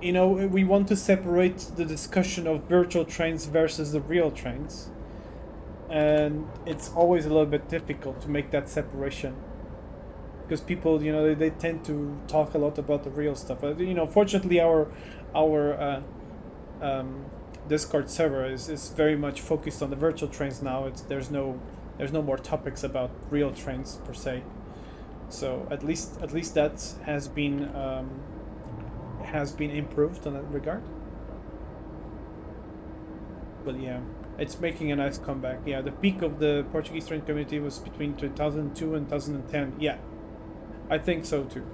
we want to separate the discussion of virtual trains versus the real trains, and it's always a little bit difficult to make that separation, because people, they tend to talk a lot about the real stuff. Fortunately, our Discord server is very much focused on the virtual trains now. There's no more topics about real trains per se. So at least that has been improved in that regard. But yeah, it's making a nice comeback. Yeah, the peak of the Portuguese train community was between 2002 and 2010. Yeah, I think so too.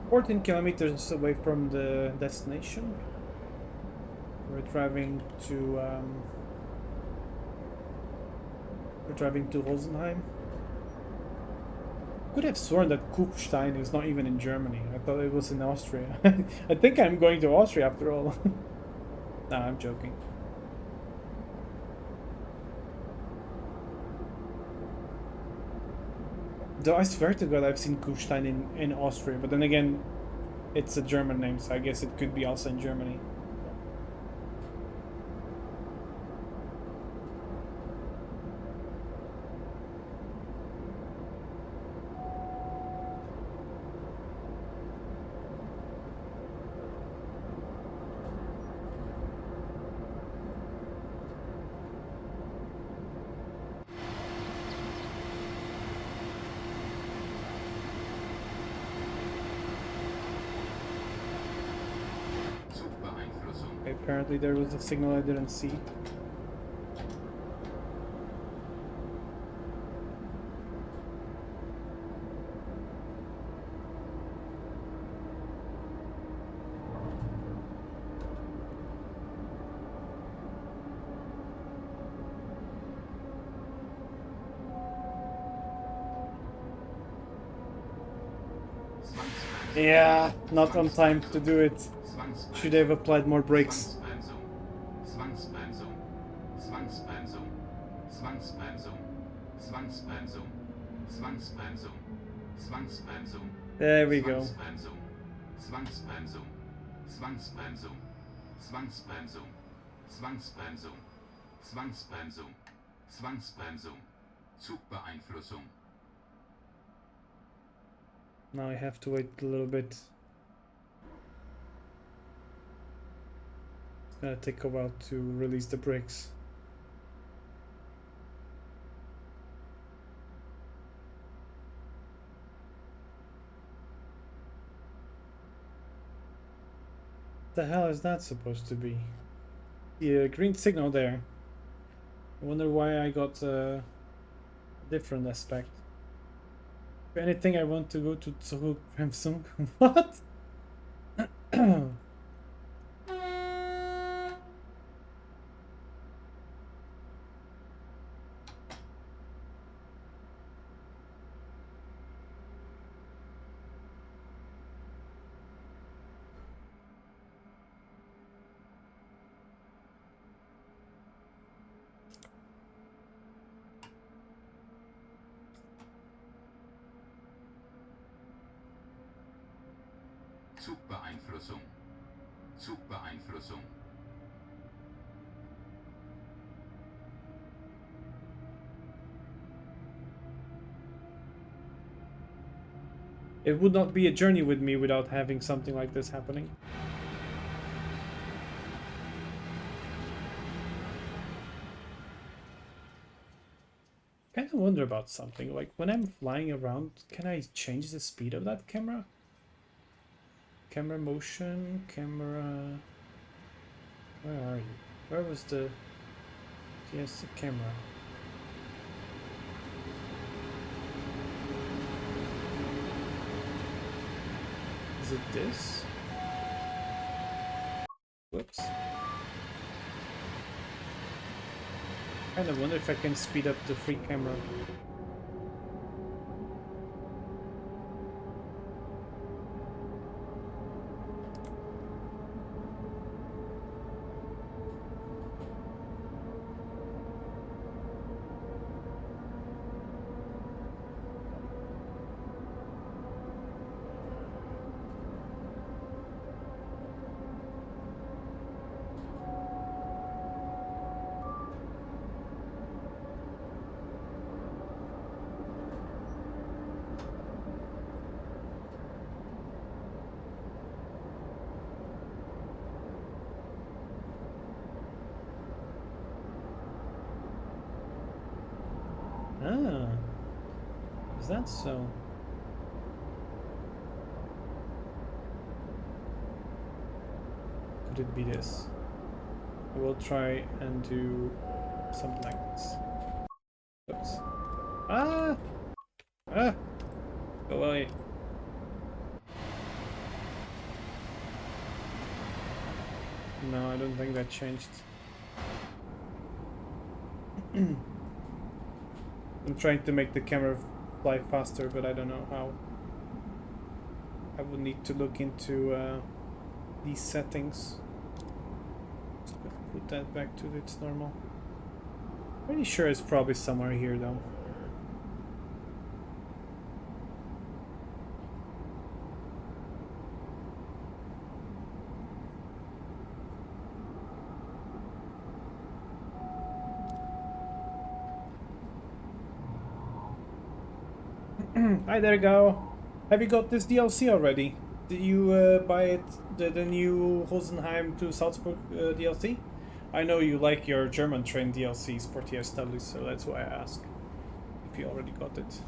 14 kilometers away from the destination. to Rosenheim. Could have sworn that Kufstein is not even in Germany. I thought it was in Austria. I think I'm going to Austria after all. Nah, I'm joking. Though I swear to God, I've seen Kufstein in Austria, but then again, it's a German name, so I guess it could be also in Germany. Zugbeeinflussung. Okay, apparently there was a signal I didn't see. Yeah, not on time to do it. Should have applied more brakes. Zwangsbremsung. Zwangsbremsung. Zwangsbremsung. Zwangsbremsung. Zwangsbremsung. Zwangsbremsung. There we go. Zwangsbremsung. Zwangsbremsung. Zwangsbremsung. Zwangsbremsung. Zwangsbremsung. Zwangsbremsung. Zwangsbremsung. Zugbeeinflussung. Now I have to wait a little bit. It's gonna take a while to release the brakes. The hell is that supposed to be? The green signal there. I wonder why I got a different aspect. If anything, I want to go to Samsung. What? Zugbeeinflussung. Zugbeeinflussung. It would not be a journey with me without having something like this happening. Kind of wonder about something. Like when I'm flying around, can I change the speed of that camera? Camera motion, camera. Where are you? Where was the TSW camera? Is it this? Whoops. Kind of wonder if I can speed up the free camera. Ah, is that so? Could it be this? I will try and do something like this. Oops. Ah! Ah! Go away. No, I don't think that changed. I'm trying to make the camera fly faster, but I don't know how. I would need to look into these settings. Just gonna put that back to its normal. Pretty sure it's probably somewhere here though. Hi there, Gao. Have you got this DLC already? Did you buy it, the new Rosenheim to Salzburg DLC? I know you like your German train DLCs for TSW, so that's why I ask if you already got it.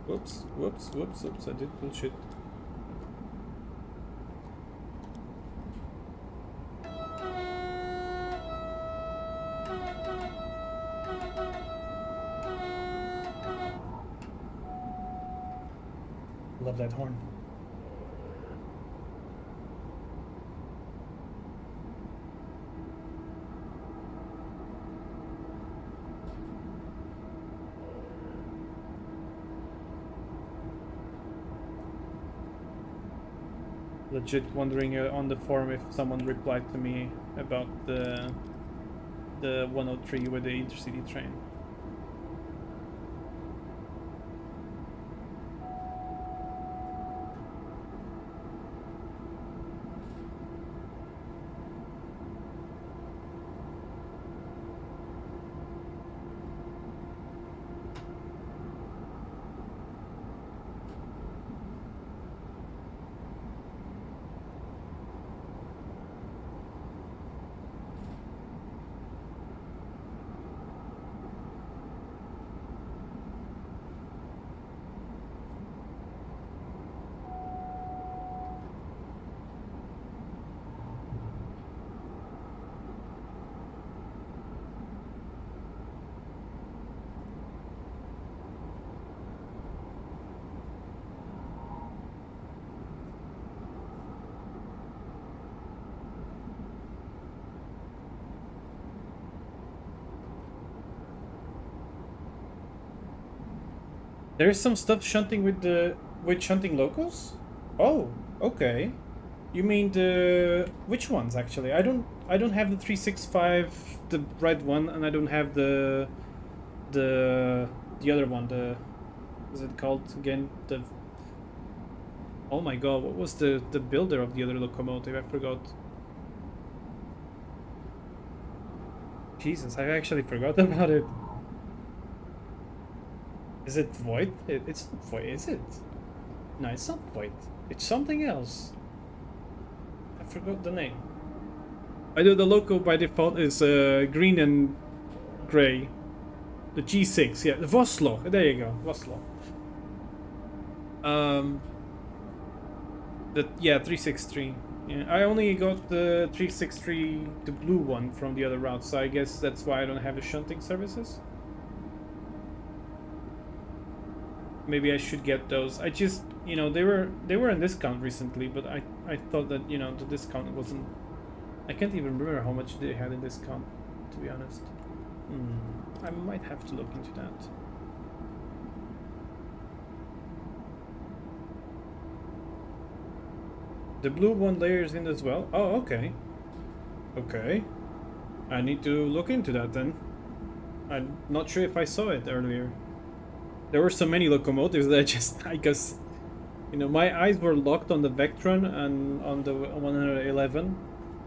Whoops, whoops, whoops, whoops, I did bullshit. Love that horn. Legit wondering on the forum if someone replied to me about the 103 with the intercity train. There's some stuff shunting with shunting locals? Oh, okay. You mean the which ones actually? I don't have the 365, the red one, and I don't have the the other one, the what's it called again? The oh my god, what was the builder of the other locomotive? I forgot. Jesus, I actually forgot about it. Is it Void? It's not Void, is it? No, it's not Void. It's something else. I forgot the name. I know the loco by default is green and gray. The G6, yeah, the Voslo. There you go, Voslo. Um, the yeah 363. Yeah, I only got the 363, the blue one from the other route, so I guess that's why I don't have the shunting services. Maybe I should get those. I just, they were in discount recently, but I thought that the discount wasn't. I can't even remember how much they had in discount, to be honest. I might have to look into that. The blue one layers in as well. Oh, okay. Okay. I need to look into that then. I'm not sure if I saw it earlier. There were so many locomotives that I guess, my eyes were locked on the Vectron and on the 111.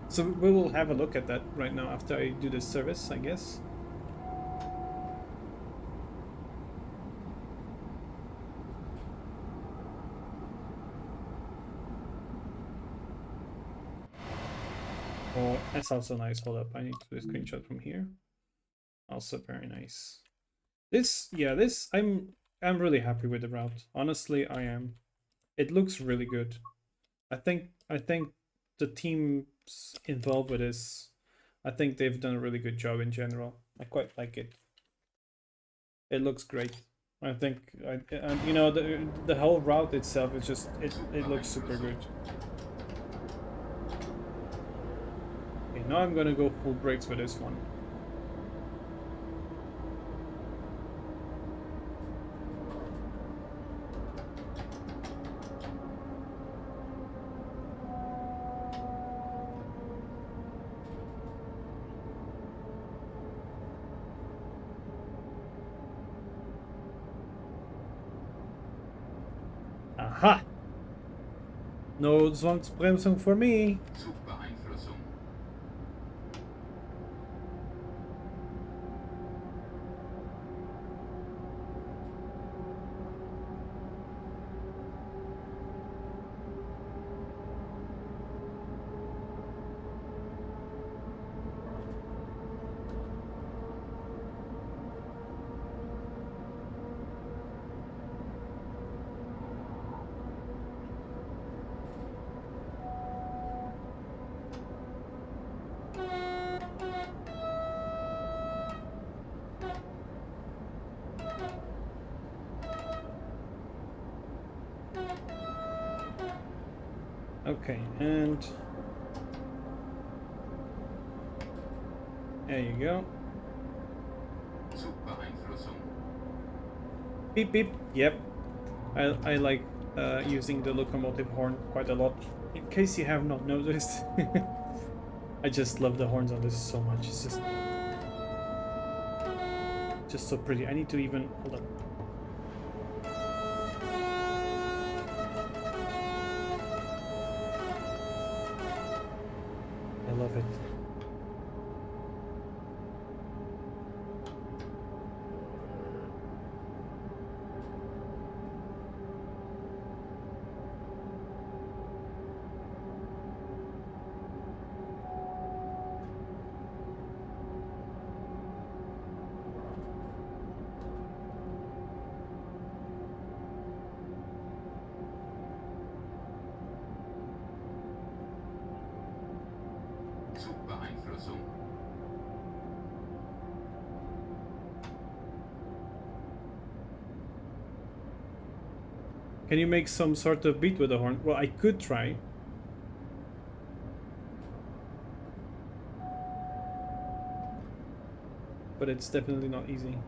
So we will have a look at that right now after I do this service, I guess. Oh, that's also nice. Hold up, I need to do a screenshot from here. Also very nice. I'm really happy with the route. Honestly, I am. It looks really good. I think the teams involved with this I think they've done a really good job in general. I quite like it. It looks great. I think, and you know, the whole route itself is just it looks super good. Okay, now I'm gonna go full brakes for this one. Aha! No Zwangsbremsung for me. Zugbeeinflussung. Okay, and there you go. Zugbeeinflussung. Beep beep. Yep. I like using the locomotive horn quite a lot. In case you have not noticed. I just love the horns on this so much. It's just so pretty. I need to even hold on. I love it. Zugbeeinflussung. Can you make some sort of beat with the horn? Well, I could try. But it's definitely not easy.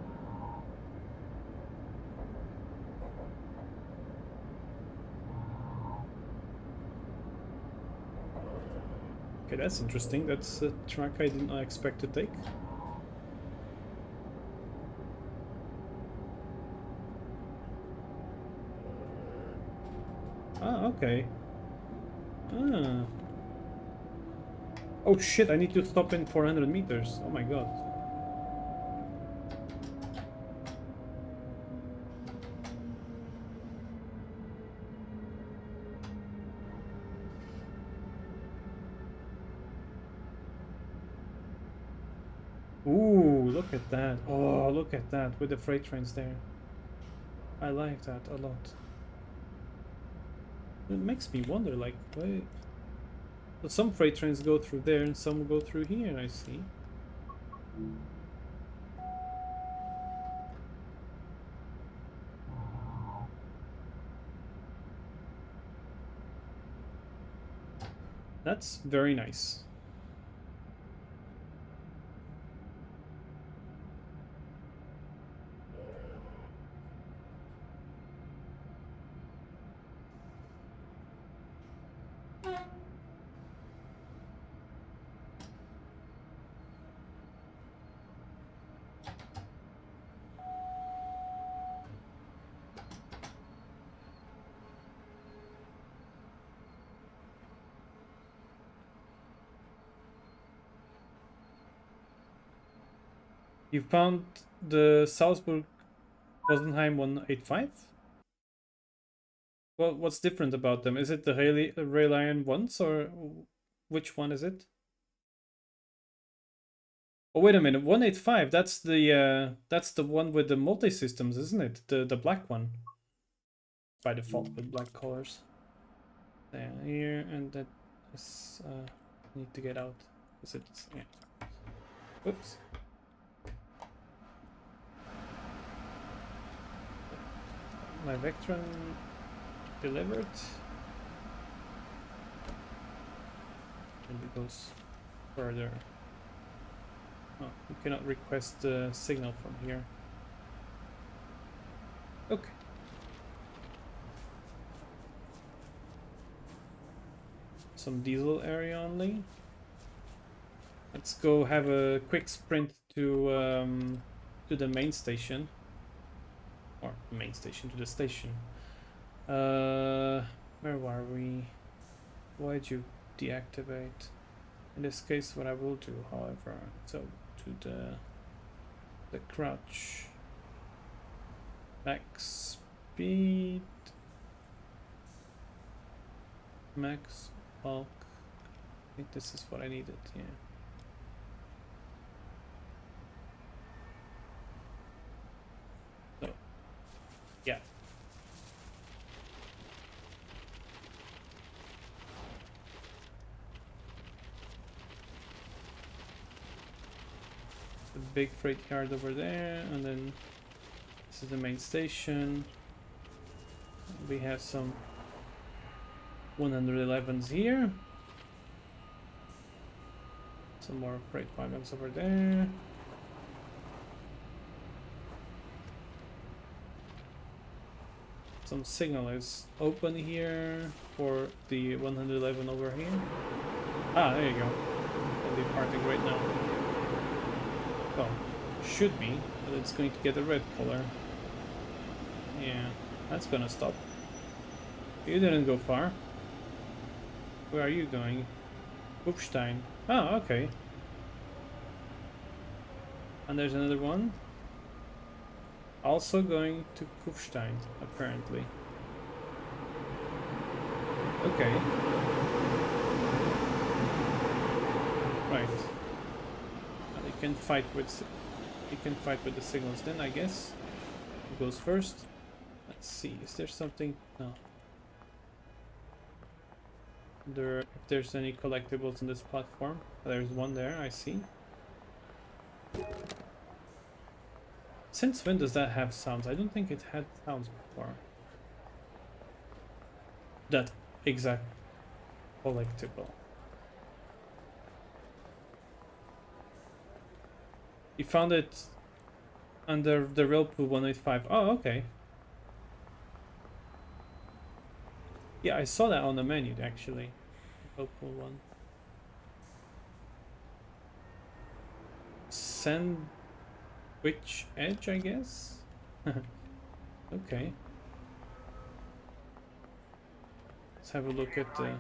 Okay, that's interesting. That's a track I did not expect to take. Ah, okay. Ah. Oh shit, I need to stop in 400 meters. Oh my god. Ooh, look at that. Oh, look at that with the freight trains there. I like that a lot. It makes me wonder, like, why... So some freight trains go through there and some go through here, I see. That's very nice. You found the Salzburg Rosenheim 185? Well, what's different about them? Is it the Rail Iron ones, or which one is it? Oh, wait a minute, 185, that's the one with the multi-systems, isn't it? The black one. By default with black colors. There, here, and that is need to get out. Because it's, yeah. Oops. My Vectron delivered. And it goes further. Oh, you cannot request the signal from here. Okay. Some diesel area only. Let's go have a quick sprint to the main station. Or the main station, to the station. Where were we? Why'd you deactivate? In this case, what I will do, however, so to the crouch, max speed, max bulk. I think this is what I needed. Yeah. So, yeah. The big freight yard over there, and then this is the main station. We have some 111s here. Some more freight wagons over there. Some signal is open here for the 111 over here. Ah, there you go. They'll be departing right now. Well, should be, but it's going to get a red color. Yeah, that's gonna stop. You didn't go far. Where are you going? Upstein. Oh, okay. And there's another one. Also going to Kufstein, apparently. Okay. Right. Well, you can fight with the signals then, I guess. Who goes first? Let's see. Is there something? No. If there's any collectibles on this platform. There's one there, I see. Since when does that have sounds? I don't think it had sounds before. That exact collectible. You found it under the rail pool 185. Oh, okay. Yeah, I saw that on the menu actually. Rail pool 1. Sandwich edge, I guess? Okay. Let's have a look at the...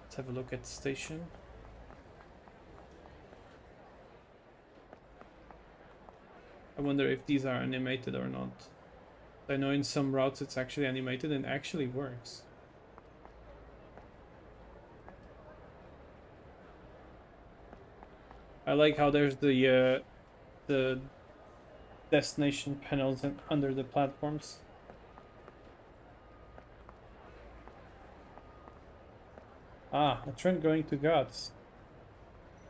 Let's have a look at the station. I wonder if these are animated or not. I know in some routes it's actually animated and actually works. I like how there's the destination panels under the platforms. Ah, a train going to Guts.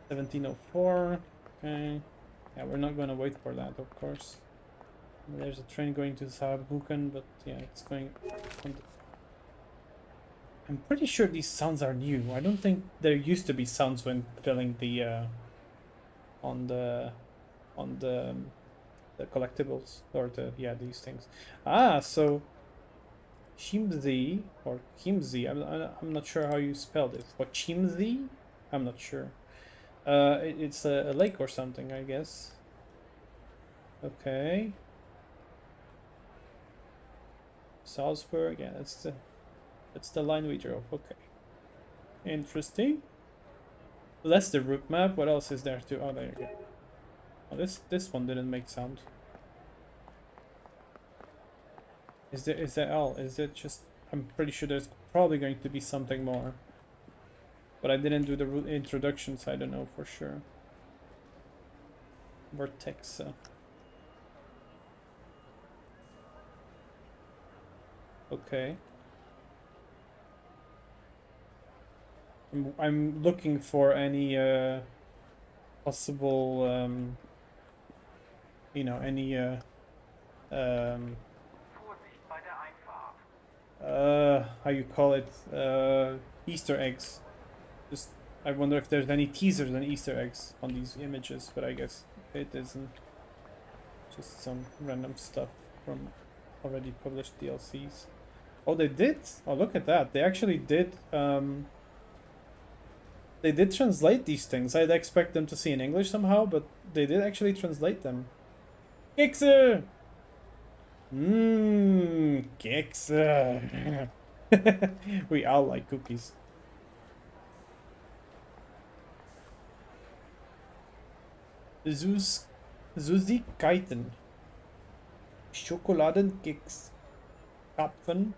1704. Okay. Yeah, we're not gonna wait for that, of course. There's a train going to Saarbrücken, but yeah, it's going on the... I'm pretty sure these sounds are new. I don't think there used to be sounds when filling the on the on the collectibles or these things. Ah, so Chimzi or Kimzi. I'm not sure how you spell this. What Chimzi? I'm not sure. It's a lake or something, I guess. Okay. Salzburg. Yeah, that's the line we drove. Okay. Interesting. So that's the route map. What else is there too? Oh, there you go. Oh, this one didn't make sound. Is that all? Is it just? I'm pretty sure there's probably going to be something more. But I didn't do the route introduction, so I don't know for sure. Vertex. Okay. I'm looking for any possible, any um, how you call it, Easter eggs. Just I wonder if there's any teasers and Easter eggs on these images, but I guess it isn't. Just some random stuff from already published DLCs. Oh, they did. Oh, look at that. They actually did. They did translate these things. I'd expect them to see in English somehow, but they did actually translate them. Kekse! Mmm, kekse. We all like cookies. Süß, Süßigkeiten. Schokoladenkeks. Krapfen.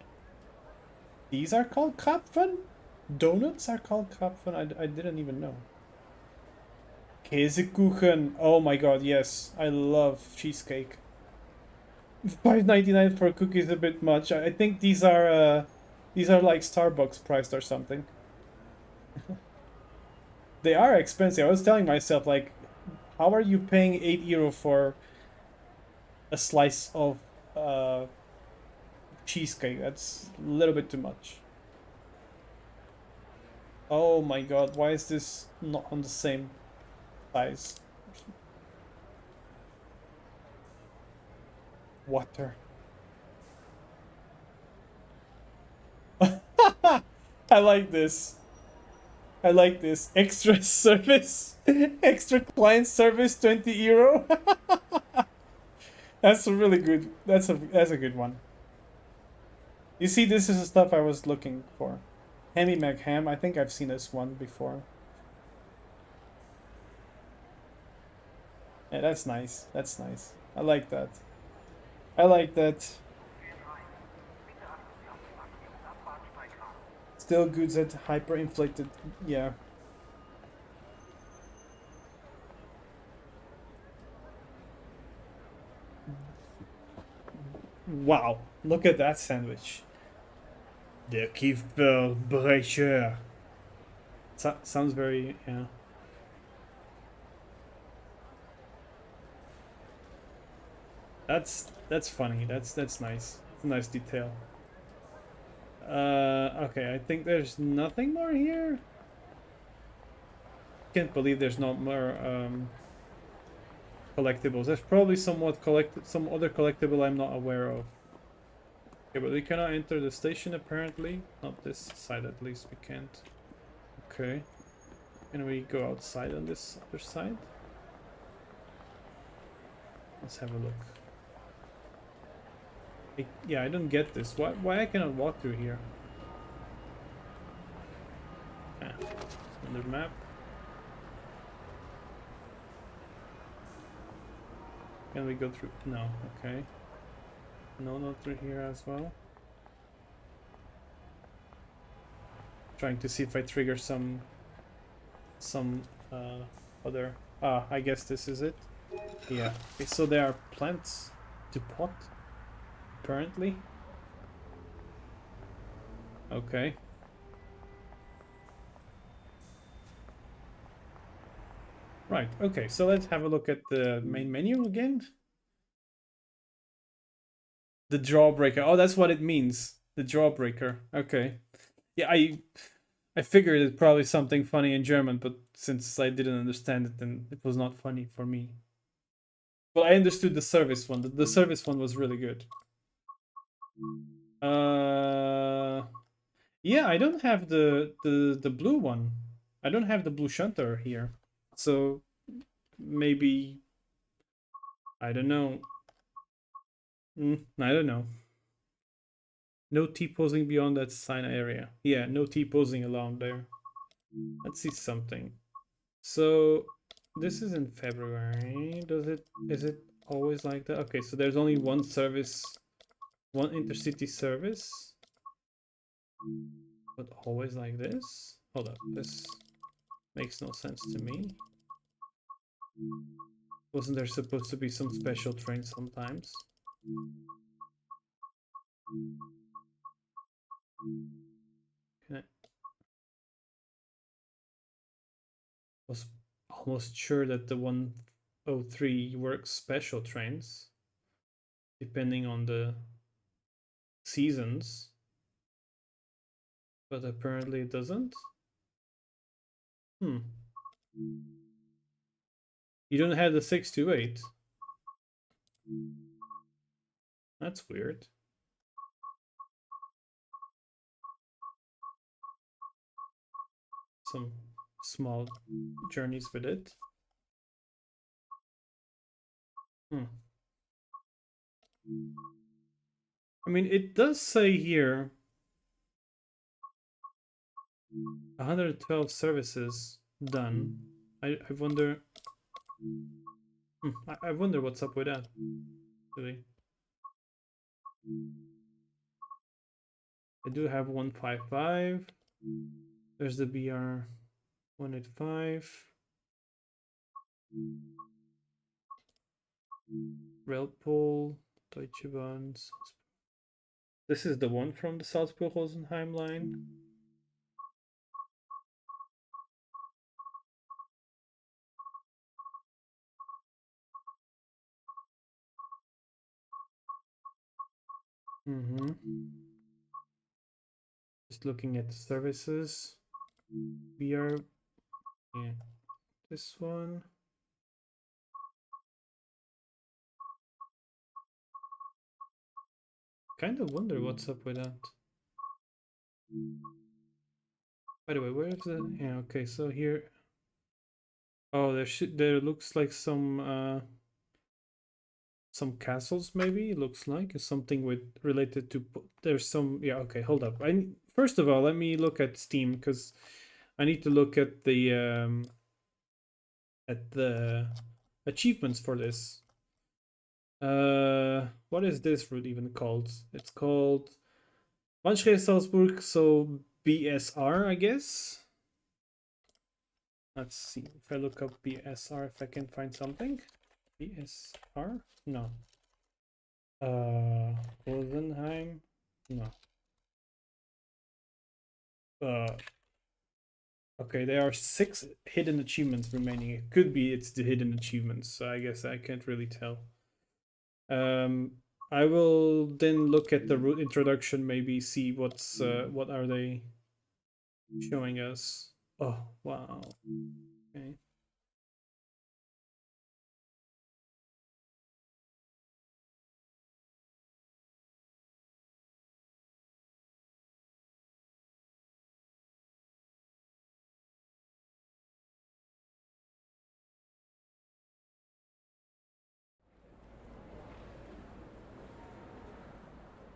These are called Krapfen? Donuts are called Krapfen? I didn't even know. Käsekuchen. Oh my god, yes. I love cheesecake. 5.99 for a cookie is a bit much. I think these are like Starbucks priced or something. They are expensive. I was telling myself like, how are you paying €8 for a slice of cheesecake? That's a little bit too much. Oh my god, why is this not on the same size? Water. I like this. I like this. Extra service. Extra client service, €20. That's a really good. That's a good one. You see, this is the stuff I was looking for. Hammy McHam. I think I've seen this one before. Yeah, that's nice. That's nice. I like that. I like that. Still goods at hyperinflated. Yeah. Wow. Look at that sandwich. Der Kieferbrecher. Sounds very, yeah. That's funny. That's nice. It's a nice detail. Okay, I think there's nothing more here. Can't believe there's not more collectibles. There's probably some other collectible I'm not aware of. Okay, but we cannot enter the station apparently. Not this side at least we can't. Okay. Can we go outside on this other side? Let's have a look. Yeah, I don't get this. Why I cannot walk through here? Ah, on the map. Can we go through? No, okay. No, not through here as well. Trying to see if I trigger some uh, other. Ah, I guess this is it. Yeah. Okay, so there are plants to pot, apparently. Okay. Right. Okay. So let's have a look at the main menu again. The jawbreaker. Oh, that's what it means. The jawbreaker. Okay. Yeah, I figured it's probably something funny in German, but since I didn't understand it, then it was not funny for me. But I understood the service one. The service one was really good. Uh, yeah, I don't have the blue one. I don't have the blue shunter here, so maybe I don't know. I don't know. No T posing beyond that sign area. Yeah, no T posing allowed there. Let's see something. So this is in February. Is it always like that? Okay, so there's only one service, one intercity service. But always like this? Hold up, this makes no sense to me. Wasn't there supposed to be some special train sometimes? Okay. Was almost sure that the 103 works special trains, depending on the seasons, but apparently it doesn't. Hmm. You don't have the 628. That's weird. Some small journeys with it. Hmm. I mean, it does say here 112 services done. I wonder. I wonder what's up with that. Really, I do have 155. There's the BR 185. Railpol, Deutsche Bahn. This is the one from the Salzburg Rosenheim line. Mm-hmm. Just looking at the services. BR, yeah, this one. Kind of wonder what's up with that. By the way, where is the? Yeah, okay. So here. Oh, there looks like some castles. Maybe it looks like something with related to. There's some. Yeah. Okay. Hold up. First of all, let me look at Steam because I need to look at the achievements for this. What is this route even called? It's called Bahnstrecke Salzburg, so BSR, I guess. Let's see if I look up BSR if I can find something. BSR? No. Rosenheim? No. Uh, okay, there are 6 hidden achievements remaining. It could be it's the hidden achievements, so I guess I can't really tell. Um, I will then look at the route introduction, maybe see what are they showing us. Oh, wow. Okay.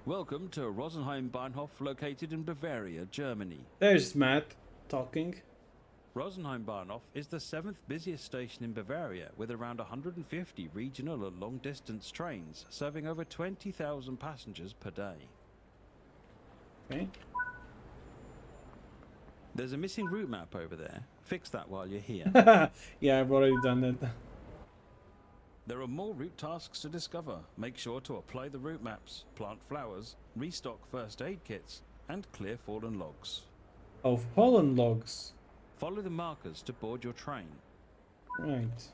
Welcome to Rosenheim Bahnhof, located in Bavaria, Germany. There's Matt talking. Rosenheim Bahnhof is the 7th busiest station in Bavaria, with around 150 regional and long-distance trains serving over 20,000 passengers per day. Okay. There's a missing route map over there. Fix that while you're here. Yeah, I've already done that. There are more route tasks to discover. Make sure to apply the route maps, plant flowers, restock first aid kits, and clear fallen logs. Oh, fallen logs. Follow the markers to board your train. Right.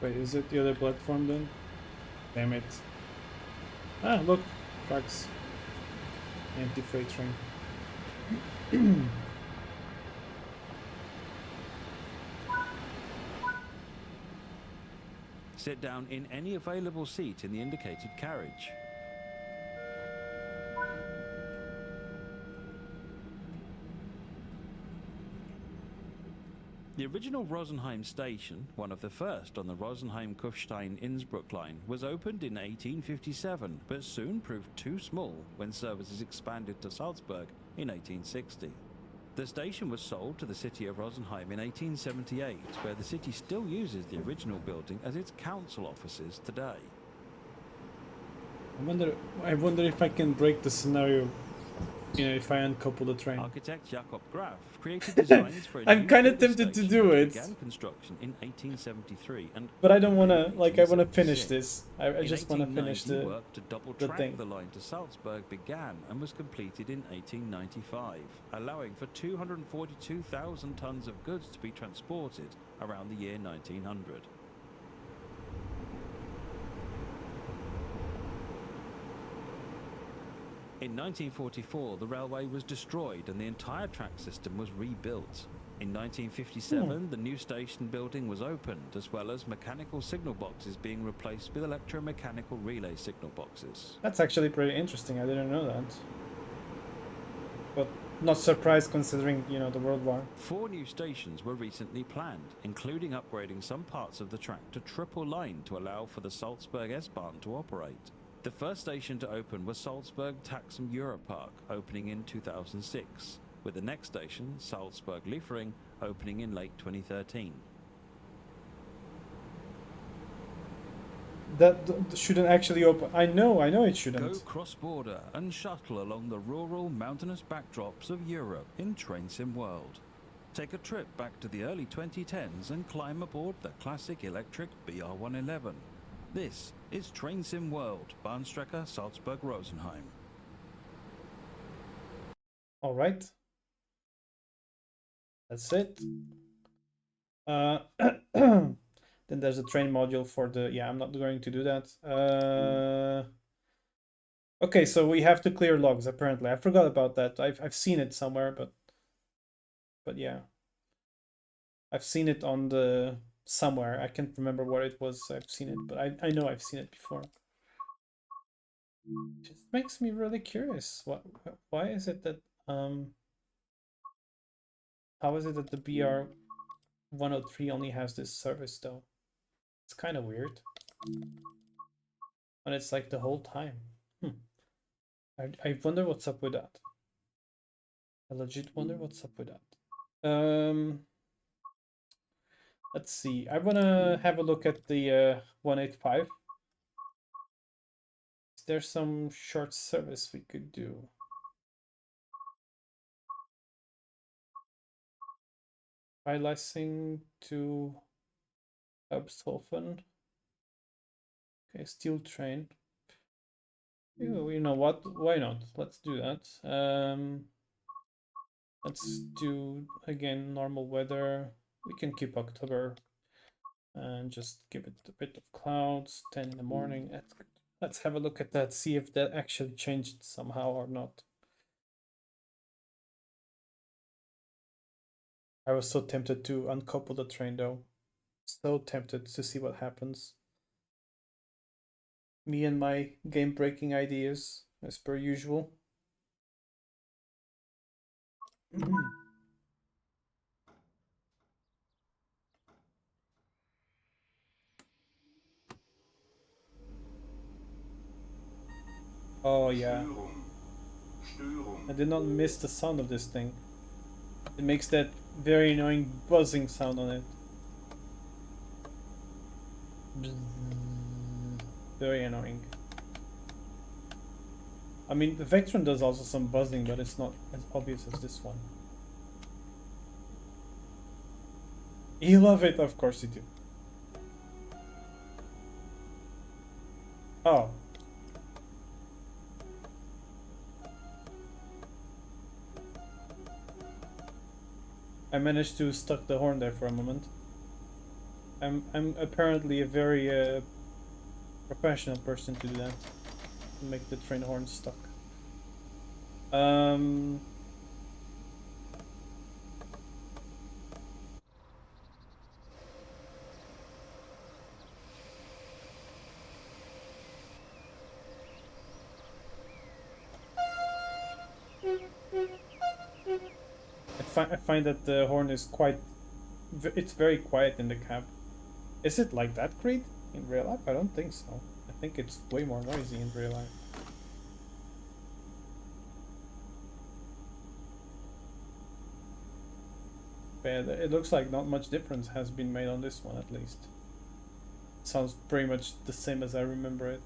Wait, is it the other platform then? Damn it. Ah, look. Trucks. Empty freight train. Sit down in any available seat in the indicated carriage. The original Rosenheim station, one of the first on the Rosenheim-Kufstein-Innsbruck line, was opened in 1857, but soon proved too small when services expanded to Salzburg in 1860. The station was sold to the city of Rosenheim in 1878, where the city still uses the original building as its council offices today. I wonder if I can break the scenario You know, if I uncouple the train. Architect Jakob Graf created designs for a I'm new kind of feeder tempted to station do which it, began construction in 1873 and but I don't want completed to. in Like, I want to finish 1876. this. I In just want to finish 1890, work to double the track thing. the line to Salzburg began and was completed in 1895, allowing for 242,000 tons of goods to be transported around the year 1900. In 1944, the railway was destroyed and the entire track system was rebuilt. In 1957, the new station building was opened, as well as mechanical signal boxes being replaced with electromechanical relay signal boxes. That's actually pretty interesting. I didn't know that. But not surprised considering, you know, the World War. 4 new stations were recently planned, including upgrading some parts of the track to triple line to allow for the Salzburg S-Bahn to operate. The first station to open was Salzburg Taxum Europark, opening in 2006, with the next station, Salzburg Liefering, opening in late 2013. That shouldn't actually open. I know it shouldn't. Go cross-border and shuttle along the rural, mountainous backdrops of Europe in Train Sim World. Take a trip back to the early 2010s and climb aboard the classic electric BR111. This is Train Sim World, Bahnstrecke, Salzburg, Rosenheim. All right. That's it. Then there's a train module for the. Yeah, I'm not going to do that. Okay, so we have to clear logs. Apparently, I forgot about that. I've seen it somewhere, but yeah, I've seen it on the somewhere. I can't remember where it was. I've seen it, but I know I've seen it before. It just makes me really curious. Why is it that how is it that the BR 103 only has this service though? It's kind of weird. And it's like the whole time. I wonder what's up with that. I legit wonder what's up with that. Let's see. I wanna have a look at the 185. Is there some short service we could do? Freelassing to Absthofen. Okay, steel train. You know what? Why not? Let's do that. Let's do again normal weather. We can keep October and just give it a bit of clouds. 10 in the morning. Let's have a look at that. See if that actually changed somehow or not. I was so tempted to uncouple the train though. So tempted to see what happens. Me and my game breaking ideas, as per usual. Oh yeah. I did not miss the sound of this thing. It makes that very annoying buzzing sound on it. Very annoying. I mean, the Vectron does also some buzzing, but it's not as obvious as this one. You love it, of course you do. Oh. I managed to stuck the horn there for a moment. I'm apparently a very professional person to do that. To make the train horn stuck. I find that the horn is it's very quiet in the cab. Is it like that great in real life? I don't think so. I think it's way more noisy in real life. But it looks like not much difference has been made on this one at least. It sounds pretty much the same as I remember it.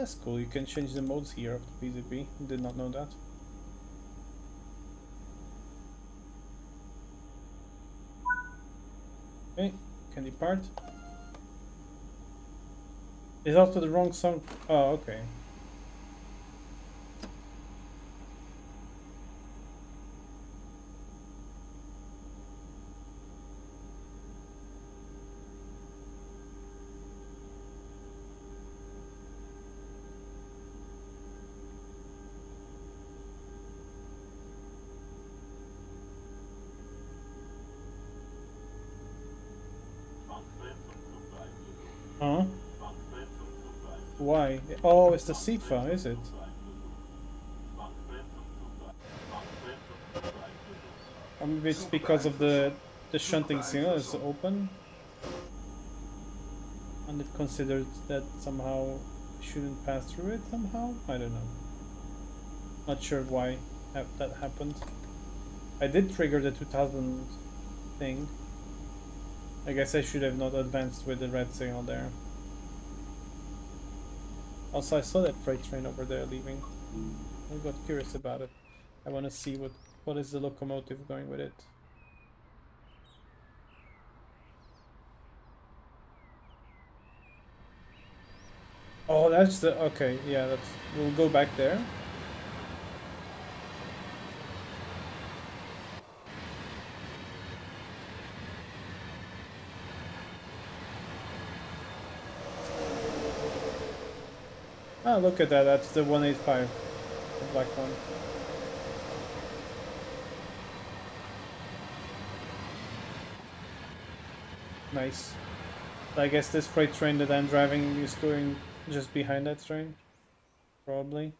that's cool. You can change the modes here of the PZP. Did not know that. Okay, can depart. It's also the wrong song. Oh, okay. Huh? Why? Oh, it's the SIFA, is it? Or maybe it's because of the shunting signal is open, and it considers that somehow shouldn't pass through it somehow. I don't know. Not sure why that happened. I did trigger the 2000 thing. I guess I should have not advanced with the red signal there. Also, I saw that freight train over there leaving. I got curious about it. I want to see what is the locomotive going with it. Oh, that's the okay. Yeah, that's we'll go back there. Ah, look at that. That's the 185, the black one. Nice. I guess this freight train that I'm driving is going just behind that train, probably.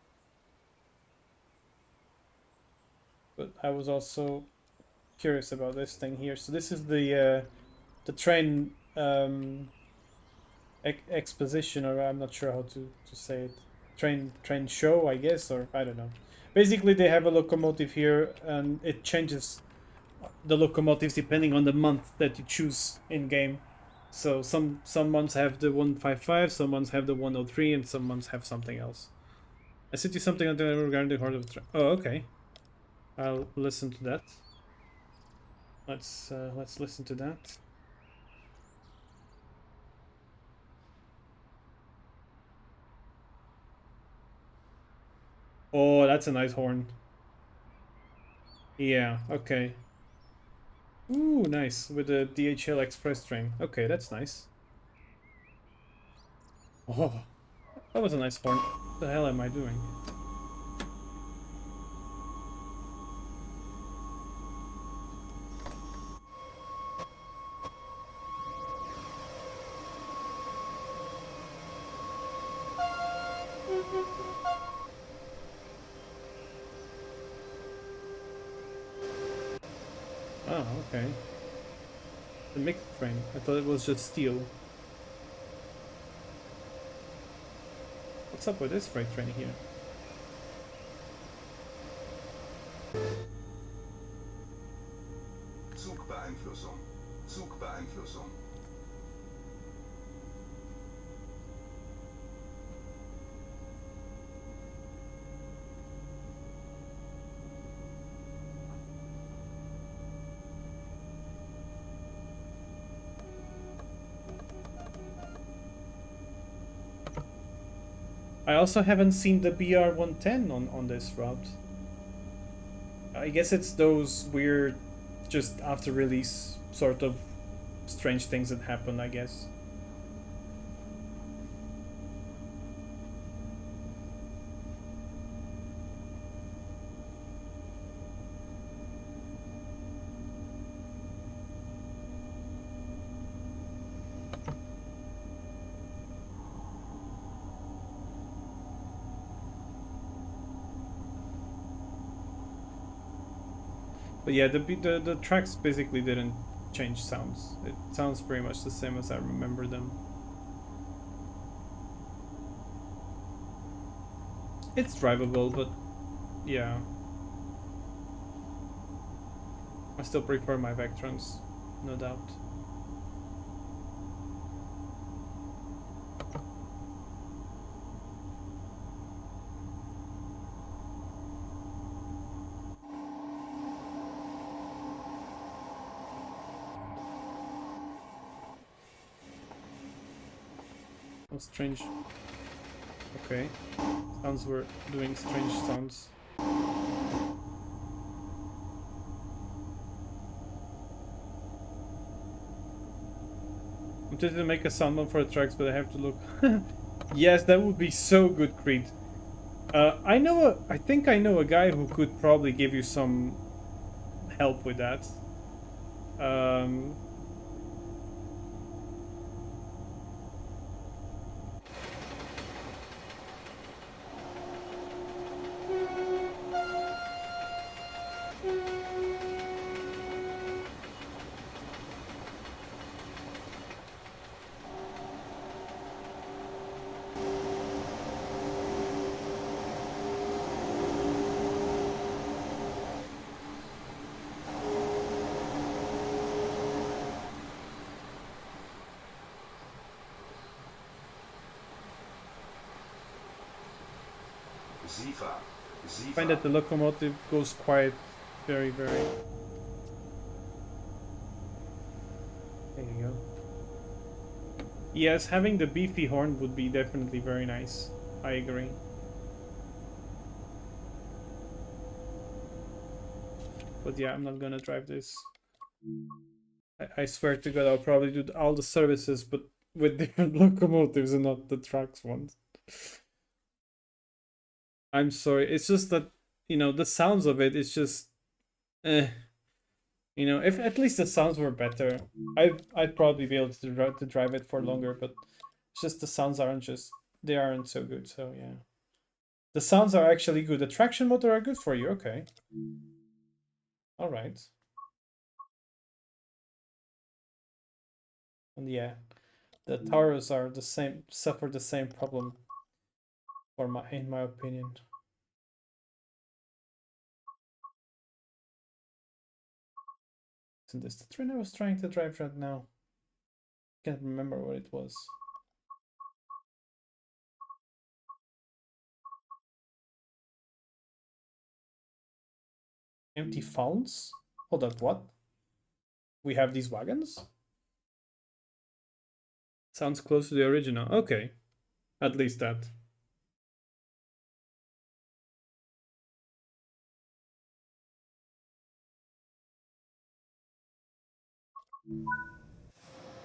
But I was also curious about this thing here. So this is the train exposition, or I'm not sure how to say it. Train show, I guess, or I don't know. Basically, they have a locomotive here, and it changes the locomotives depending on the month that you choose in game. So some months have the 155, some months have the 103, and some months have something else. I sent you something regarding the Horde of the Oh, okay. I'll listen to that. Let's listen to that. Oh, that's a nice horn. Yeah, okay. Ooh, nice. With the DHL Express train. Okay, that's nice. Oh, that was a nice horn. What the hell am I doing? Oh, okay. The mixed frame. I thought it was just steel. What's up with this freight train here? Zugbeeinflussung. Zugbeeinflussung. I also haven't seen the BR-110 on this route. I guess it's those weird, just after release sort of strange things that happen, I guess. But yeah, the tracks basically didn't change sounds. It sounds pretty much the same as I remember them. It's drivable, but yeah. I still prefer my Vectrons, no doubt. Oh, strange. Okay. Sounds were doing strange sounds. I'm tempted to make a soundboard for the tracks, but I have to look. Yes, that would be so good, Creed. I think I know a guy who could probably give you some help with that. Um, Sifa. find Sifa. that the locomotive goes quiet very, very. There you go. Yes, having the beefy horn would be definitely very nice. I agree. But yeah, I'm not gonna drive this. I swear to God, I'll probably do all the services, but with different locomotives and not the tracks ones. I'm sorry. It's just that, the sounds of it, it's just, eh. If at least the sounds were better, I'd probably be able to drive it for longer. But it's just the sounds they aren't so good. So yeah, the sounds are actually good. The traction motor are good for you. Okay, all right. And yeah, the Taurus are suffer the same problem in my opinion. Isn't this the train I was trying to drive right now? Can't remember what it was. Empty phones? Hold up, what? We have these wagons? Sounds close to the original. Okay, at least that.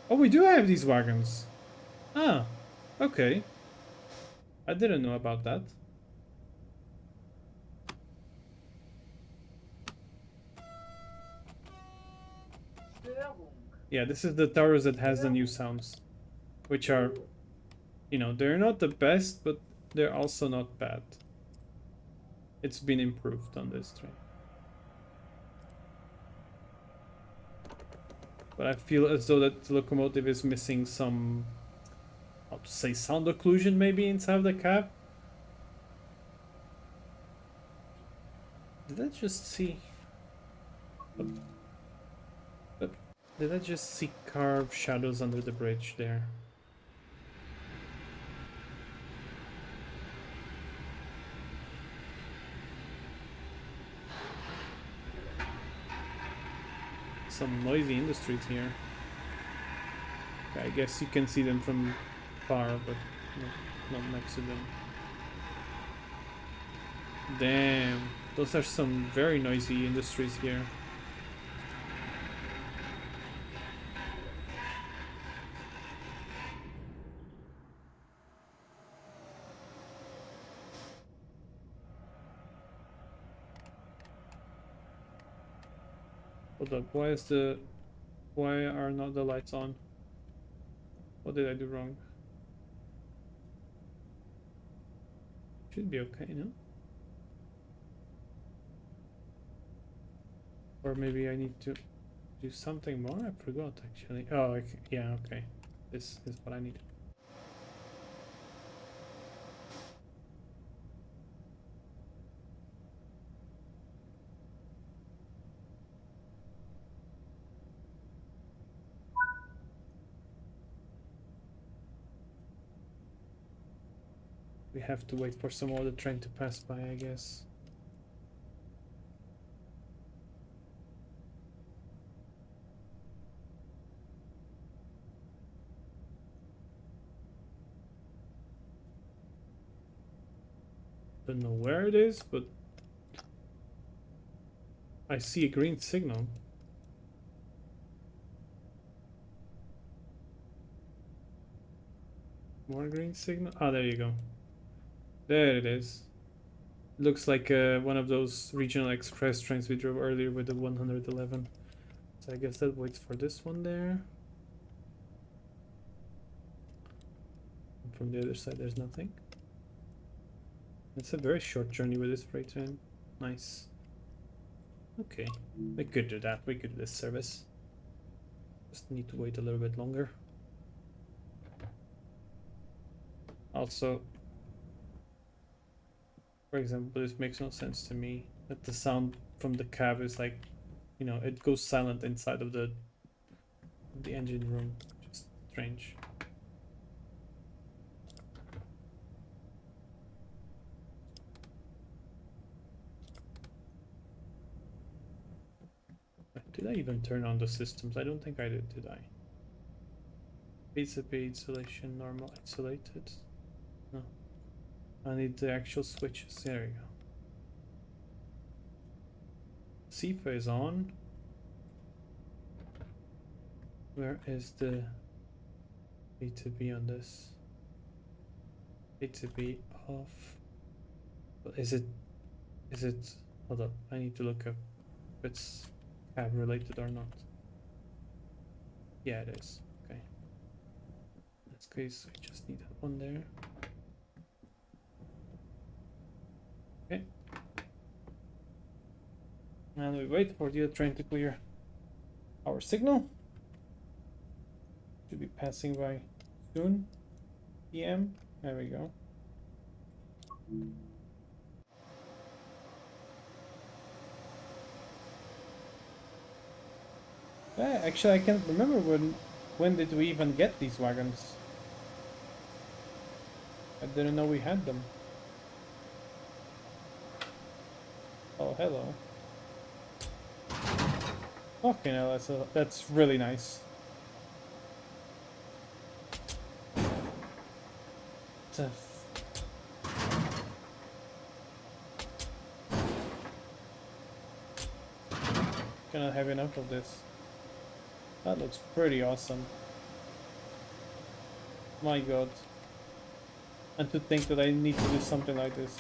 Oh, we do have these wagons. Ah, okay. I didn't know about that. Yeah, this is the Taurus that has the new sounds, which are, they're not the best, but they're also not bad. It's been improved on this train. But I feel as though that the locomotive is missing some, how to say, sound occlusion maybe inside the cab. Did I just see? But did I just see carved shadows under the bridge there? Some noisy industries here. Okay, I guess you can see them from far, but not next to them. Damn, those are some very noisy industries here. Hold up, why are not the lights on? What did I do wrong? Should be okay, no? Or maybe I need to do something more? I forgot actually. Oh, yeah, okay. This is what I need. We have to wait for some other train to pass by, I guess. Don't know where it is, but I see a green signal. More green signal. Ah, there you go. There it is. Looks like one of those regional express trains we drove earlier with the 111. So I guess that waits for this one there. And from the other side, there's nothing. It's a very short journey with this freight train. Nice. Okay, we could do that. We could do this service. Just need to wait a little bit longer. Also, for example, this makes no sense to me that the sound from the cab is like, you know, it goes silent inside of the engine room. Just strange. Did I even turn on the systems? I don't think I did I? PCB insulation, normal isolated. No. I need the actual switches. There we go. CIFA is on. Where is the A to B on this? A to B off. Is it? Hold up. I need to look up if it's cab related or not. Yeah, it is. Okay. In this case, we just need that one there. Okay. And we wait for the other train to clear our signal. Should be passing by soon. PM. There we go. Actually, I can't remember when did we even get these wagons. I didn't know we had them. Oh, hello. Okay, now that's really nice. Cannot have enough of this. That looks pretty awesome. My god. And to think that I need to do something like this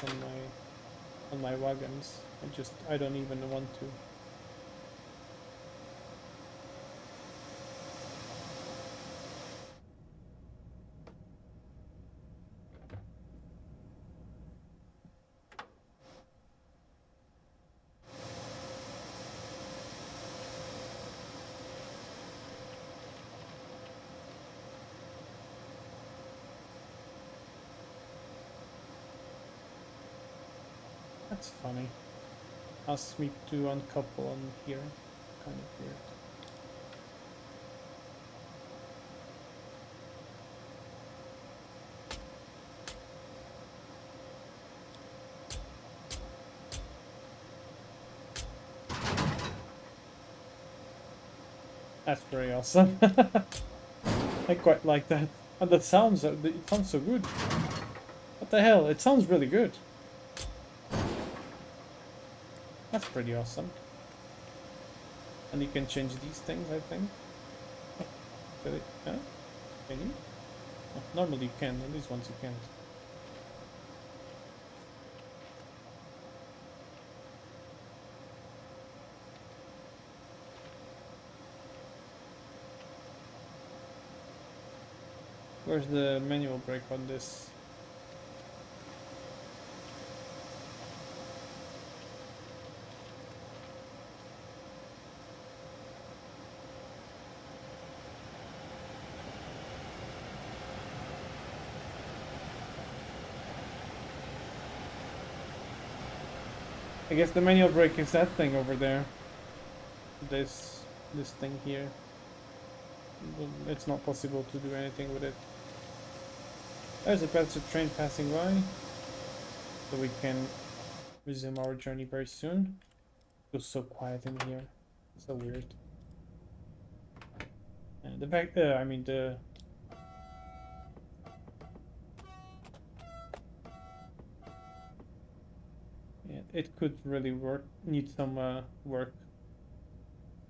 on my wagons. I don't even want to. That's funny. Ask me to uncouple on here. Kind of weird. That's very awesome. I quite like that. And it sounds so good. What the hell? It sounds really good. That's pretty awesome. And you can change these things, I think. Huh? Can you? Oh, normally you can, and these ones you can't. Where's the manual brake on this? I guess the manual brake is that thing over there. This thing here. It's not possible to do anything with it. There's a passenger train passing by, so we can resume our journey very soon. It feels so quiet in here. So weird. And the fact, I mean the it could really need some work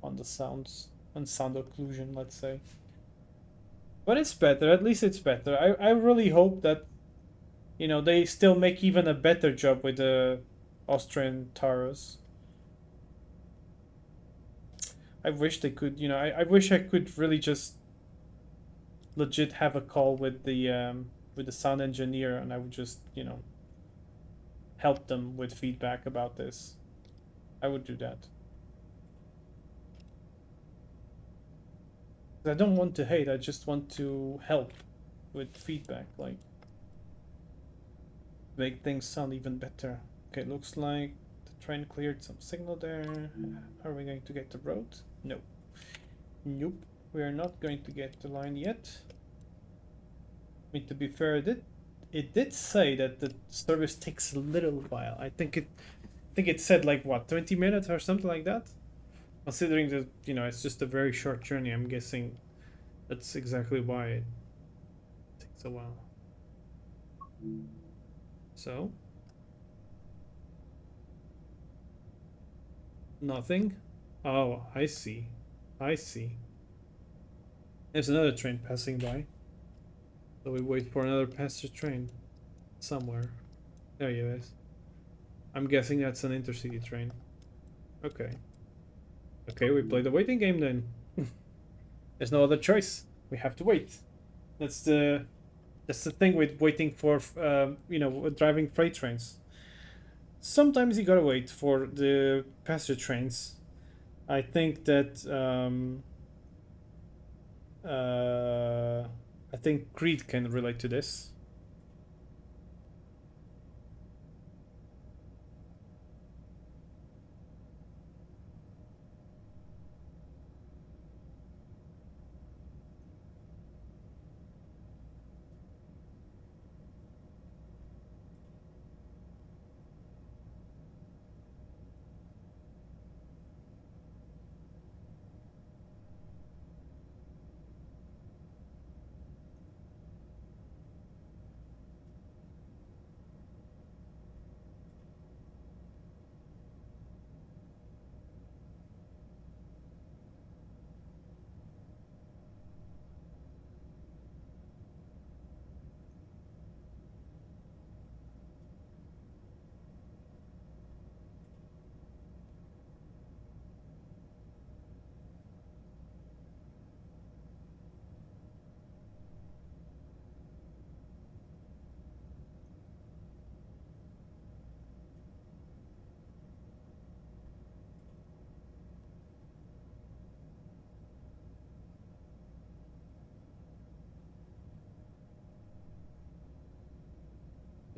on the sounds and sound occlusion, let's say. But it's better. At least it's better. I really hope that they still make even a better job with the Austrian Taurus. I wish they could. I wish I could really just legit have a call with the sound engineer, and I would just help them with feedback about this. I would do that. I don't want to hate. I just want to help with feedback, like make things sound even better. Okay, looks like the train cleared some signal there. Are we going to get the road? No. Nope. We are not going to get the line yet. I mean, to be fair, it did say that the service takes a little while. I think it said like what, 20 minutes or something like that. Considering that it's just a very short journey, I'm guessing that's exactly why it takes a while. So nothing. Oh, I see. I see. There's another train passing by. So we wait for another passenger train somewhere. There he is. I'm guessing that's an intercity train. Okay. Okay, we play the waiting game then. There's no other choice. We have to wait. That's the thing with waiting for driving freight trains. Sometimes you gotta wait for the passenger trains. I think that I think Creed can relate to this.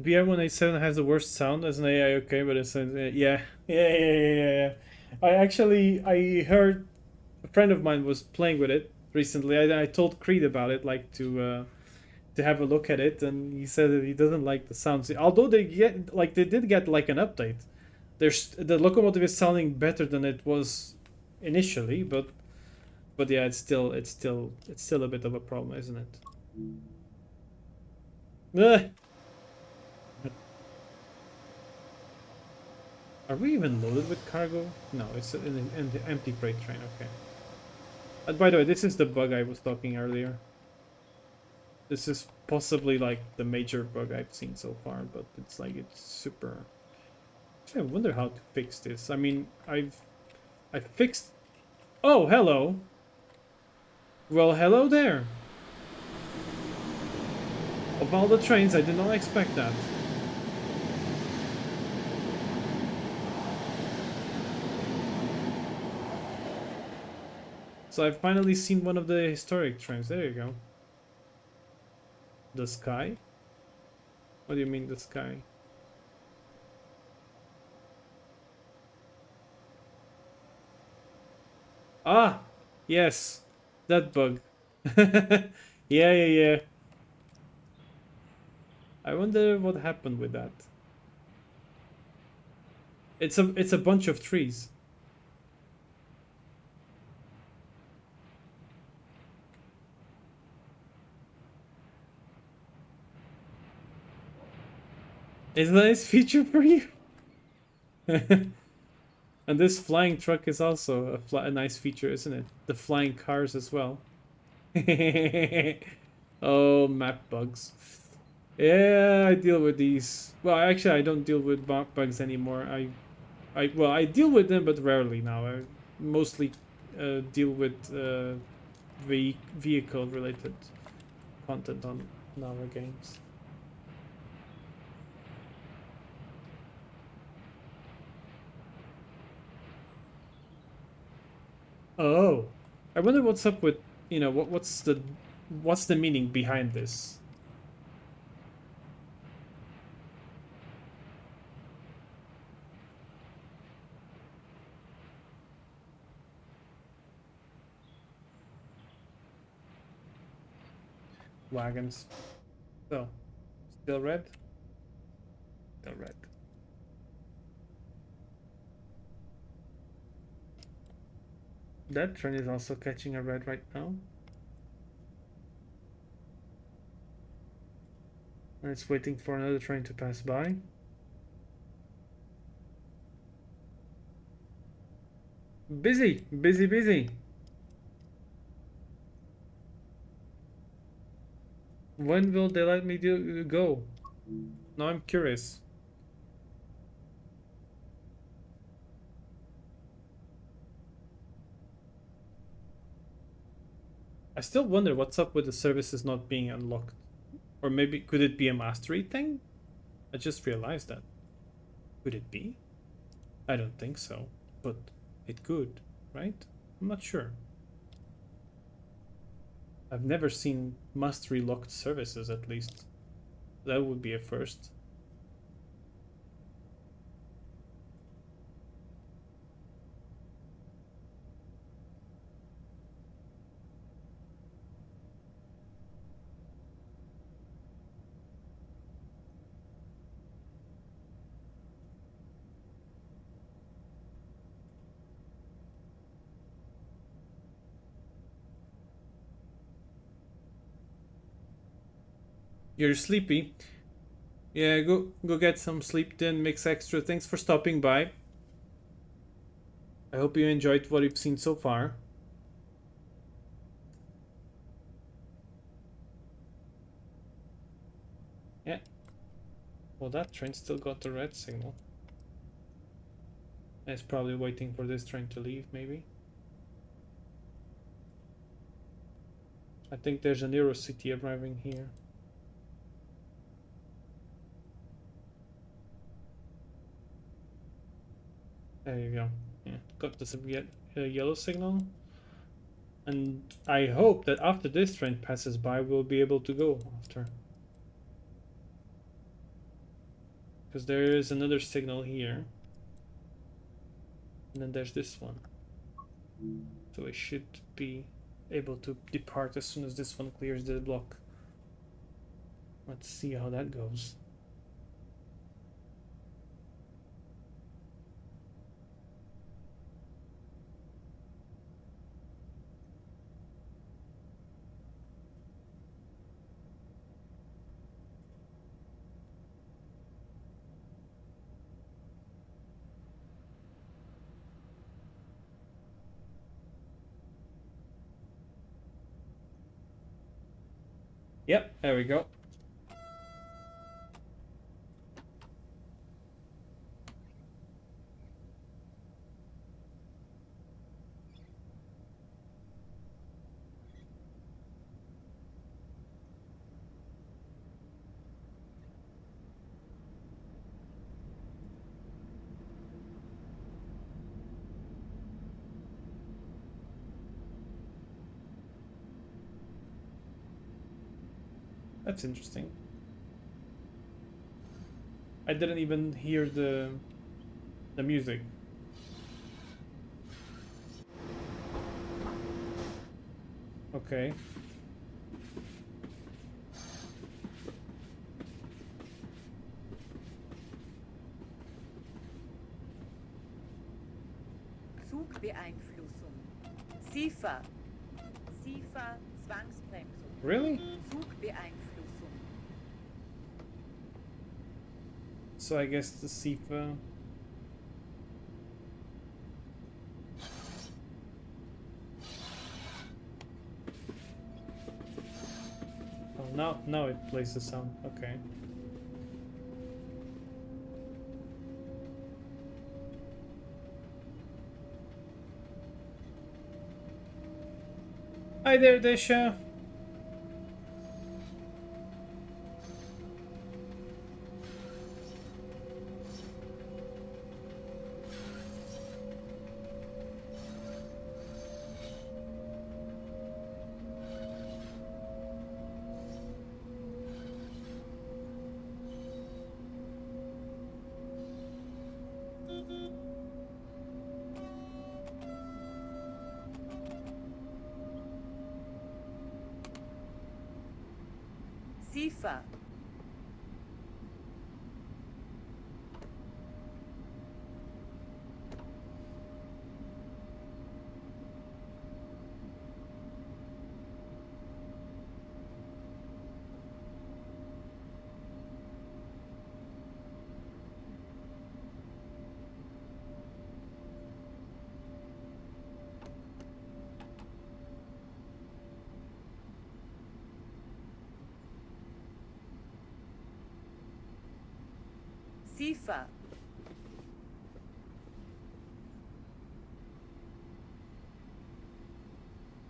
The BR-187 has the worst sound as an AI, okay, but it's yeah. I heard a friend of mine was playing with it recently. I told Creed about it, like to have a look at it, and he said that he doesn't like the sounds. Although they did get like an update. The locomotive is sounding better than it was initially, but yeah, it's still a bit of a problem, isn't it? Ugh. Are we even loaded with cargo? No, it's an empty freight train. Okay. And by the way, this is the bug I was talking earlier. This is possibly like the major bug I've seen so far, but it's super. Actually, I wonder how to fix this. I mean, I fixed. Oh, hello. Well, hello there. Of all the trains, I did not expect that. So I've finally seen one of the historic trains. There you go. The sky? What do you mean the sky? Ah! Yes! That bug. Yeah. I wonder what happened with that. It's a bunch of trees. Is that a nice feature for you? And this flying truck is also a nice feature, isn't it? The flying cars as well. Oh, map bugs. Yeah, I deal with these. Well, actually, I don't deal with map bugs anymore. I deal with them, but rarely now. I mostly deal with vehicle-related content on our games. Oh, I wonder what's up with what's the meaning behind this? Wagons. So, still red? Still red. That train is also catching a red right now. And it's waiting for another train to pass by. Busy, busy, busy. When will they let me go? Now I'm curious. I still wonder what's up with the services not being unlocked. Or maybe could it be a mastery thing? I just realized that. Could it be? I don't think so, but it could, right? I'm not sure. I've never seen mastery locked services, at least. That would be a first. You're sleepy? Yeah, go get some sleep then, Mix Extra. Thanks for stopping by. I hope you enjoyed what you've seen so far. Yeah. Well, that train still got the red signal. It's probably waiting for this train to leave, maybe. I think there's an Eurocity arriving here. There you go. Yeah, got this yellow signal. And I hope that after this train passes by, we'll be able to go after. Because there is another signal here. And then there's this one. So I should be able to depart as soon as this one clears the block. Let's see how that goes. Yep, there we go. That's interesting. I didn't even hear the music. Okay. Zugbeeinflussung. SIFA. SIFA Zwangsbremsung. Really? Zugbeeinflussung. So I guess the SIFA now it plays the sound. Okay. Hi there, Desha. Sifa. Sifa.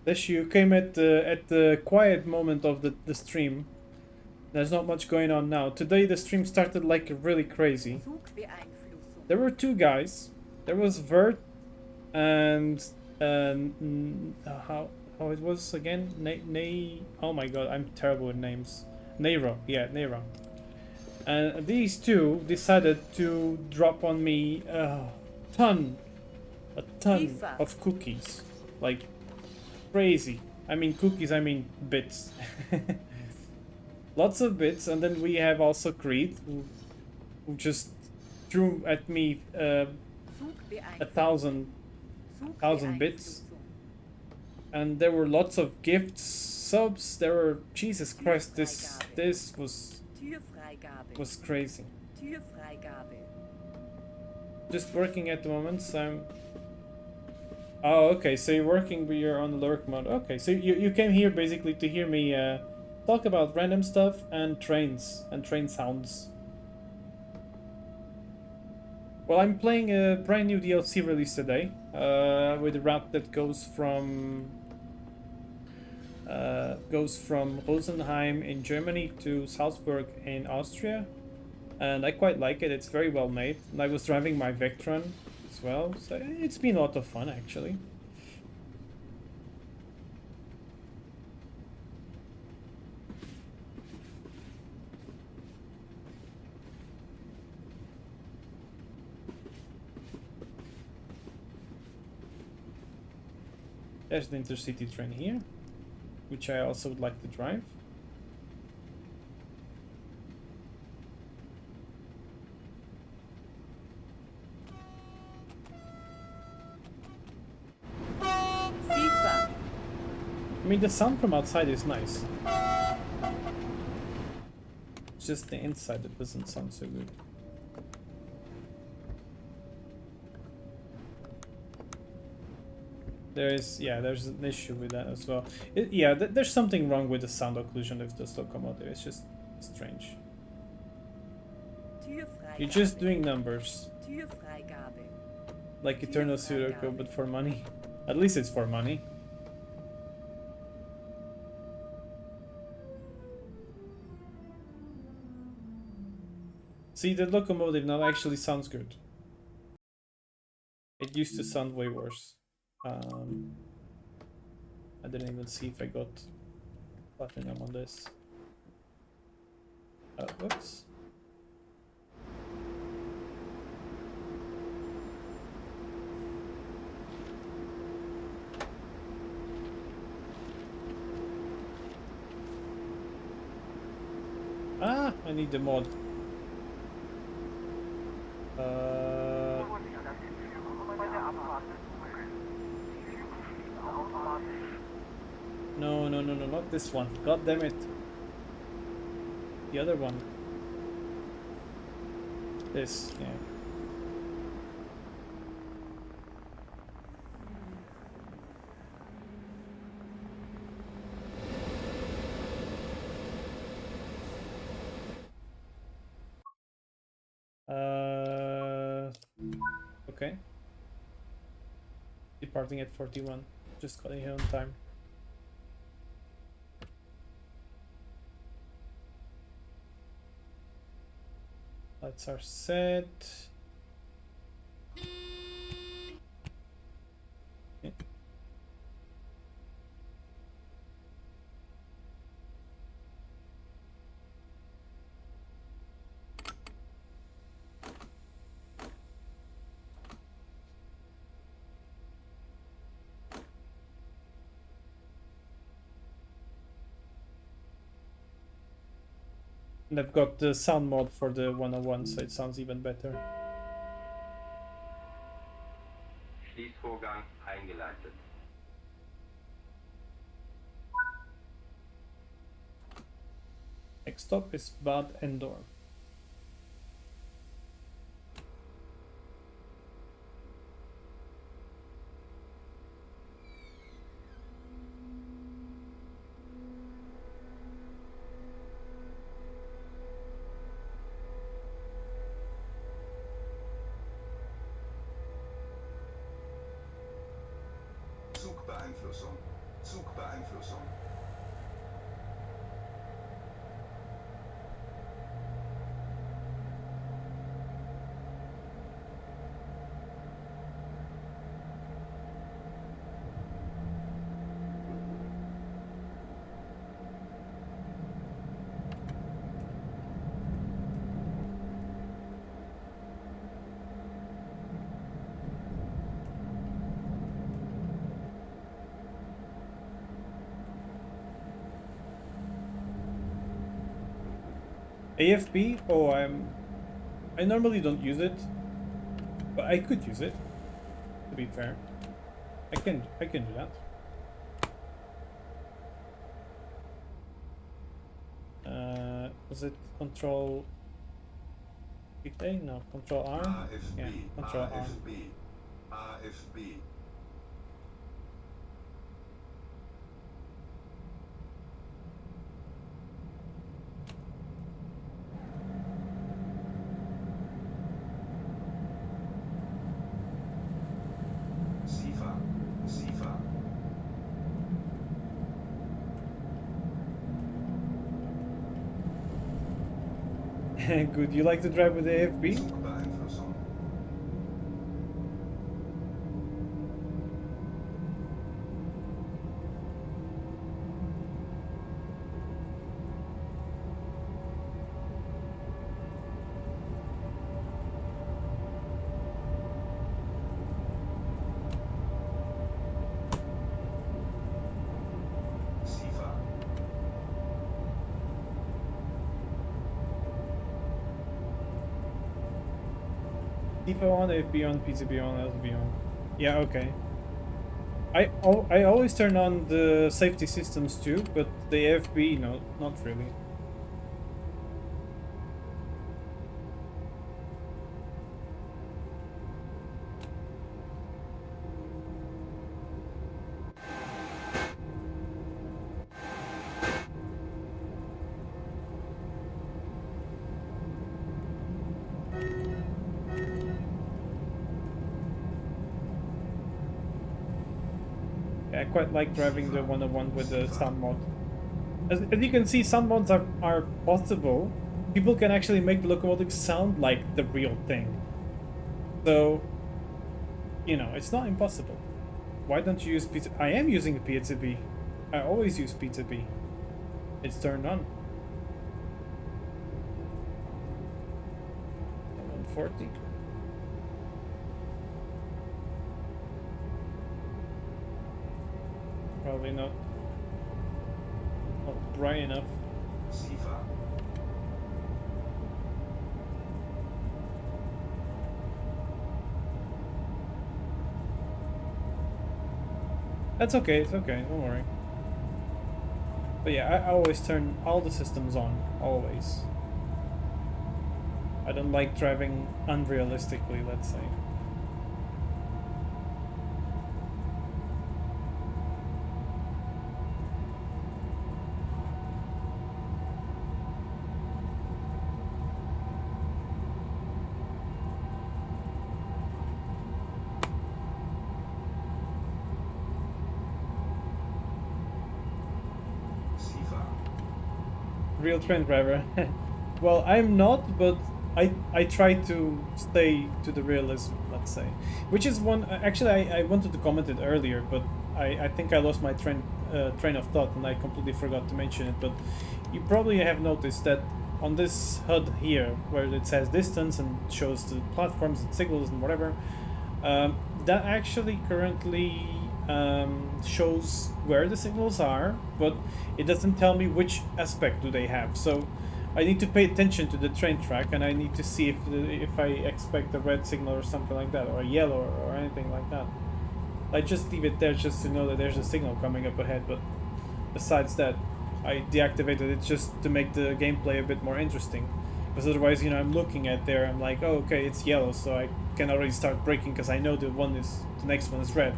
Desha, you came at the quiet moment of the stream. There's not much going on now. Today the stream started like really crazy. Zugbeeinflussung. There were two guys. There was Vert and how it was again? Oh my god, I'm terrible with names. Nero, yeah, Nero. And these two decided to drop on me ton, a ton FIFA. of cookies, like crazy. I mean cookies, I mean bits. Lots of bits, and then we have also Creed, who just threw at me a Zugbeeinflussung. thousand bits, Zugbeeinflussung. and there were lots of gifts, subs. There were Jesus Christ. This Türfreigabe. was crazy. Türfreigabe. Just working at the moment, so I'm. Oh, okay. So you're working, but you're on lurk mode. Okay, so you came here basically to hear me talk about random stuff and trains and train sounds. Well, I'm playing a brand new DLC release today, with a route that goes from Rosenheim in Germany to Salzburg in Austria, and I quite like it. It's very well made, and I was driving my Vectron as well, so it's been a lot of fun actually. There's the intercity train here, which I also would like to drive. Sifa. I mean, the sound from outside is nice. It's just the inside that doesn't sound so good. There's an issue with that as well. There's something wrong with the sound occlusion of this locomotive. It's just strange. Türfreigabe. You're just doing numbers, Türfreigabe. like Eternal Sudoku, but for money. At least it's for money. See, the locomotive now actually sounds good. It used to sound way worse. I didn't even see if I got platinum on this. Whoops. Ah, I need the mod. No, not this one. God damn it. The other one. This, yeah. Okay. Departing at 41. Just got here on time. Lights are set. Okay. And I've got the sound mod for the 101, so it sounds even better. Schließvorgang eingeleitet. Next stop is Bad Endorf. Zugbeeinflussung. Zugbeeinflussung. AFB? Oh, I normally don't use it, but I could use it. To be fair, I can do that. Was it Control? No, Control R. AFB. Yeah, Control R. AFB. AFB. SIFA. SIFA. Good. You like to drive with AFB? Zugbeeinflussung. SIFA. TiFo on, AFB on, PCB on, LTB on. Yeah, okay. I always turn on the safety systems too, but the AFB, no, not really. I quite like driving the 101 with the sound mod. As you can see, sound mods are possible. People can actually make the locomotive sound like the real thing. So, you know, it's not impossible. Why don't you use pizza? I am using a pizza B. I always use pizza B. It's turned on. 140. Probably not bright enough. SIFA. That's okay, it's okay, don't worry. But yeah, I always turn all the systems on, always. I don't like driving unrealistically, let's say. Real train driver. Well, I'm not, but I try to stay to the realism, let's say. Which is one. Actually, I wanted to comment it earlier, but I think I lost my train of thought and I completely forgot to mention it. But you probably have noticed that on this HUD here, where it says distance and shows the platforms and signals and whatever, that actually currently shows where the signals are, but it doesn't tell me which aspect do they have. So I need to pay attention to the train track, and I need to see if I expect a red signal or something like that, or a yellow, or anything like that. I just leave it there just to know that there's a signal coming up ahead, but besides that, I deactivated it just to make the gameplay a bit more interesting. Because otherwise, I'm looking at there, I'm like, oh, okay, it's yellow, so I can already start braking because I know the next one is red.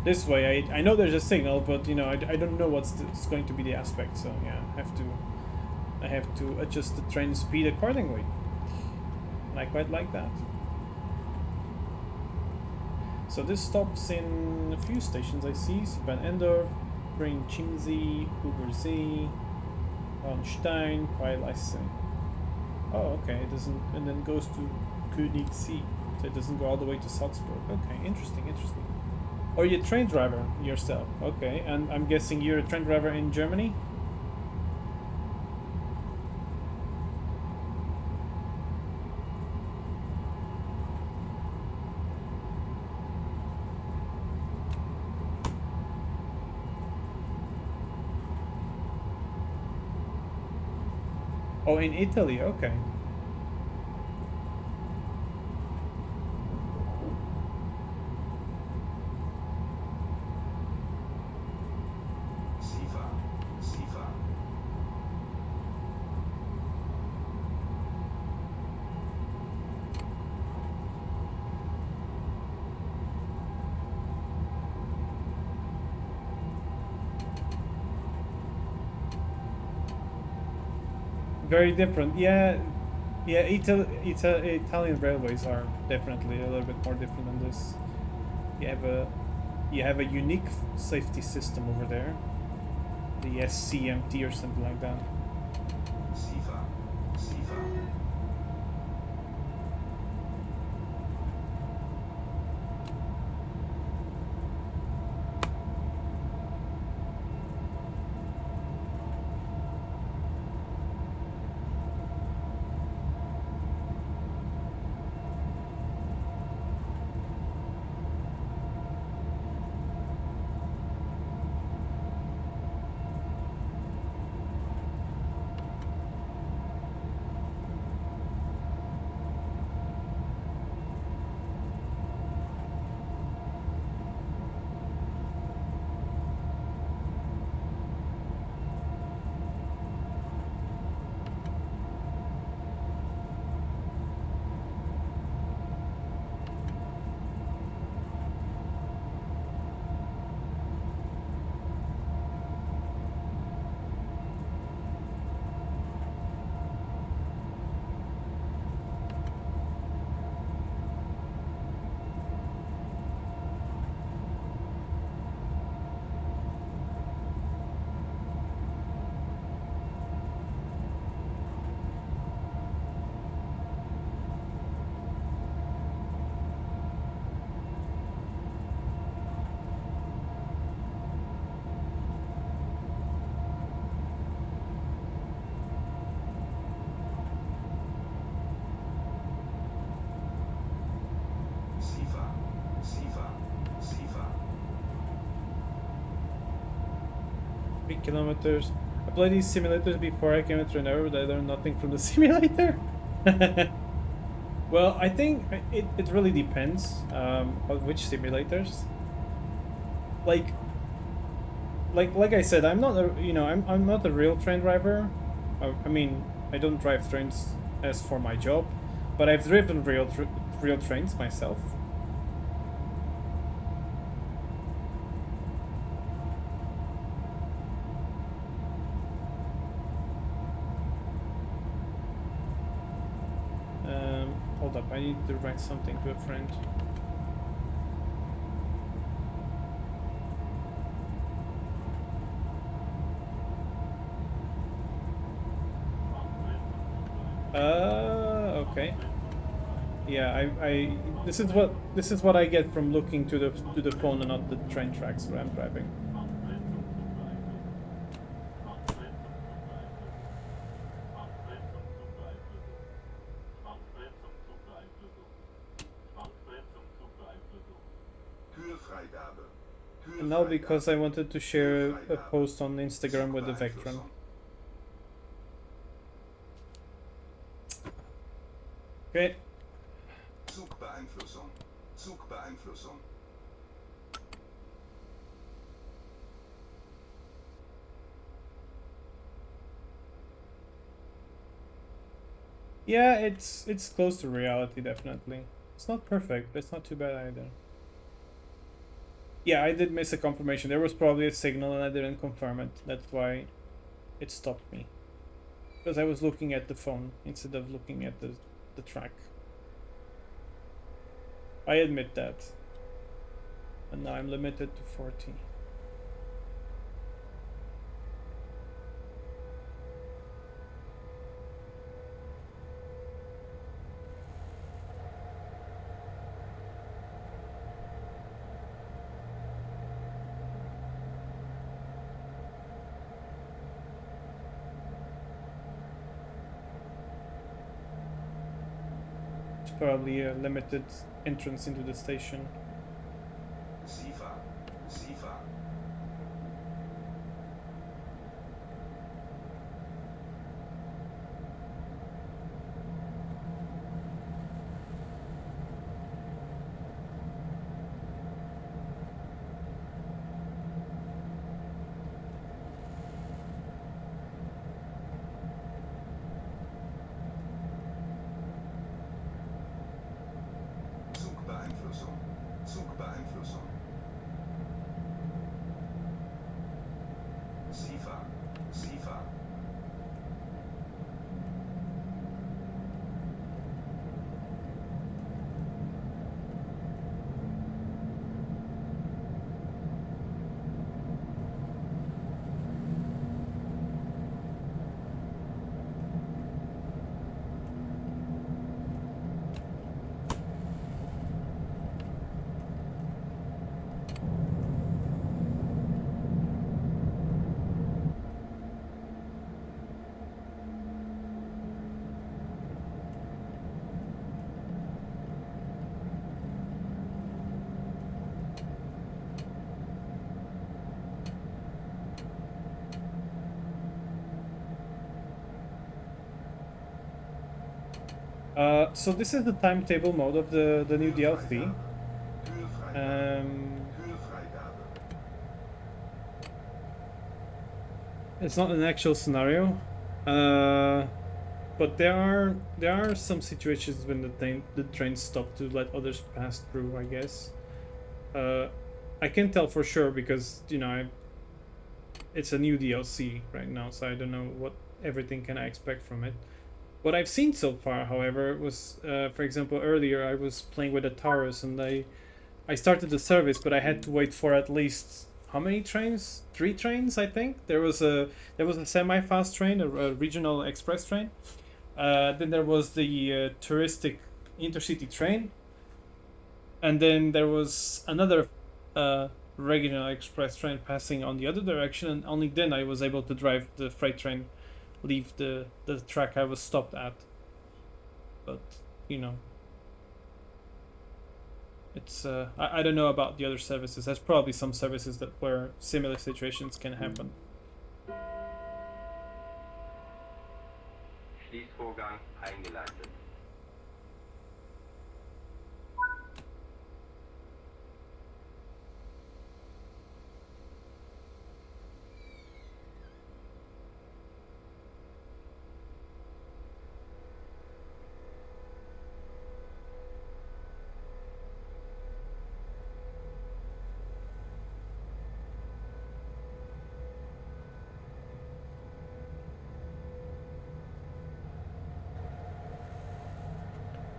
This way, I know there's a signal, but I don't know what's going to be the aspect, so yeah, I have to adjust the train speed accordingly. And I quite like that. So this stops in a few stations I see. Van Endorf, Green Chiemsee, Hubersee, Bahnstein, Weileise. Oh, okay, it doesn't, and then goes to Königssee. So it doesn't go all the way to Salzburg. Okay, interesting. Or you're a train driver yourself. Okay, and I'm guessing you're a train driver in Germany? Oh, in Italy, okay. Sifa, Sifa, Very different. Yeah, Italian railways are definitely a little bit more different than this. You have a unique safety system over there, the SCMT or something like that. Sifa, Sifa, Sifa, Sifa, Sifa. 3 kilometers. I played these simulators before I came into an error, but I learned nothing from the simulator. Well, I think it really depends on which simulators. Like I said, I'm not I'm not a real train driver. I mean, I don't drive trains as for my job, but I've driven real trains myself. Hold up, I need to write something to a friend. Okay. Yeah, this is what I get from looking to the phone and not the train tracks where I'm driving. Türfreigabe. And now because I Türfreigabe. wanted to share a post on Instagram with the Vectron. Zugbeeinflussung. Okay. Zugbeeinflussung. Zugbeeinflussung. Yeah, it's close to reality, definitely. It's not perfect, but it's not too bad either. Yeah, I did miss a confirmation. There was probably a signal and I didn't confirm it. That's why it stopped me. Because I was looking at the phone instead of looking at the track. I admit that. And now I'm limited to 40. It's probably a limited entrance into the station. SIFA. SIFA. Zugbeeinflussung. Zugbeeinflussung. SIFA. SIFA. So this is the timetable mode of the new DLC. Türfreigabe. Um, Türfreigabe. it's not an actual scenario, but there are some situations when the trains stop to let others pass through. I guess. I can't tell for sure because it's a new DLC right now, so I don't know what everything can I expect from it. What I've seen so far, however, was, for example, earlier I was playing with a Taurus and I started the service, but I had to wait for at least how many trains? 3 trains, I think. There was a semi-fast train, a regional express train. Then there was the touristic intercity train, and then there was another regional express train passing on the other direction, and only then I was able to drive the freight train, leave the track I was stopped at. But you know, it's I don't know about the other services. There's probably some services that where similar situations can happen. Schließvorgang eingeleitet.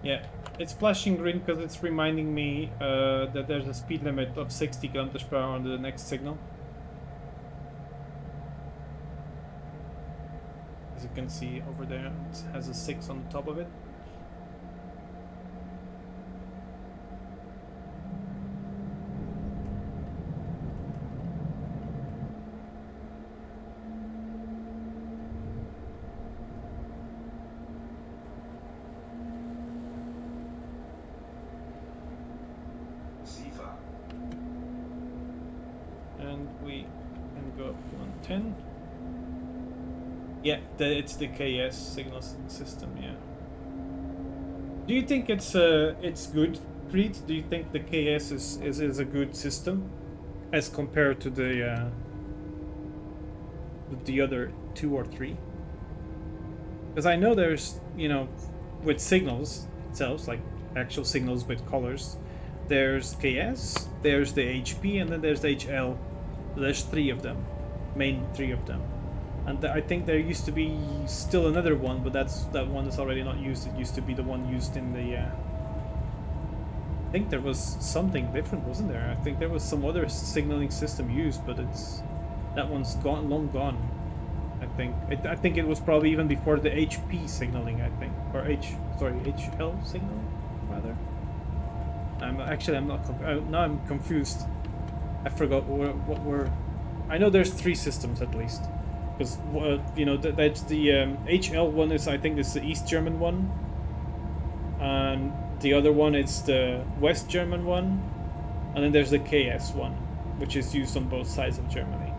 Yeah, it's flashing green because it's reminding me that there's a speed limit of 60 kilometers per hour on the next signal. you can see over there, it has a 6 on the top of it. SIFA. And we can go up to 110. Yeah, it's the KS signal system. Yeah. Do you think it's good, Creed? Do you think the KS is a good system as compared to the other 2 or 3? Because I know there's, you know, with signals itself, like actual signals with colors, there's KS, there's the HP, and then there's the HL. There's 3 of them, main 3 of them. And I think there used to be still another one, but that one is already not used. It used to be the one used in the. I think there was something different, wasn't there? I think there was some other signaling system used, but that one's gone, long gone. I think it was probably even before the HP signaling. I think, or HL signaling, rather. I'm not. Now I'm confused. I forgot what were. I know there's 3 systems at least. Because you know that's the HL one is, I think, is the East German one, and the other one is the West German one, and then there's the KS one, which is used on both sides of Germany.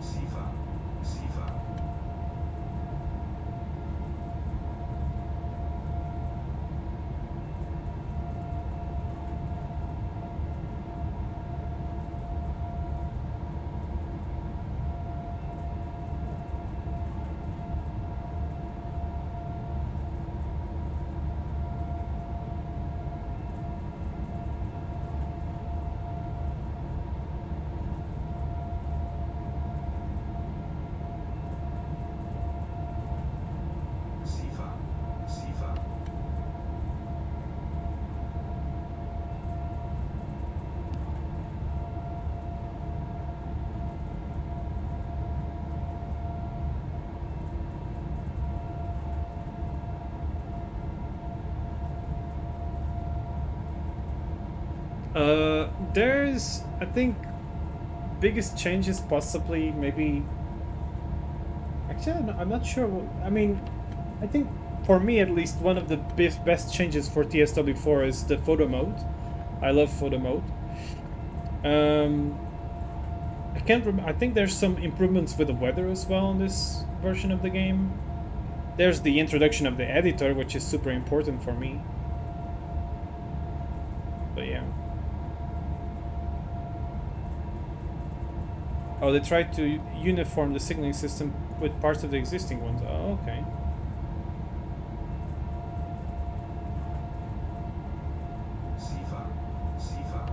SIFA. SIFA. SIFA. SIFA. There's, I think, biggest changes possibly maybe. Actually, I'm not sure. I mean, I think for me at least, one of the best changes for TSW4 is the photo mode. I love photo mode. I can't remember. I think there's some improvements with the weather as well in this version of the game. There's the introduction of the editor, which is super important for me. But yeah. Oh, they tried to uniform the signaling system with parts of the existing ones. Oh, okay. SIFA. SIFA.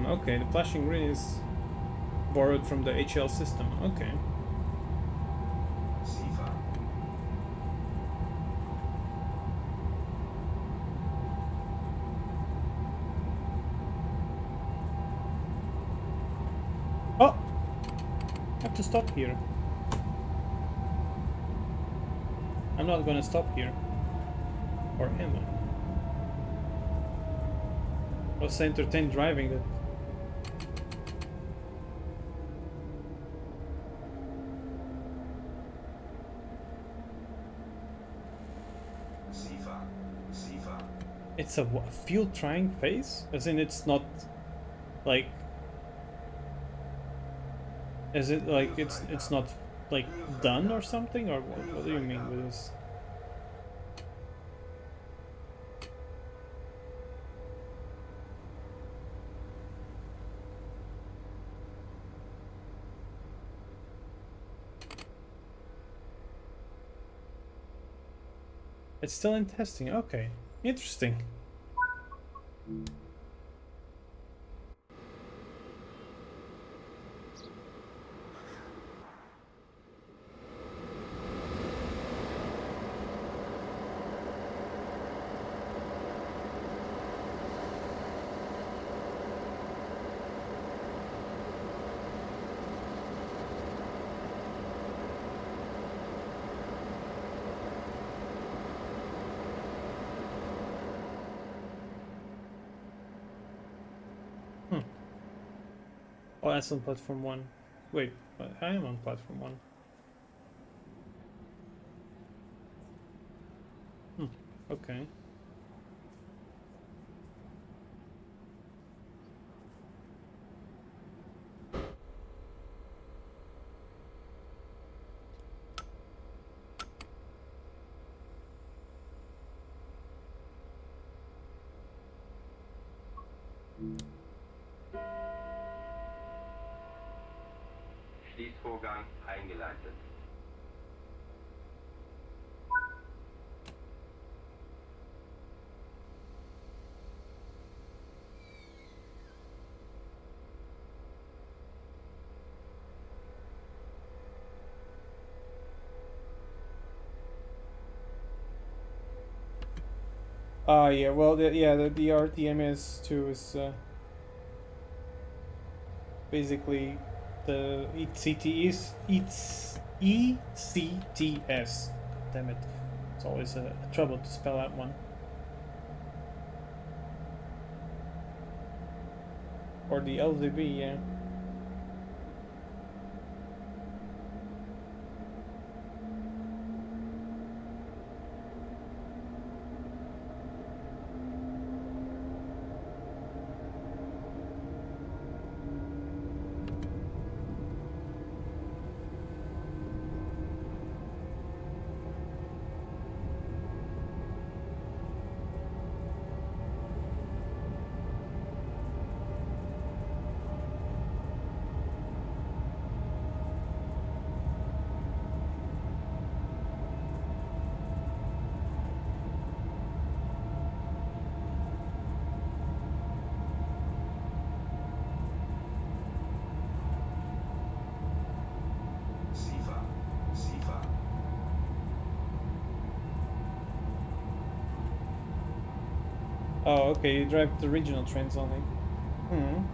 Okay, the flashing green is borrowed from the HL system. Okay. SIFA. Oh! I have to stop here. I'm not gonna stop here. Or am I? I was so entertained driving that. SIFA. SIFA. It's a field trying phase? As in, it's not like. Is it like it's not like done or something? Or what do you mean with this? It's still in testing. Okay, interesting. Oh, that's on platform 1. Wait, I am on platform 1. Okay. Schließvorgang eingeleitet. Yeah, well, the RTMS2 is basically the ECTS. Damn it. It's always a trouble to spell that one. Or the LDB, yeah. SIFA, SIFA, Oh, okay, you drive the regional trains only. Hmm.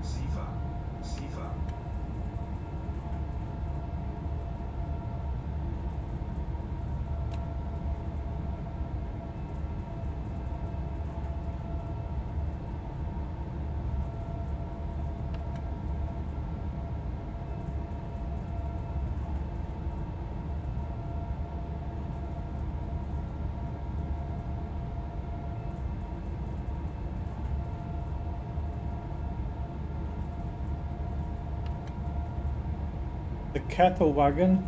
SIFA, SIFA, The cattle wagon.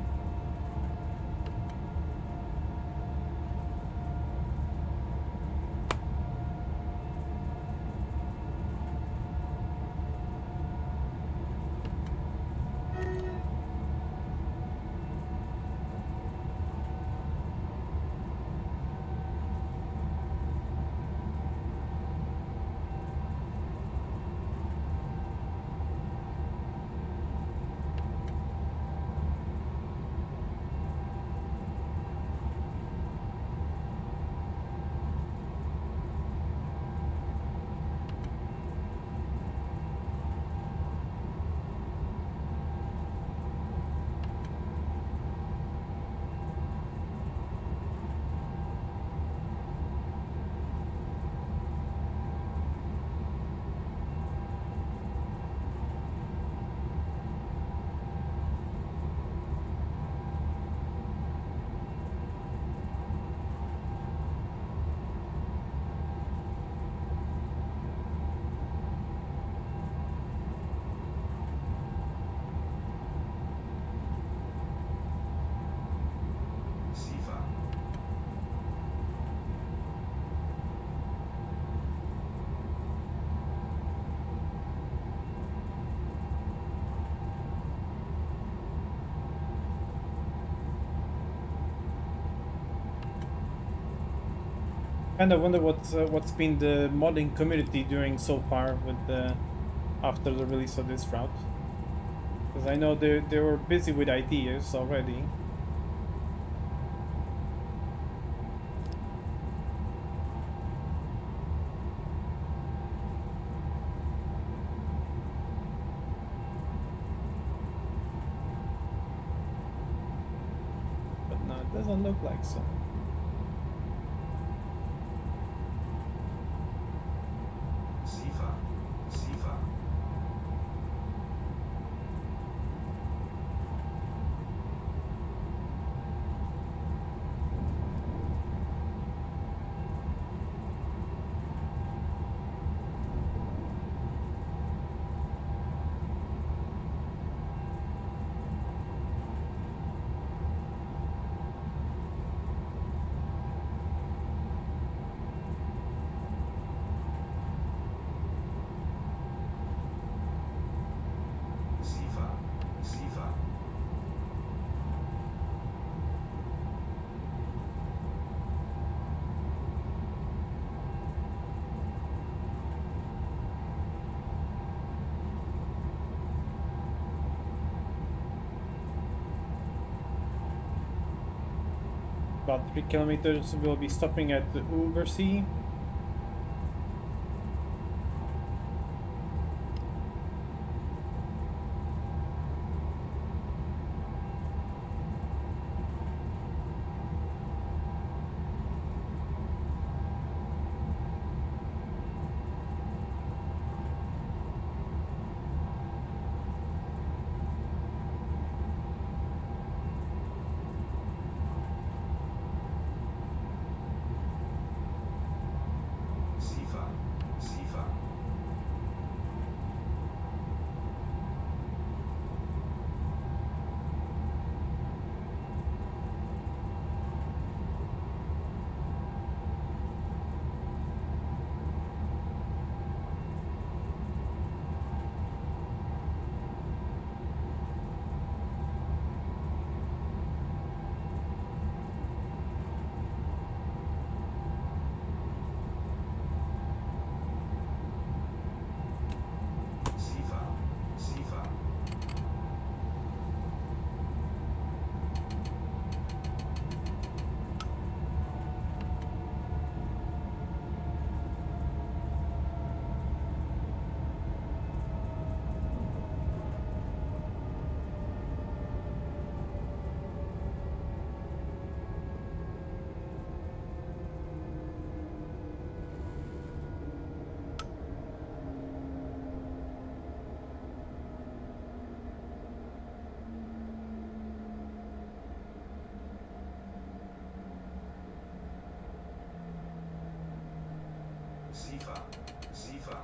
Kind of wonder what's been the modding community doing so far with the after the release of this route, because I know they were busy with ideas already. But no, it doesn't look like so. Sifa, Sifa, Sifa, Sifa, About 3 kilometers, we'll be stopping at the Ubersee. Sifa, Sifa, Sifa, Sifa, Sifa, Sifa,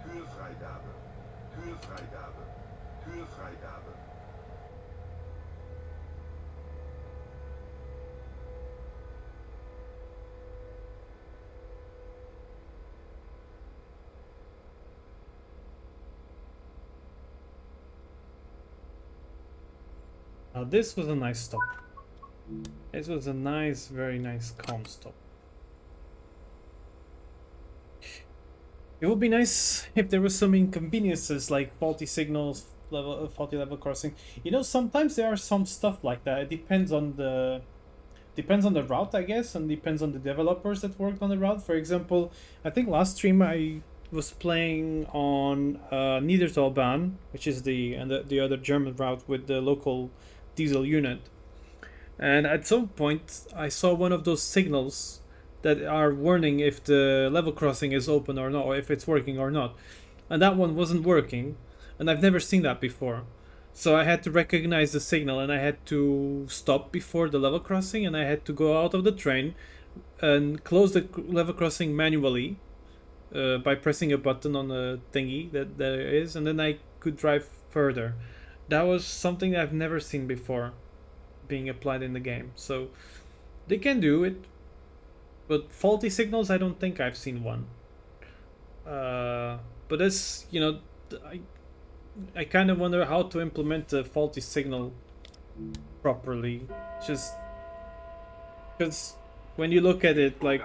Türfreigabe, Türfreigabe, Türfreigabe. Now this was a nice stop. This was a nice, very nice, calm stop. It would be nice if there was some inconveniences like faulty signals, faulty level crossing. You know, sometimes there are some stuff like that. It depends on the route, I guess, and depends on the developers that worked on the route. For example, I think last stream I was playing on Niedertalbahn, which is the other German route with the local diesel unit. And at some point, I saw one of those signals that are warning if the level crossing is open or not, or if it's working or not. And that one wasn't working, and I've never seen that before. So I had to recognize the signal, and I had to stop before the level crossing, and I had to go out of the train and close the level crossing manually by pressing a button on the thingy that there is, and then I could drive further. That was something that I've never seen before being applied in the game. So they can do it, but faulty signals, I don't think I've seen one. But as you know, I kind of wonder how to implement the faulty signal properly. Just because when you look at it, like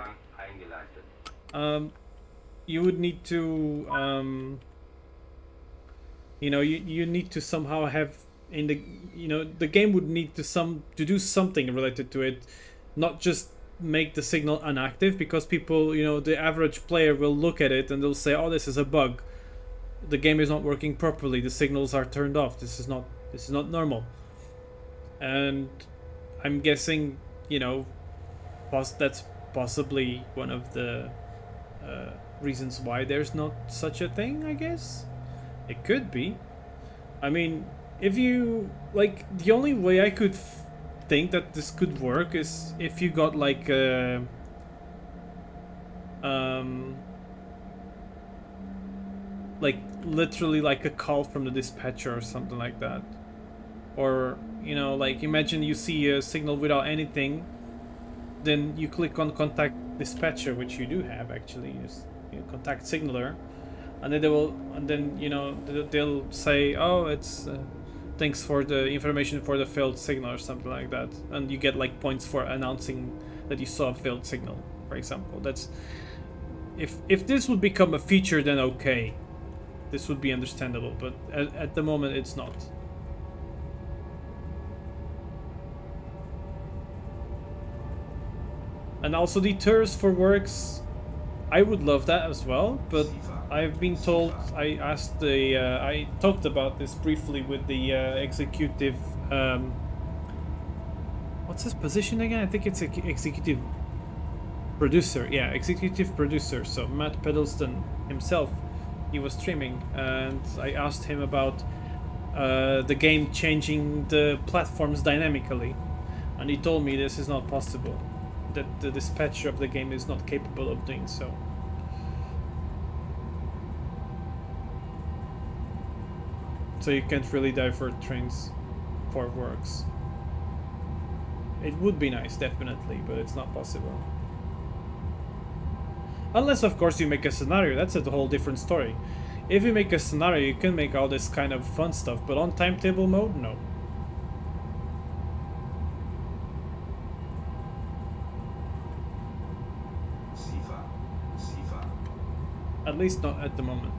you would need to you need to somehow have in the the game would need to do something related to it, not just make the signal inactive, because people, the average player will look at it and they'll say, oh, this is a bug, the game is not working properly, the signals are turned off, this is not normal. And I'm guessing, that's possibly one of the reasons why there's not such a thing, I guess. It could be. I mean, if you like, the only way I could think that this could work is if you got like a like literally like a call from the dispatcher or something like that. Or, like imagine you see a signal without anything, then you click on contact dispatcher, which you do have actually, contact signaler, and then they'll say, oh, it's thanks for the information for the failed signal or something like that, and you get like points for announcing that you saw a failed signal, for example. That's if this would become a feature, then okay, this would be understandable, but at the moment it's not. And also deters for works, I would love that as well, but I've been told, I talked about this briefly with the executive, what's his position again? I think it's executive producer, executive producer, so Matt Pedalston himself. He was streaming, and I asked him about the game changing the platforms dynamically, and he told me this is not possible, that the dispatcher of the game is not capable of doing so. So you can't really divert trains for works. It would be nice, definitely, but it's not possible. Unless, of course, you make a scenario. That's a whole different story. If you make a scenario, you can make all this kind of fun stuff, but on timetable mode, no. At least not at the moment.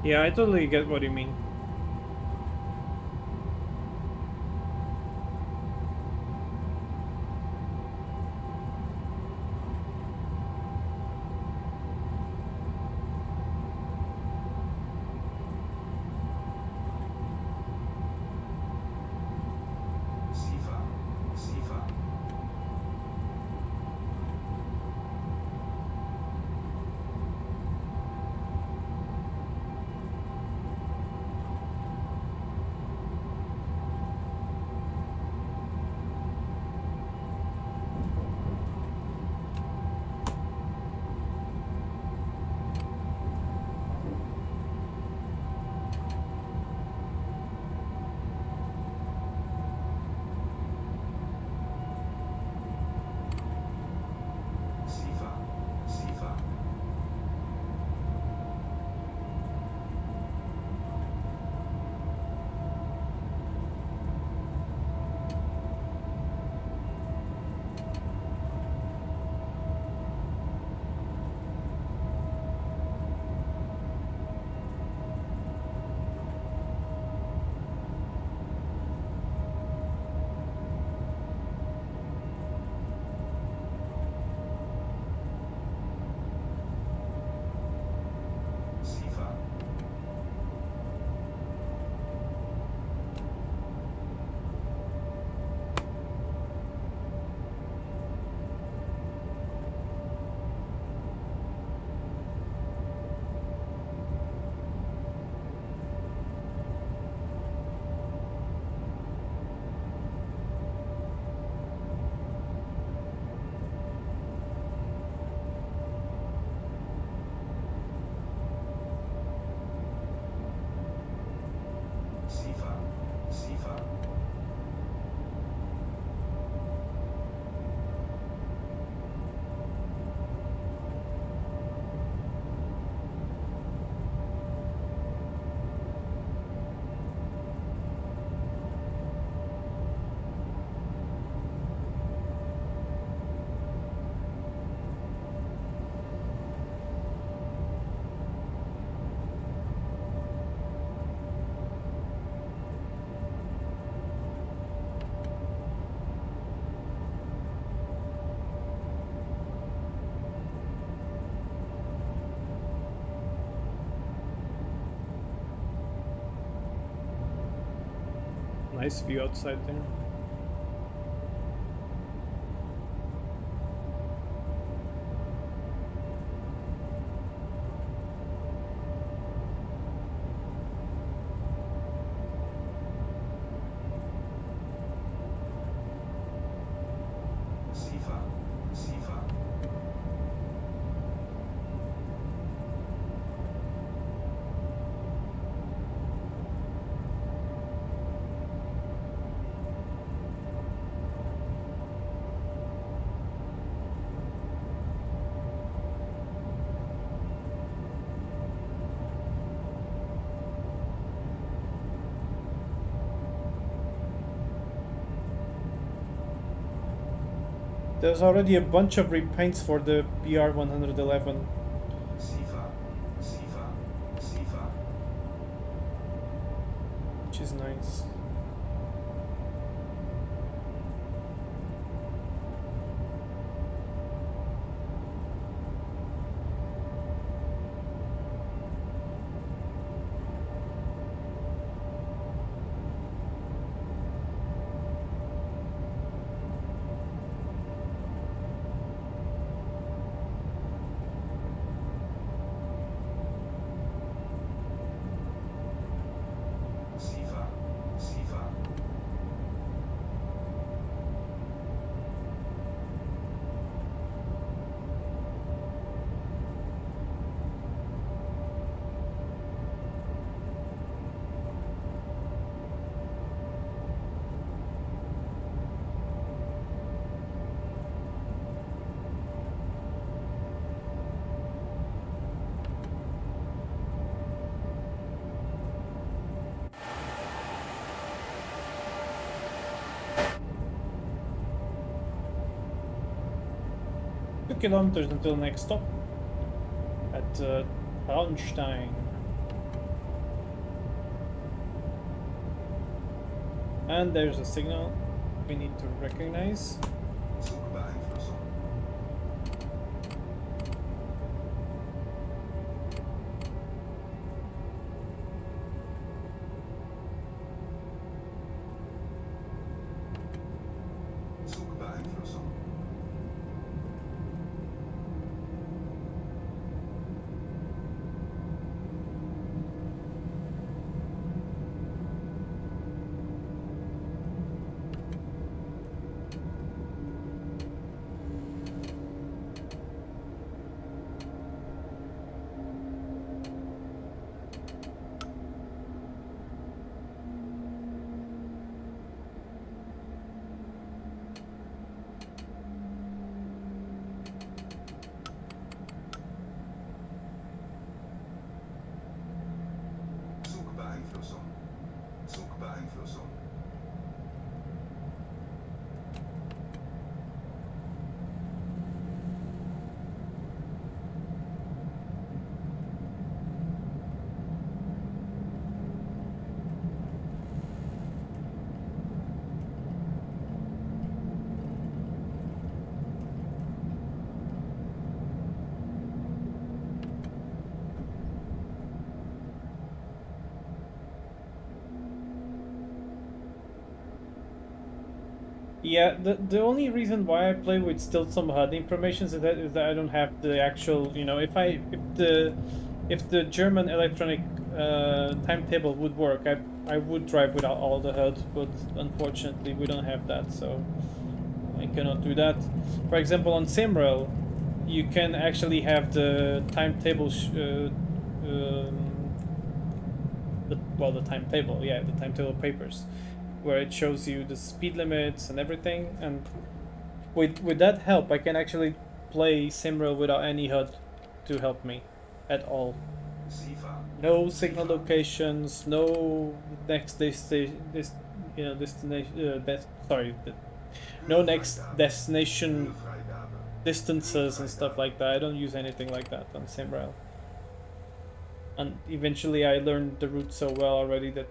Yeah, I totally get what you mean. nice view outside there. Sifa, Sifa, There's already a bunch of repaints for the BR111. Sifa, Sifa, Sifa, Which is nice. Sifa, Sifa, Kilometers until next stop at Braunstein. And there's a signal we need to recognize. Zugbeeinflussung, Zugbeeinflussung, Zugbeeinflussung, Zugbeeinflussung, Yeah, the only reason why I play with still some HUD information is that I don't have the actual, if the German electronic timetable would work, I would drive without all the HUD, but unfortunately we don't have that, so I cannot do that. For example, on Simrail, you can actually have the timetable the timetable, yeah, the timetable papers, where it shows you the speed limits and everything. And with that help, I can actually play Simrail without any HUD to help me at all. Sifa, No signal locations, no next destination. No next Höhenfreigabe, destination Höhenfreigabe, distances and stuff like that. I don't use anything like that on Simrail. And eventually, I learned the route so well already that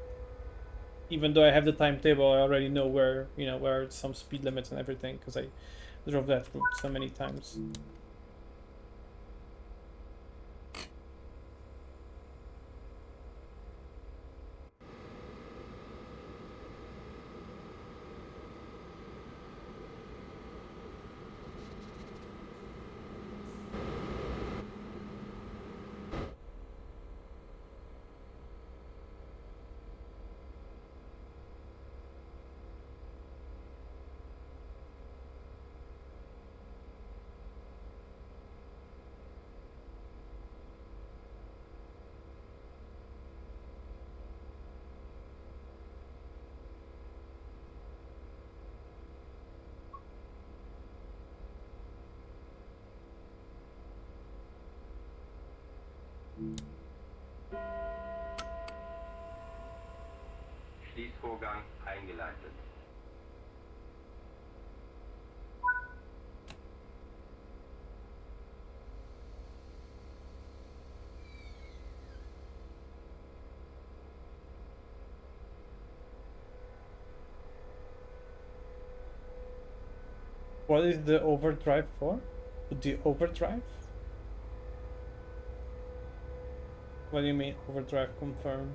even though I have the timetable, I already know where are some speed limits and everything, because I drove that route so many times. Schließvorgang eingeleitet. What is the overdrive for? The overdrive? What do you mean overdrive confirm?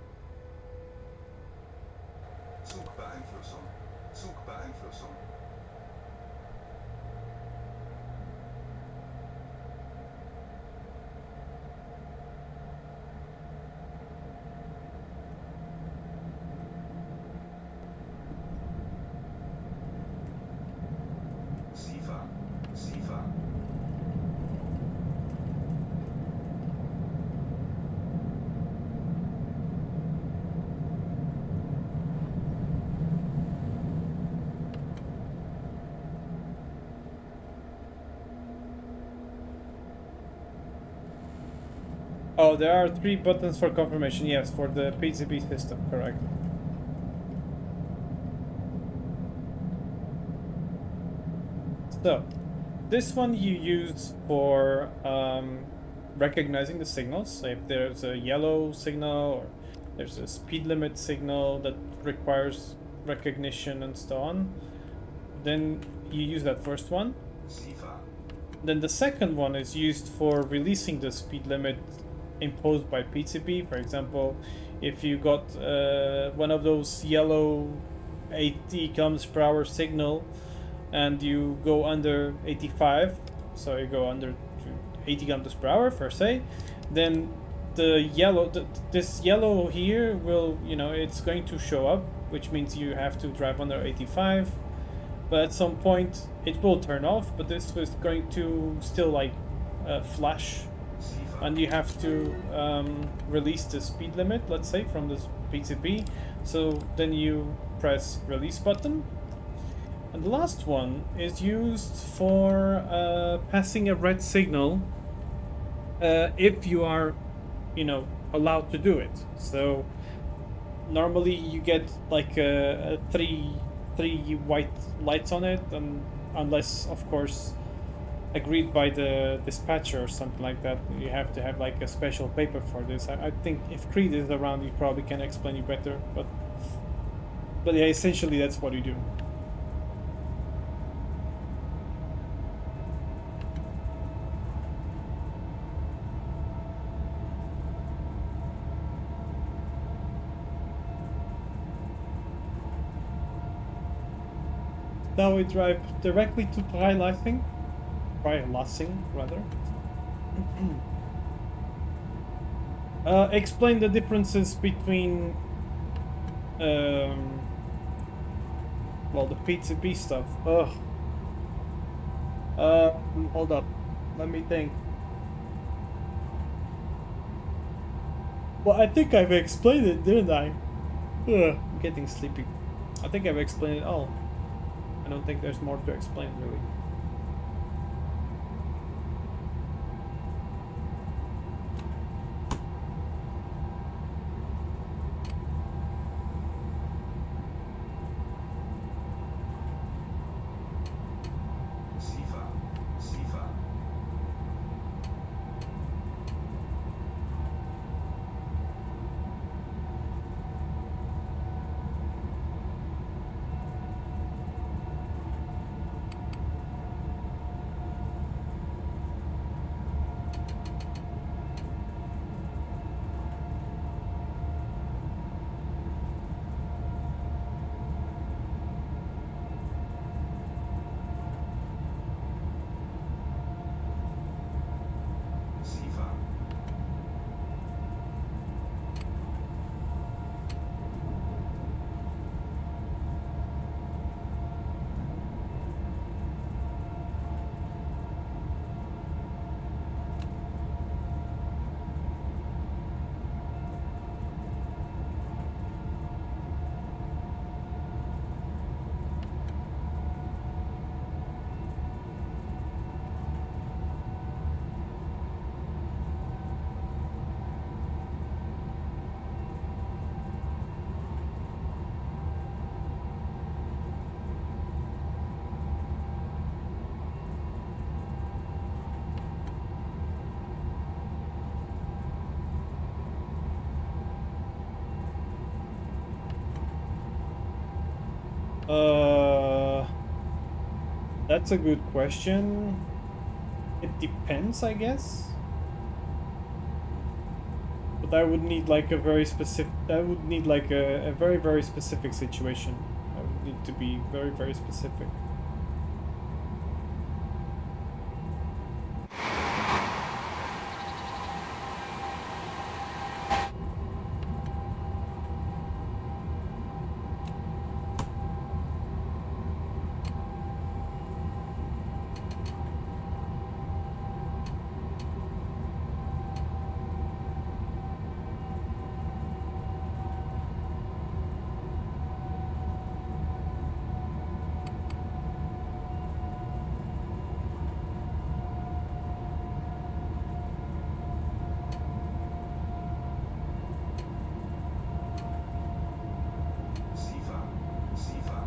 Zugbeeinflussung. Zugbeeinflussung. SIFA. SIFA. Oh, there are 3 buttons for confirmation. Yes, for the PCB system, correct. So, this one you use for recognizing the signals. So if there's a yellow signal or there's a speed limit signal that requires recognition and so on, then you use that first one. SIFA. Then the second one is used for releasing the speed limit imposed by PCB. For example, if you got one of those yellow 80 kilometers per hour signal and you go under 85, so you go under 80 kilometers per hour per se, then the yellow, this yellow here will, it's going to show up, which means you have to drive under 85. But at some point it will turn off, but this was going to still flash, SIFA. and you have to release the speed limit, let's say, from this PCB. So then you press release button. And the last one is used for passing a red signal if you are, allowed to do it. So normally you get like three white lights on it, and unless of course agreed by the dispatcher or something like that, you have to have like a special paper for this. I think if Creed is around, he probably can explain you better, but yeah, essentially that's what you do. Now we drive directly to Freilassing, rather. Explain the differences between, well, the PCB stuff. Ugh. Hold up, let me think. Well, I think I've explained it, didn't I? Ugh, I'm getting sleepy. I think I've explained it all. I don't think there's more to explain, really. SIFA. SIFA. Uh, that's a good question. It depends, I guess. But I would need like a very specific. I would need like a very very specific situation. I would need to be very very specific. Sifa, Sifa,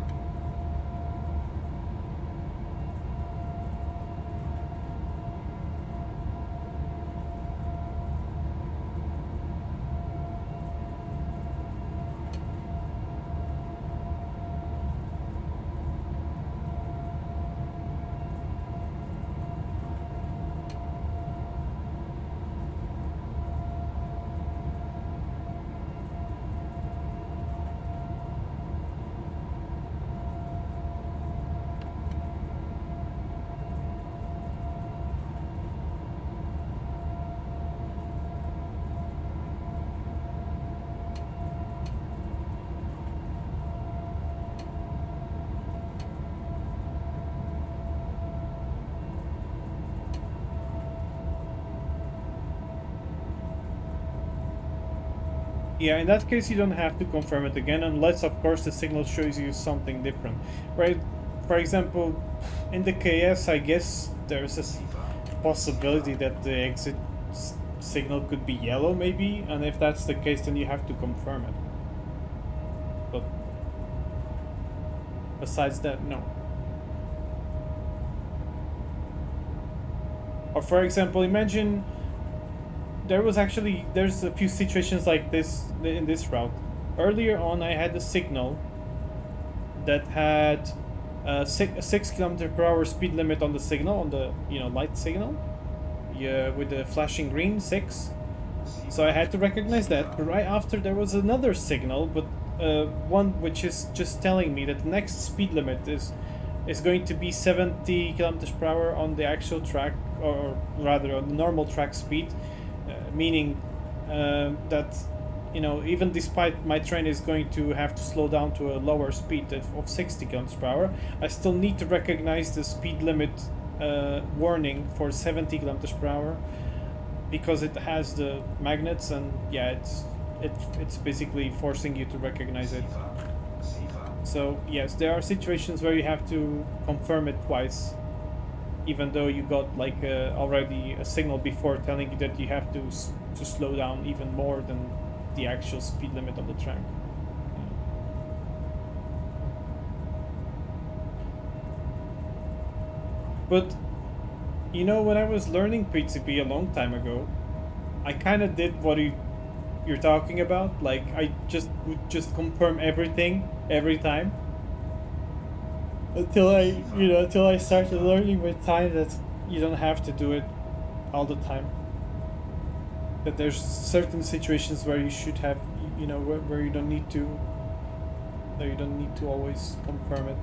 Yeah, in that case, you don't have to confirm it again, unless, of course, the signal shows you something different, right? For example, in the KS, I guess there's a possibility that the exit signal could be yellow, maybe, and if that's the case, then you have to confirm it. But besides that, no. Or for example, imagine there's a few situations like this in this route. Earlier on, I had a signal that had a 6 km/h speed limit on the signal, on the light signal, yeah, with the flashing green 6. So I had to recognize that. But right after, there was another signal, but one which is just telling me that the next speed limit is going to be 70 km/h on the actual track, or rather on the normal track speed, meaning that even despite my train is going to have to slow down to a lower speed of 60 km/h, I still need to recognize the speed limit warning for 70 km/h because it has the magnets, and yeah, it's basically forcing you to recognize it. Sifa, So yes, there are situations where you have to confirm it twice, even though you got like already a signal before telling you that you have to slow down even more than the actual speed limit on the track. But when I was learning PTP a long time ago, I kind of did what you're talking about. Like I would just confirm everything every time until I started learning with time that you don't have to do it all the time. That there's certain situations where you should have, where you don't need to, that you don't need to always confirm it.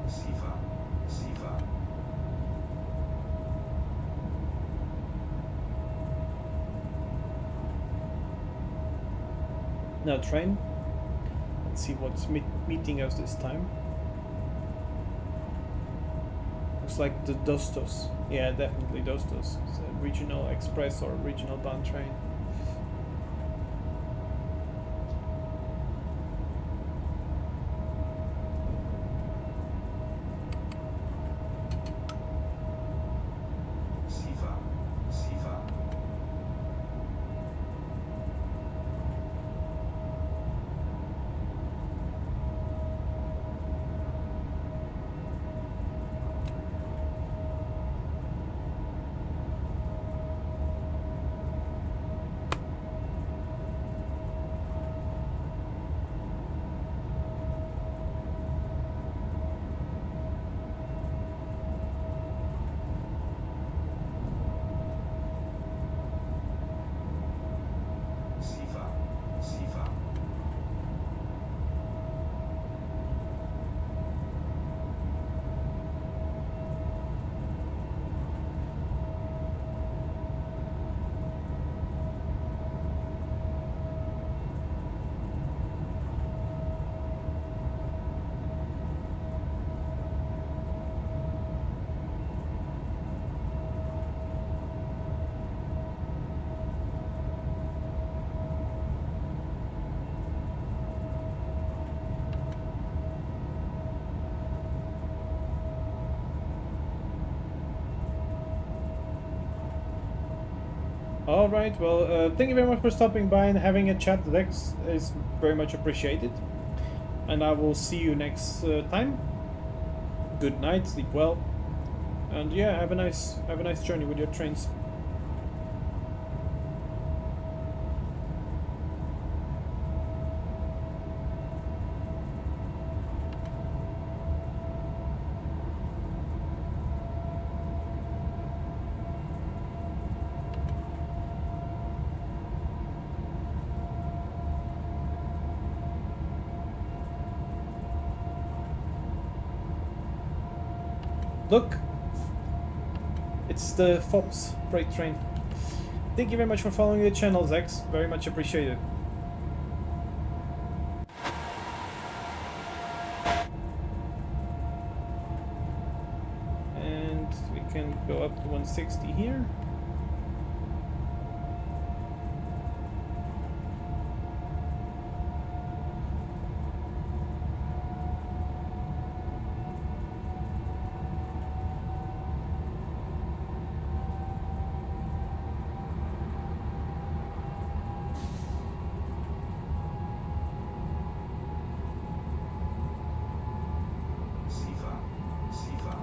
Sifa, Sifa, Now train. Let's see what's meeting us this time. Looks like the Dostos. Yeah, definitely Dostos. It's a regional express or regional bound train. Sifa, Sifa, All right. Well, thank you very much for stopping by and having a chat. Lex is very much appreciated. And I will see you next time. Good night. Sleep well. And yeah, have a nice journey with your trains. Look, it's the Fox freight train. Thank you very much for following the channel, Zex. Very much appreciated. And we can go up to 160 here. Sifa, Sifa,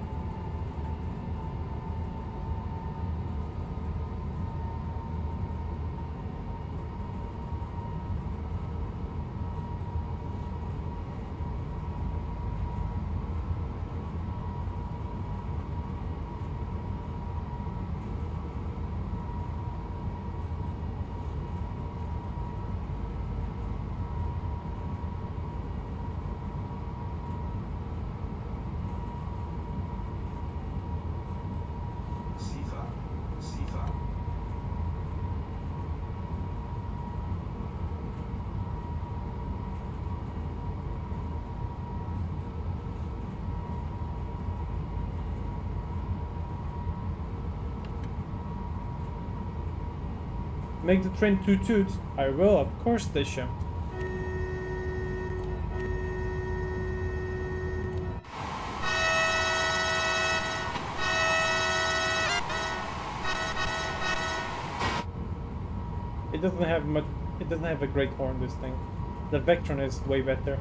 Sifa, Sifa, Make the train toot. I will, of course, Desha. It doesn't have much. It doesn't have a great horn. This thing. The Vectron is way better.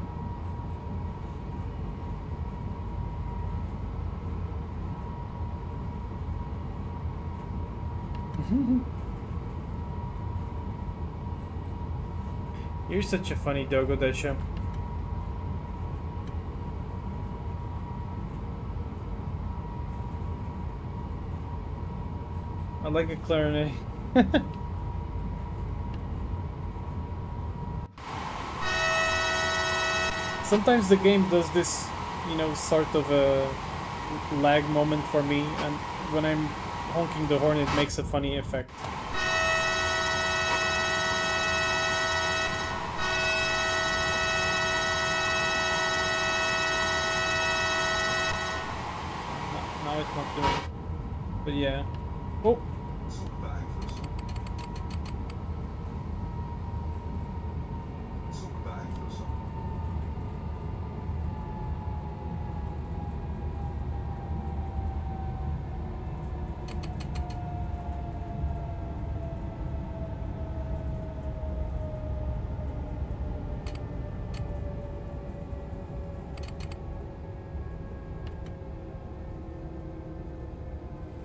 You're such a funny doggo, Desha. I like a clarinet. Sometimes the game does this, sort of a lag moment for me, and when I'm honking the horn, it makes a funny effect. Now it's not doing it. But yeah. Oh! Zug beeinflussen. Zug beeinflussen.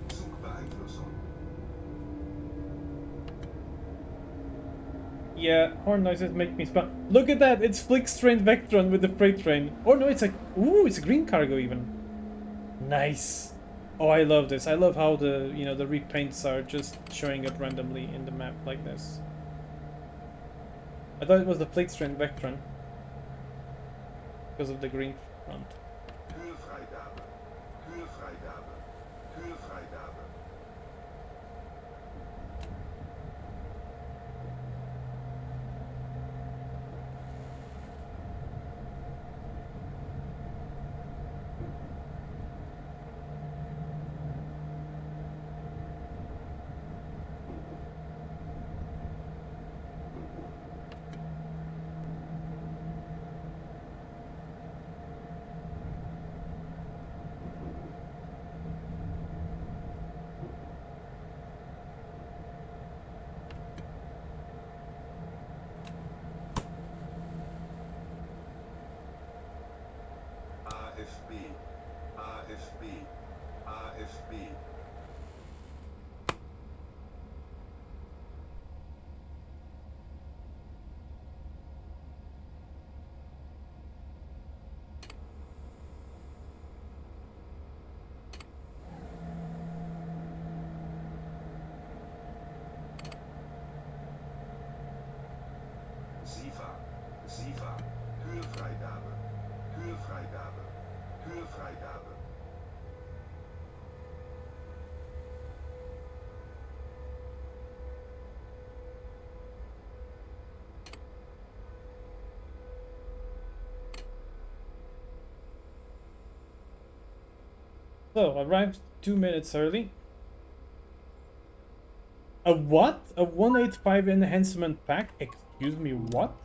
Zugbeeinflussung. Yeah, horn noises make me smile. Look at that! It's Flick's train Vectron with the freight train. Oh no, it's a... Ooh, it's a green cargo even. Nice. Oh, I love this. I love how the repaints are just showing up randomly in the map like this. I thought it was the Flick's train Vectron. Because of the green front. Kühlfreigabe. Kühlfreigabe. Kühlfreigabe. TSW. SIFA, SIFA, Türfreigabe, Türfreigabe, Türfreigabe. So, arrived 2 minutes early. A what? A 185 enhancement pack? Excuse me, what?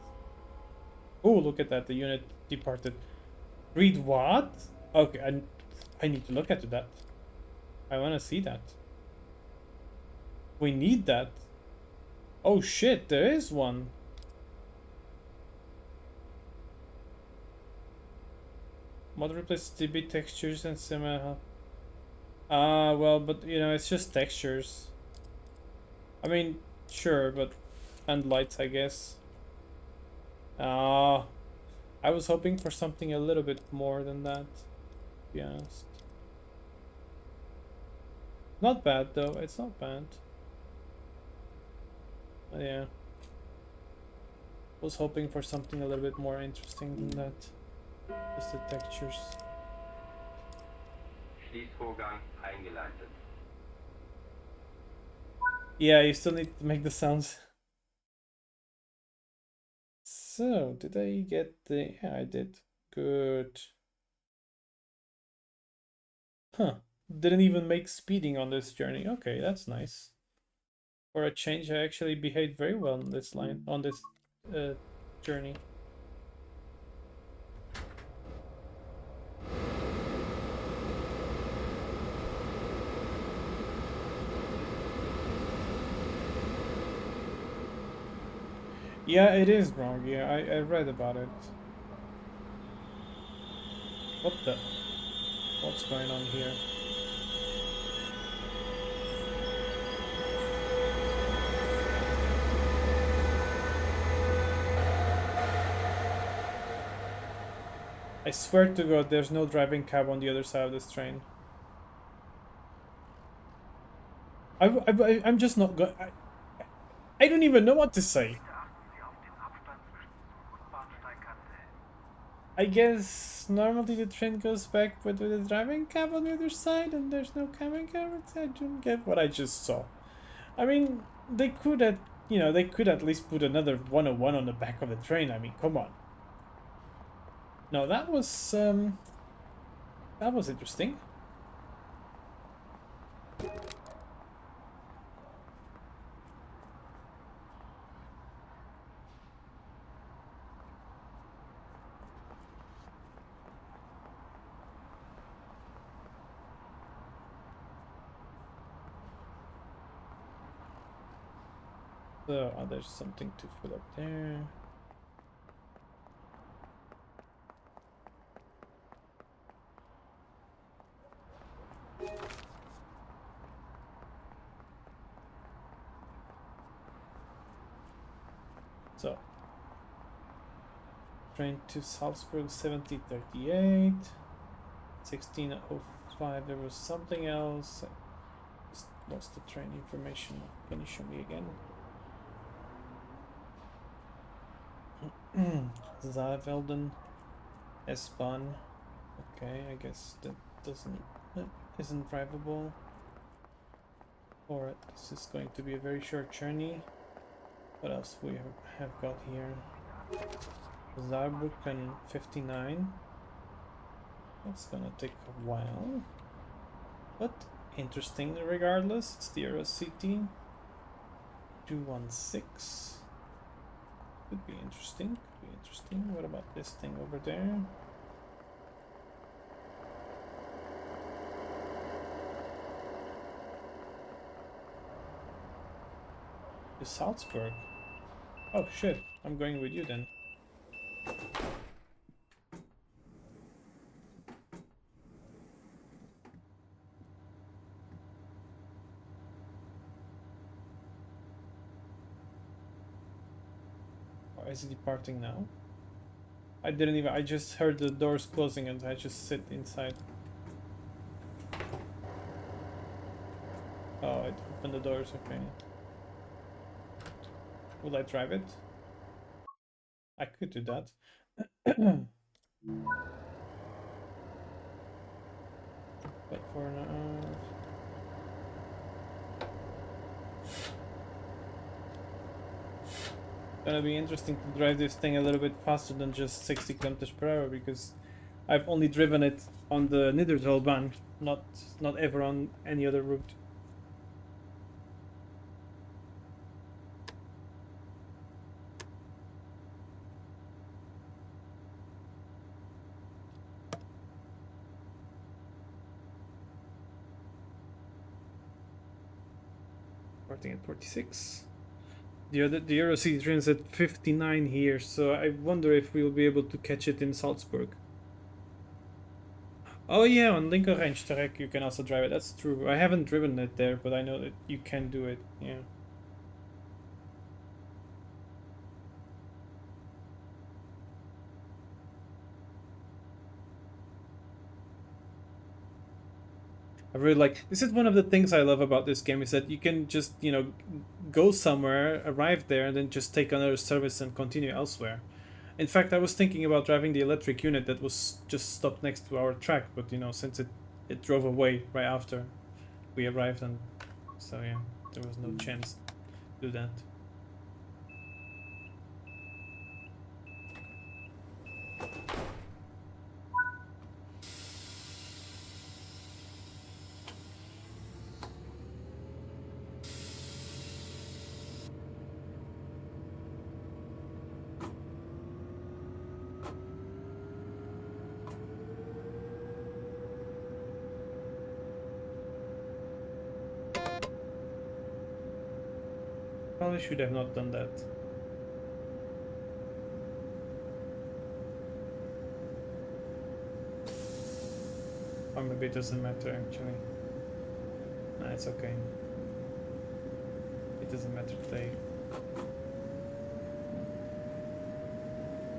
Oh, look at that. The unit departed. Read what? Okay, I need to look at that. I want to see that. We need that. Oh shit, there is one. Mod replaces DB textures and similar. Well, but you know, it's just textures. I mean, sure, but and lights, I guess. I was hoping for something a little bit more than that, to be honest. Not bad though, it's not bad. But yeah. Was hoping for something a little bit more interesting than that. Just the textures. Schließvorgang eingeleitet. Yeah, you still need to make the sounds. So, did I get the... Yeah, I did. Good. Huh. Didn't even make speeding on this journey. Okay, that's nice. For a change, I actually behaved very well on this line, on this journey. Yeah, it is wrong. Yeah, I read about it. What the? What's going on here? I swear to God, there's no driving cab on the other side of this train. I'm just not going. I don't even know what to say. I guess normally the train goes back with the driving cab on the other side, and there's no cabin cab. I don't get what I just saw. I mean, they could at they could at least put another 101 on the back of the train. I mean, come on. No, that was interesting. So, there's something to fill up there. So, train to Salzburg 1738, 1605. There was something else. I just lost the train information. Can you show me again? Zavelden, S-Bahn. Okay, I guess that isn't drivable. Alright, this is going to be a very short journey. What else we have got here? Saarbrücken 59. That's gonna take a while, but interesting regardless. It's the Eurocity 216. Could be interesting. Could be interesting. What about this thing over there? To Salzburg. Oh shit! I'm going with you then. Is he departing now? I didn't even. I just heard the doors closing and I just sit inside. Oh, it opened the doors. Okay. Will I drive it? I could do that. But for now. Gonna be interesting to drive this thing a little bit faster than just 60 kilometers per hour because I've only driven it on the Niedertalbahn, not ever on any other route. Starting at 46. The Euro City train's at 59 here, so I wonder if we'll be able to catch it in Salzburg. Oh yeah, on Linkerrheinstrecke you can also drive it. That's true. I haven't driven it there, but I know that you can do it. Yeah. I really like this is one of the things I love about this game is that you can just, go somewhere, arrive there, and then just take another service and continue elsewhere. In fact, I was thinking about driving the electric unit that was just stopped next to our track, but since it drove away right after we arrived, and so yeah, there was no chance to do that. Probably should have not done that. Or maybe it doesn't matter actually. Nah, it's okay. It doesn't matter today.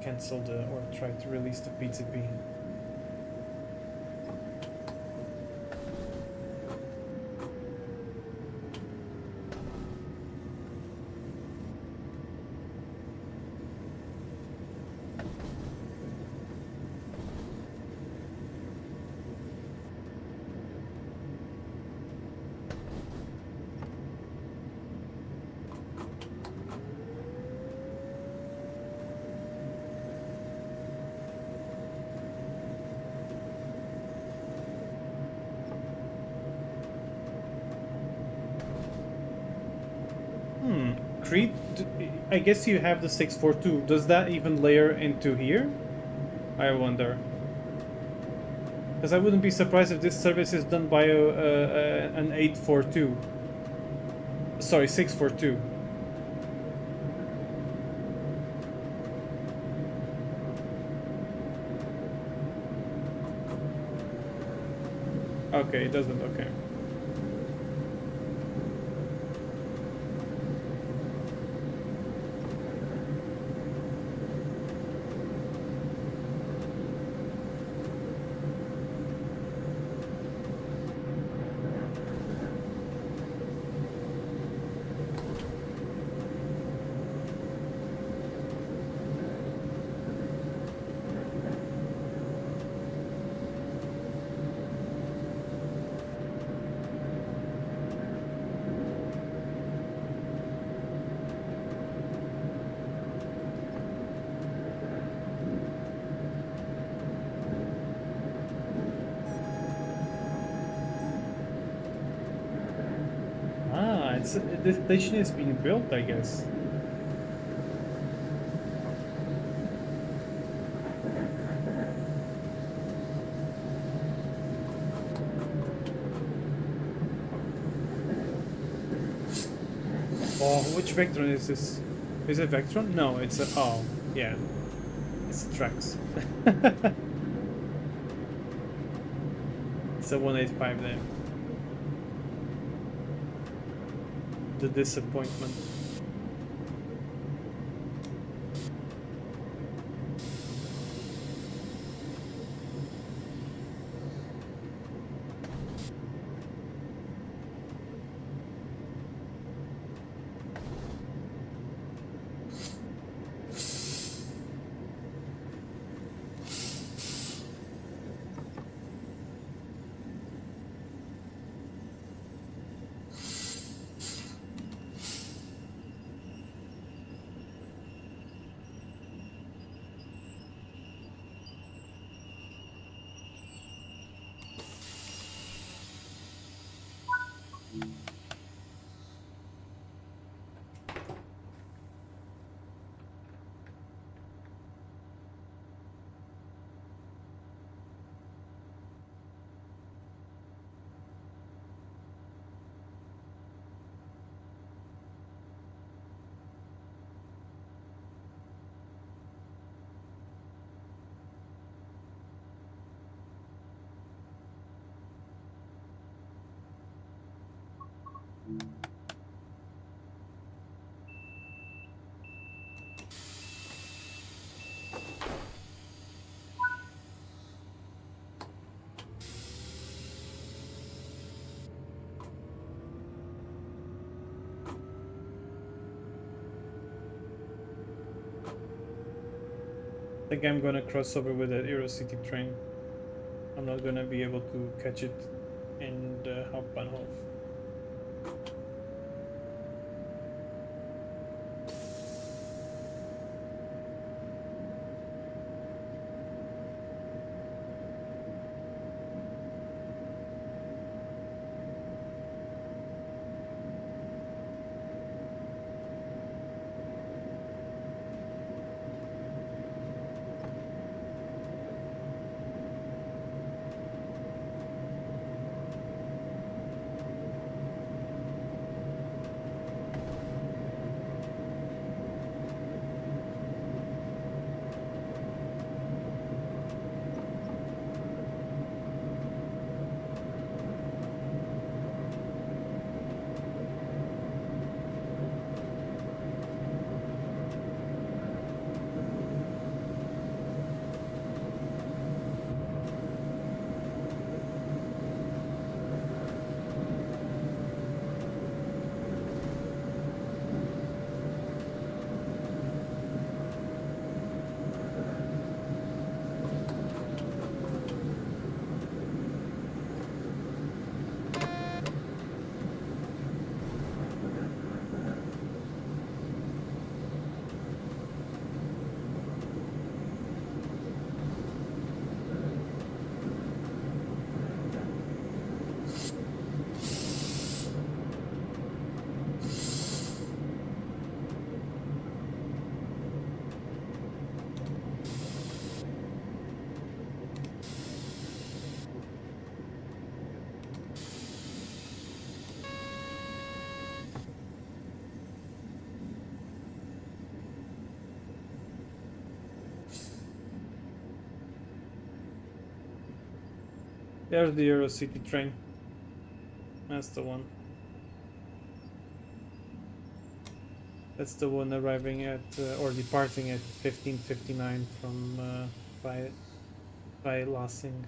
Cancel or try to release the PTP. Crete, I guess you have the 642. Does that even layer into here? I wonder. Because I wouldn't be surprised if this service is done by an 842. Sorry, 642. Okay, it doesn't. Okay. This station is being built, I guess. Oh, which Vectron is this? Is it Vectron? No, it's a... Oh, yeah. It's a Trax. It's a 185 there. The disappointment. I think I'm gonna cross over with that Eurocity train. I'm not gonna be able to catch it in the Hauptbahnhof. There's the Eurocity train. That's the one. That's the one arriving at or departing at 15:59 from by Lassing.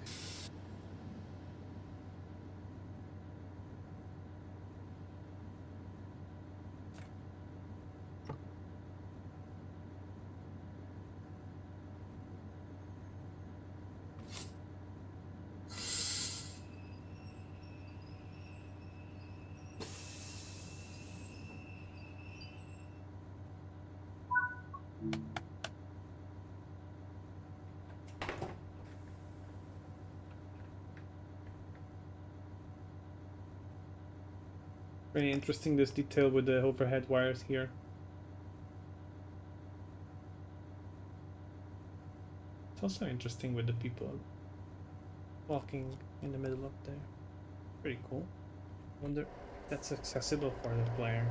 Very interesting, this detail with the overhead wires here. It's also interesting with the people walking in the middle up there. Pretty cool. Wonder if that's accessible for the player.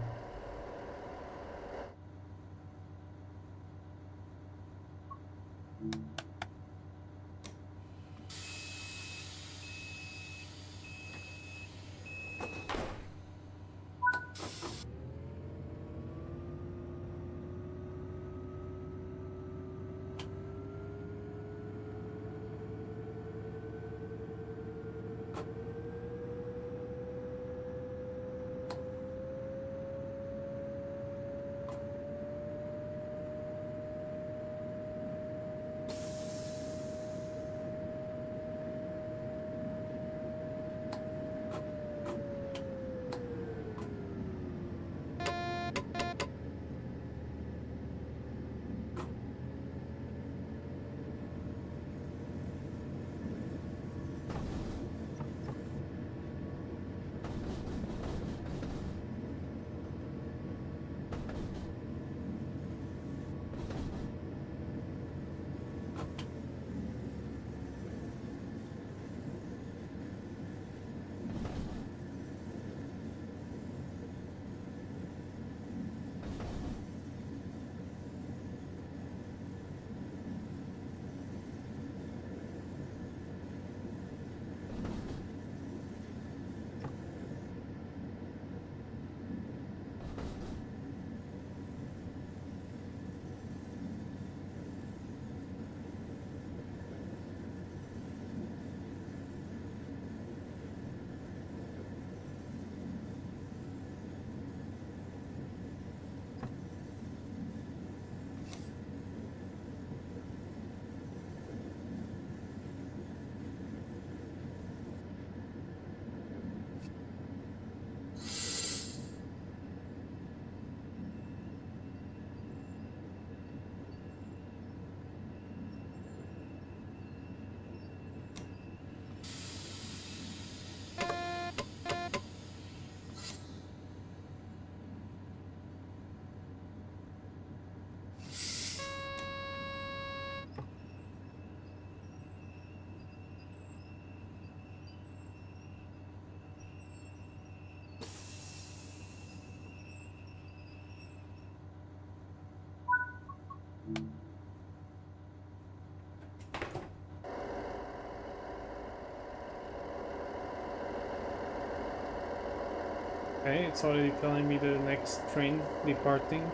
Okay, it's already telling me the next train departing.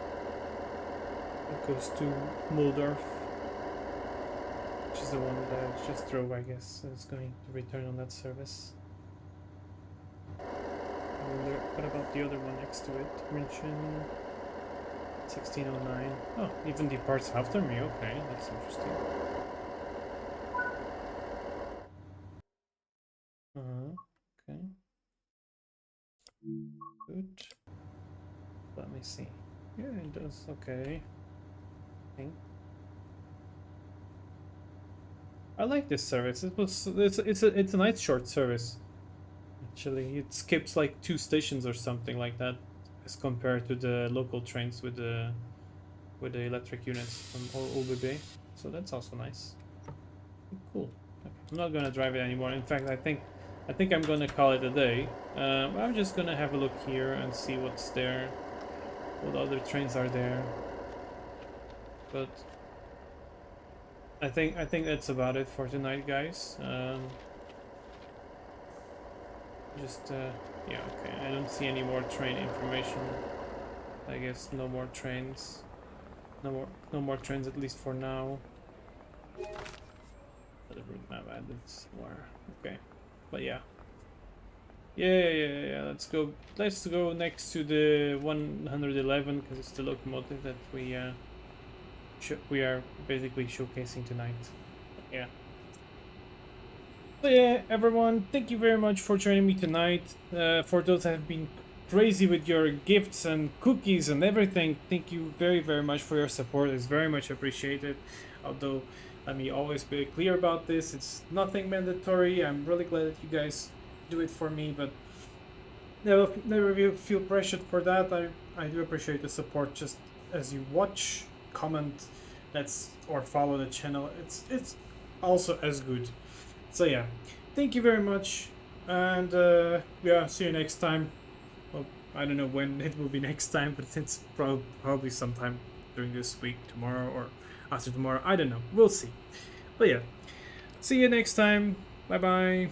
It goes to Muldorf, which is the one that I just drove, I guess. So it's going to return on that service. I wonder, what about the other one next to it? München 1609. Oh, even departs after me. Okay, that's interesting. Okay. Good. Let me see. Yeah, it does. Okay. I like this service. It's a nice short service. Actually, it skips like 2 stations or something like that, as compared to the local trains with the electric units from OBB. So that's also nice. Cool. Okay. I'm not gonna drive it anymore. In fact, I think I'm gonna call it a day. I'm just gonna have a look here and see what's there, what other trains are there. But I think that's about it for tonight, guys. Yeah, okay. I don't see any more train information. I guess no more trains. No more trains, at least for now. The route map added somewhere. Okay, but yeah. Yeah. Let's go. Let's go next to the 111 because it's the locomotive that we are basically showcasing tonight. Yeah. So yeah, everyone, thank you very much for joining me tonight. For those that have been crazy with your gifts and cookies and everything, thank you very much for your support. It's very much appreciated. Although, let me always be clear about this. It's nothing mandatory. I'm really glad that you guys do it for me, but never feel pressured for that. I do appreciate the support. Just as you watch, comment, or follow the channel. It's also as good. So yeah, thank you very much, and yeah, see you next time. Well, I don't know when it will be next time, but it's probably sometime during this week, tomorrow or after tomorrow. I don't know. We'll see. But yeah, see you next time. Bye bye.